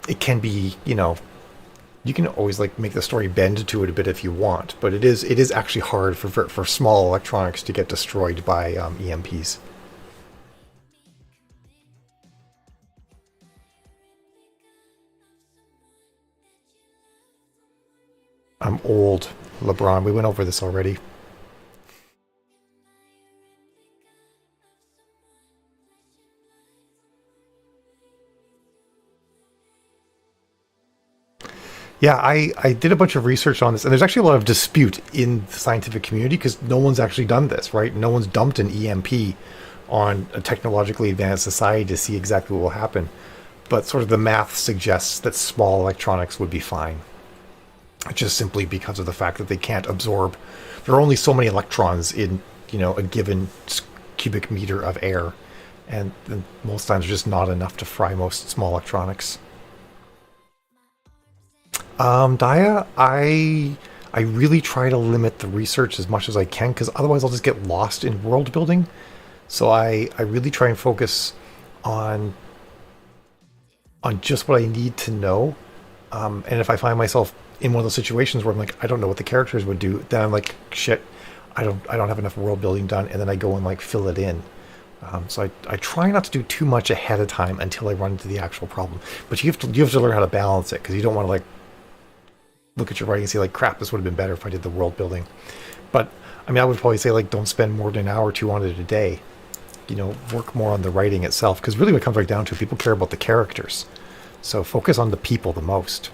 It can be, you can always make the story bend to it a bit if you want, but it is actually hard for small electronics to get destroyed by EMPs. I'm old, LeBron. We went over this already. Yeah, I did a bunch of research on this, and there's actually a lot of dispute in the scientific community because no one's actually done this, right? No one's dumped an EMP on a technologically advanced society to see exactly what will happen. But sort of the math suggests that small electronics would be fine, just simply because of the fact that they can't absorb. There are only so many electrons in, a given cubic meter of air, and most times there's just not enough to fry most small electronics. Daya, I really try to limit the research as much as I can because otherwise I'll just get lost in world building. So I really try and focus on just what I need to know. And if I find myself in one of those situations where I'm like, I don't know what the characters would do, then I'm like, shit, I don't have enough world building done, and then I go and like fill it in. So I try not to do too much ahead of time until I run into the actual problem. But you have to learn how to balance it because you don't want to like look at your writing and say like, crap, this would have been better if I did the world building. But I mean, I would probably say like, don't spend more than an hour or two on it a day. Work more on the writing itself because really what it comes right down to, people care about the characters. So focus on the people the most.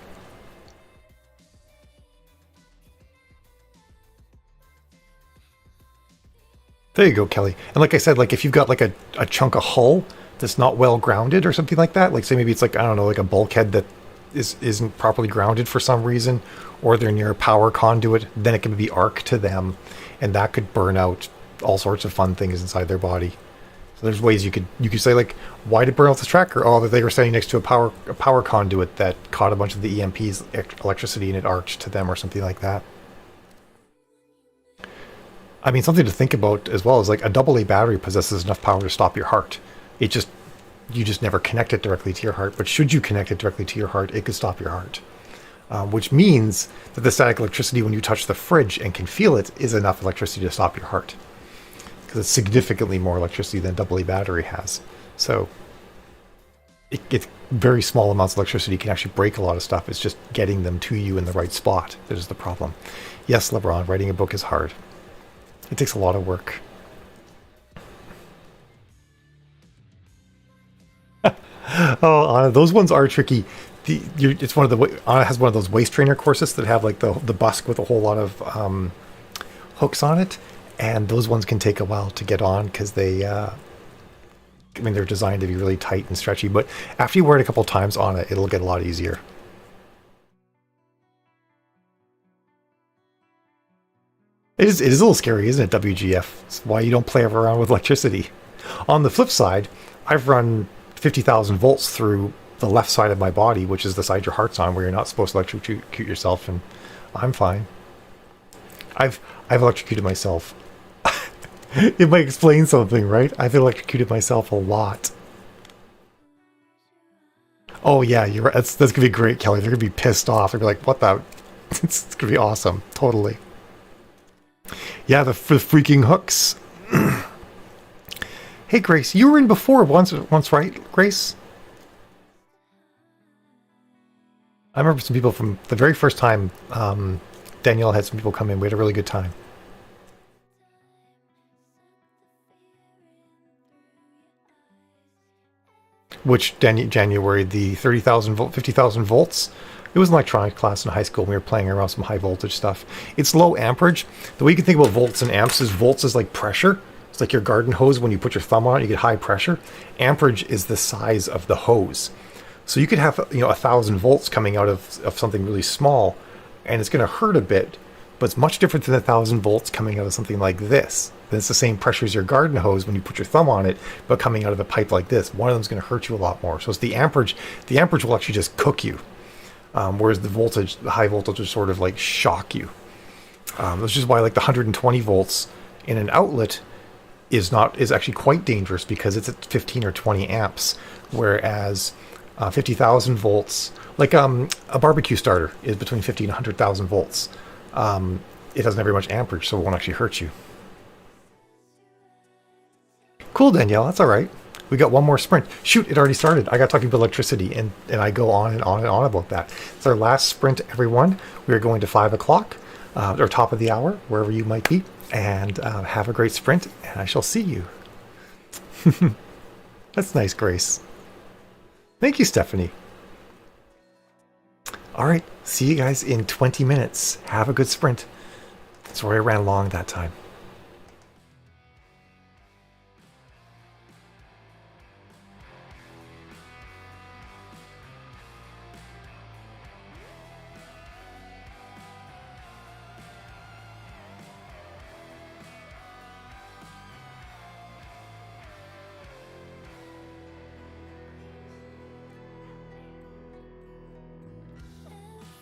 There you go, Kelly. And like I said, like if you've got like a chunk of hull that's not well grounded or something like that, like say maybe it's like, I don't know, like a bulkhead that isn't properly grounded for some reason, or they're near a power conduit, then it can be arc to them, and that could burn out all sorts of fun things inside their body. So there's ways you could say like, why did it burn out this tracker? Oh, that they were standing next to a power conduit that caught a bunch of the EMP's electricity and it arced to them or something like that. I mean, something to think about as well is like a AA battery possesses enough power to stop your heart. You just never connect it directly to your heart. But should you connect it directly to your heart, it could stop your heart. Which means that the static electricity when you touch the fridge and can feel it is enough electricity to stop your heart. Because it's significantly more electricity than AA battery has. So it's very small amounts of electricity can actually break a lot of stuff. It's just getting them to you in the right spot that is the problem. Yes, LeBron, writing a book is hard. It takes a lot of work. Oh, Anna, those ones are tricky. It's one of the Anna has one of those waist trainer courses that have like the busk with a whole lot of hooks on it, and those ones can take a while to get on because they're designed to be really tight and stretchy. But after you wear it a couple times on it, it'll get a lot easier. It is a little scary, isn't it, WGF? It's why you don't play around with electricity. On the flip side, I've run 50,000 volts through the left side of my body, which is the side your heart's on, where you're not supposed to electrocute yourself, and I'm fine. I've electrocuted myself. It might explain something, right? I've electrocuted myself a lot. Oh yeah, you're right. That's gonna be great, Kelly. They're gonna be pissed off. They're gonna be like, what the? It's gonna be awesome. Totally. Yeah, the freaking hooks. Hey, Grace, you were in before once, right, Grace? I remember some people from the very first time Danielle had some people come in. We had a really good time. Which January, the 30,000 volt, 50,000 volts. It was an electronics class in high school. We were playing around some high voltage stuff. It's low amperage. The way you can think about volts and amps is volts is like pressure. It's like your garden hose. When you put your thumb on it, you get high pressure. Amperage is the size of the hose. So you could have 1,000 volts coming out of something really small, and it's going to hurt a bit, but it's much different than 1,000 volts coming out of something like this. Then it's the same pressure as your garden hose when you put your thumb on it, but coming out of a pipe like this. One of them is going to hurt you a lot more. So it's the amperage. The amperage will actually just cook you. Whereas the high voltage will sort of like shock you. Which is why like the 120 volts in an outlet is actually quite dangerous because it's at 15 or 20 amps, whereas 50,000 volts, like a barbecue starter, is between 50 and 100,000 volts. It doesn't have very much amperage, so it won't actually hurt you. Cool, Danielle. That's all right. We got one more sprint. Shoot, it already started. I got talking about electricity, and I go on and on and on about that. It's our last sprint, everyone. We are going to 5 o'clock, or top of the hour, wherever you might be, and have a great sprint, and I shall see you. That's nice, Grace. Thank you, Stephanie. All right, see you guys in 20 minutes. Have a good sprint. Sorry I ran long that time.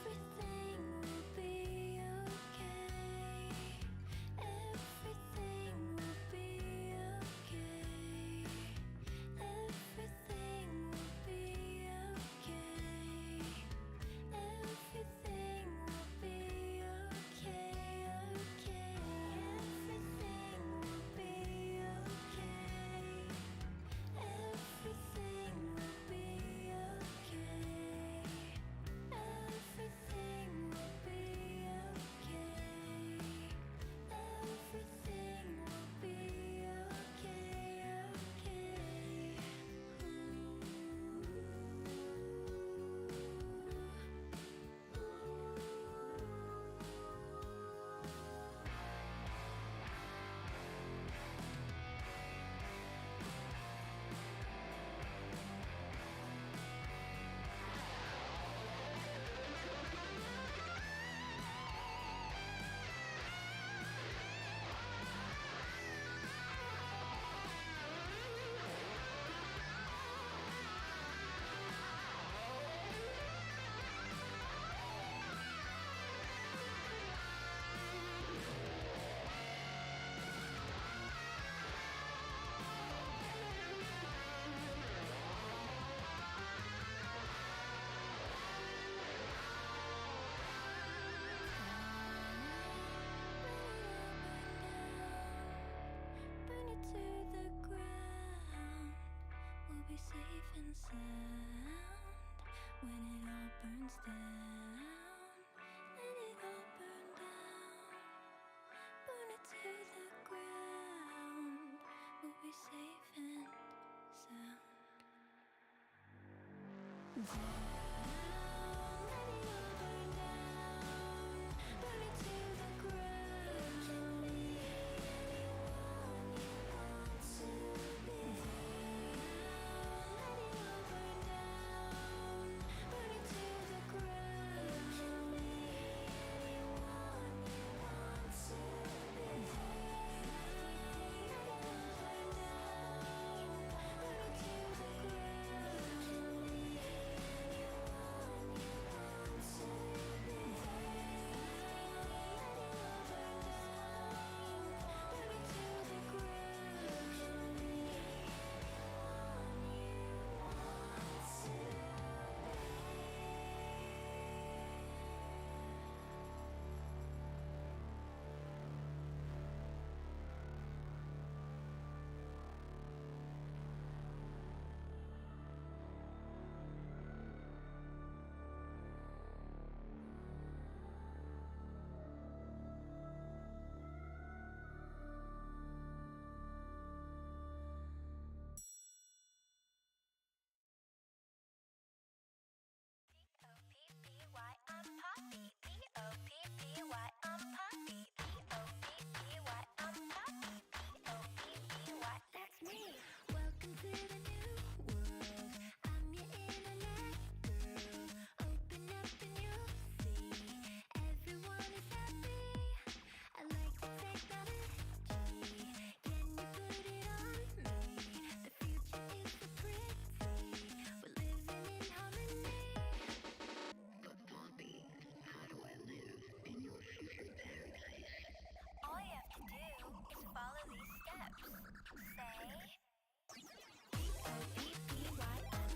Everything will be okay. Everything will be okay. Everything will be okay. Everything will be okay. Okay. Everything will be okay. Everything will be okay. Everything will be okay. Everything will be okay. Okay. Burn it to the ground. We'll be safe and sound when it all burns down. Let it all burn down. Burn it to the ground. We'll be safe and sound. Down. Let it all burn down. Burn it to the ground. P-O-P-P-Y, I'm Poppy. P-O-P-P-Y, I'm Poppy. P-O-P-P-Y, I'm Poppy. P-O-P-P-Y, that's me. Welcome to the new world. I'm your internet girl. Open up and you'll see everyone is happy. I like the technology. Can you put it on me? The future is so pretty. We're living in harmony. All you have to do is follow these steps. Say P-O-P-P-Y, I'm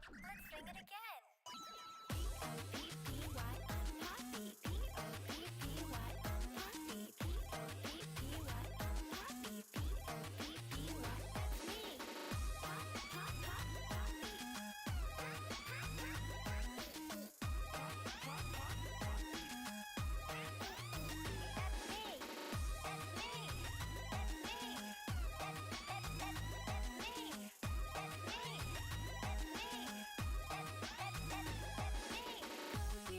Let's sing it again. P-O-P-P-Y, I'm happy. P-O-P-P-Y, I'm happy. P-O-P-P-Y, I'm happy. P-O-P-P-Y, that's me. Pop, pop, pop, happy. That's me. That's me. That's me. That's me. That's me. That's me.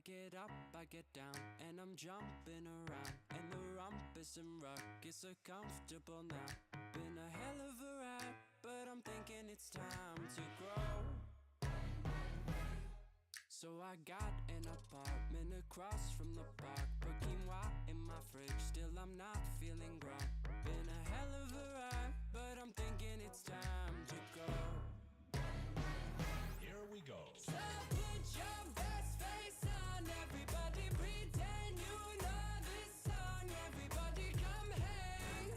get up, I get down, and I'm jumping around. And the rumpus and ruckus are comfortable now. Been a hell of a ride, but I'm thinking it's time to grow. So I got an apartment across from the park. Put quinoa in my fridge, still I'm not feeling grown. Been a hell of a ride, but I'm thinking it's time to go. Here we go. So put your best face on, everybody pretend you know this song. Everybody come hang,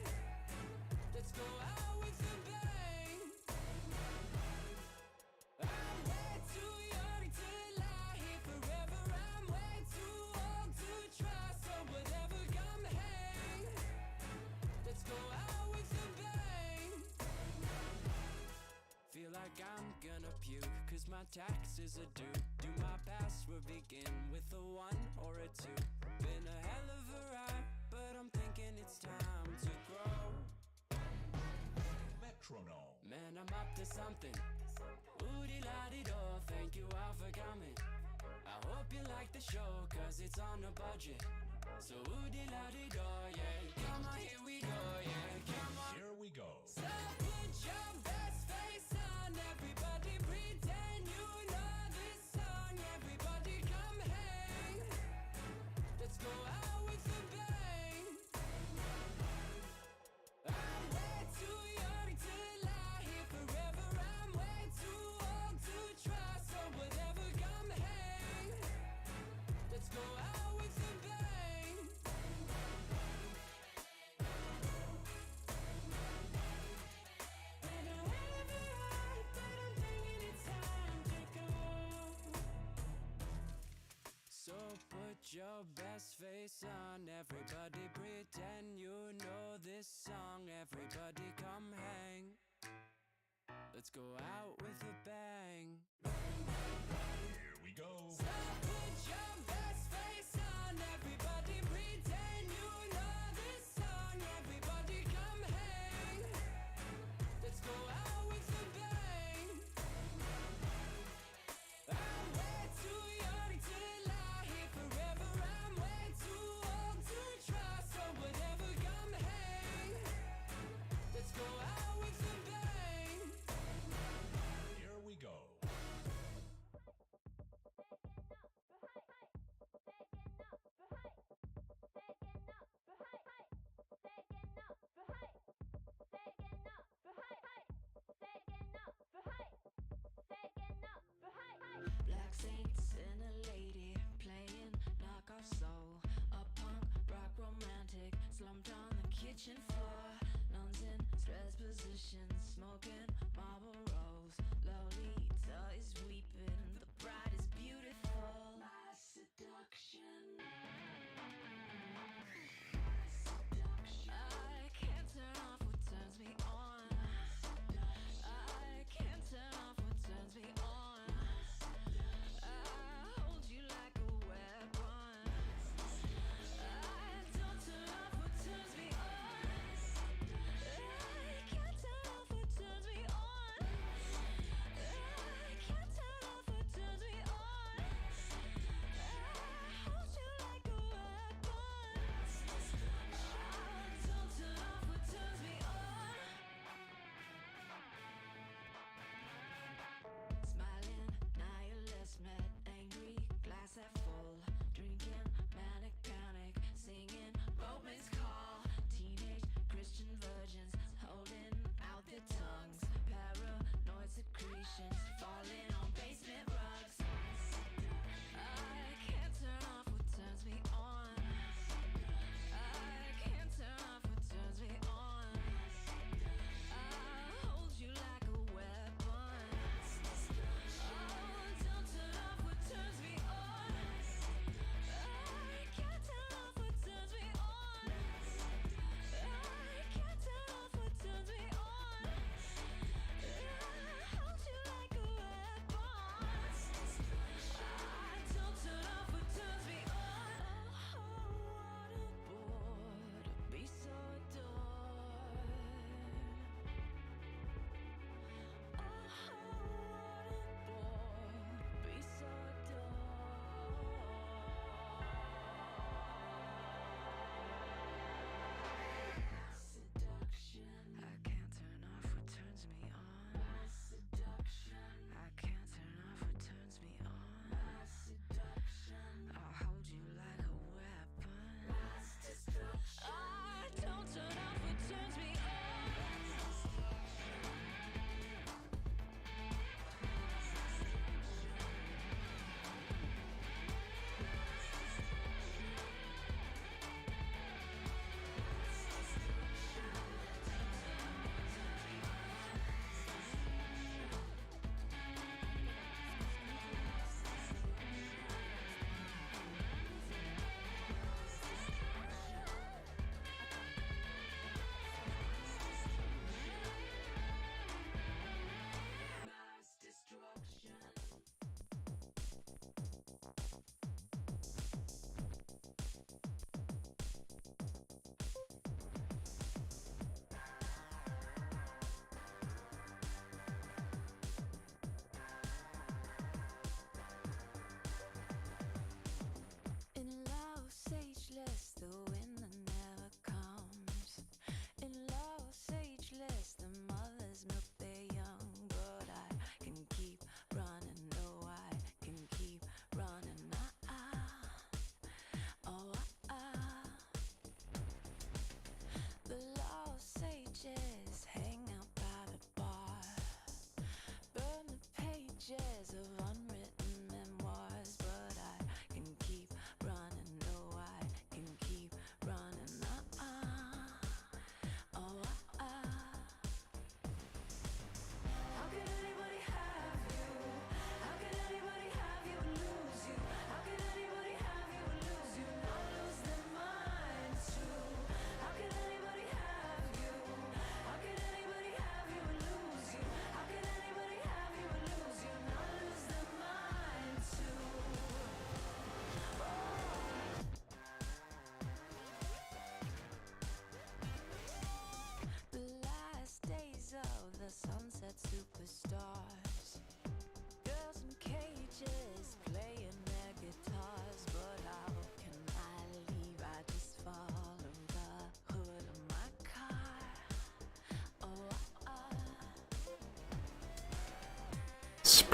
let's go out with a bang. I'm way too young to lie here forever. I'm way too old to try, so whatever, come hang, let's go out with a bang. Feel like I'm gonna puke, cause my taxes are due. Do my password begin with a 1 or a 2? Been a hell of a ride, but I'm thinking it's time to grow. Metronome. Man, I'm up to something. Oodie-la-dee-do, thank you all for coming. I hope you like the show, cause it's on a budget. So oodie-la-dee-do, yeah. Come on, here we go, yeah. Come on. Here we go. So put your best face on, everybody pretend you know this song. Everybody come hang, let's go out with a bang. I'm way too young to lie here forever. I'm way too old to try, so whatever, come hang, let's go out with a bang. Been a hell of a ride, but I'm thinking it's time to go. So put your best face on, everybody pretend you know this song. Everybody come hang, let's go out with a bang. Here we go. So put your best face on, everybody pretend you know this song. Everybody come hang, let's go out with a bang. I'm way too young to lie here forever. I'm way too old to try, so whatever, come hang, let's go out with a bang. Here we go. Black saints and a lady playing knockoff soul. A punk rock romantic slumped on the kitchen floor. Nuns in stress positions smoking Marlboros. Lolita is weeping, the bride is beautiful. My seduction. I can't turn off what turns me on. I can't turn off what turns me on. I hold you like a weapon. I don't turn off what turns me on. I can't turn off what turns me on. I can't turn off what turns me on. I hold you like a weapon. I don't turn off what turns me on. Smiling, nihilist, mad, angry, glass half full. Drinking, manic panic, singing, Roman's call. Teenage Christian virgins holding out their tongues. Paranoid secretions falling on basement rugs. I can't turn off what turns me on. I can't turn off what turns me on. I hold you like a weapon. Oh, don't turn off what turns me on.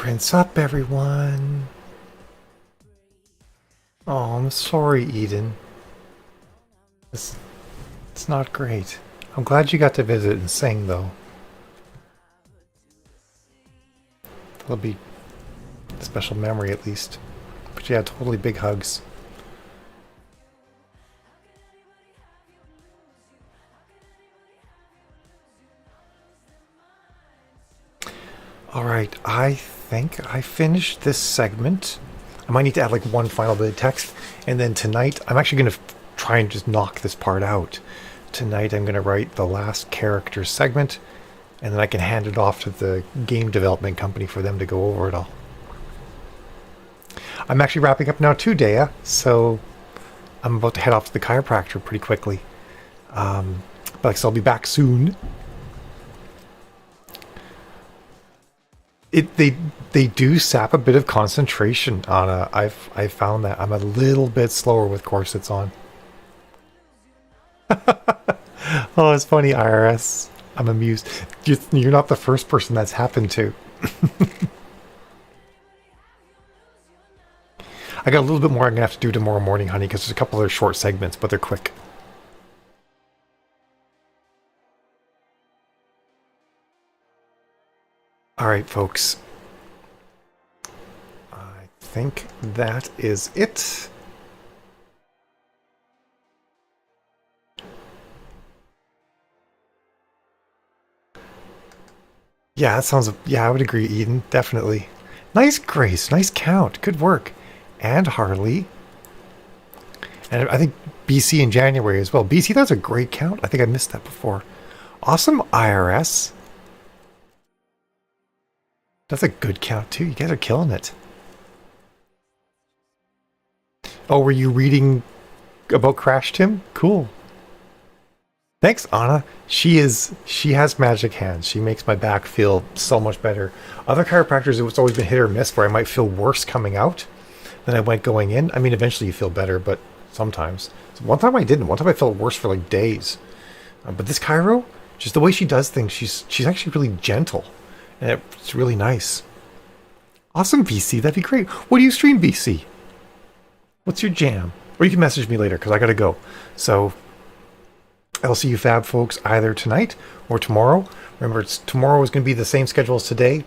Prince up, everyone. Oh, I'm sorry, Eden. It's not great. I'm glad you got to visit and sing, though. That'll be a special memory, at least. But yeah, totally big hugs. Alright, I think I finished this segment. I might need to add like one final bit of text. And then tonight, I'm actually going to try and just knock this part out. Tonight, I'm going to write the last character segment. And then I can hand it off to the game development company for them to go over it all. I'm actually wrapping up now too, Dea. So I'm about to head off to the chiropractor pretty quickly. But so I'll be back soon. They do sap a bit of concentration on I've found that I'm a little bit slower with corsets on. Oh, it's funny, IRS. I'm amused. You're not the first person that's happened to. I got a little bit more I'm gonna have to do tomorrow morning, honey, because there's a couple other short segments, but they're quick. Alright, folks. I think that is it. Yeah, that sounds... Yeah, I would agree, Eden. Definitely. Nice, Grace. Nice count. Good work. And Harley. And I think BC in January as well. BC, that's a great count. I think I missed that before. Awesome, IRS. That's a good count, too. You guys are killing it. Oh, were you reading about Crash Tim? Cool. Thanks, Anna. She has magic hands. She makes my back feel so much better. Other chiropractors, it's always been hit or miss where I might feel worse coming out than I went going in. I mean, eventually you feel better, but sometimes. So one time I didn't. One time I felt worse for like days. But this chiro, just the way she does things, she's actually really gentle. And it's really nice. Awesome, BC. That'd be great. What do you stream, BC? What's your jam? Or you can message me later because I got to go. So I'll see you fab folks either tonight or tomorrow. Remember, tomorrow is going to be the same schedule as today.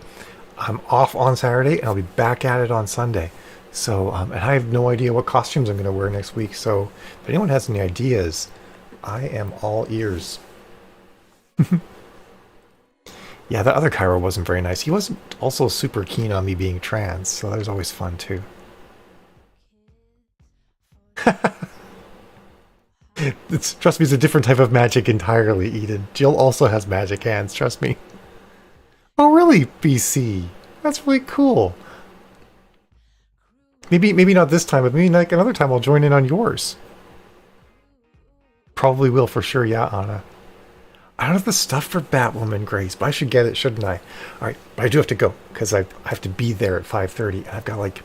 I'm off on Saturday and I'll be back at it on Sunday. So, and I have no idea what costumes I'm going to wear next week. So if anyone has any ideas, I am all ears. Yeah, the other Cairo wasn't very nice. He wasn't also super keen on me being trans, so that was always fun too. Trust me, it's a different type of magic entirely, Eden. Jill also has magic hands, trust me. Oh really, BC? That's really cool. Maybe not this time, but maybe like another time I'll join in on yours. Probably will for sure, yeah, Anna. I don't have the stuff for Batwoman, Grace, but I should get it, shouldn't I? Alright, but I do have to go, because I have to be there at 5:30, and I've got like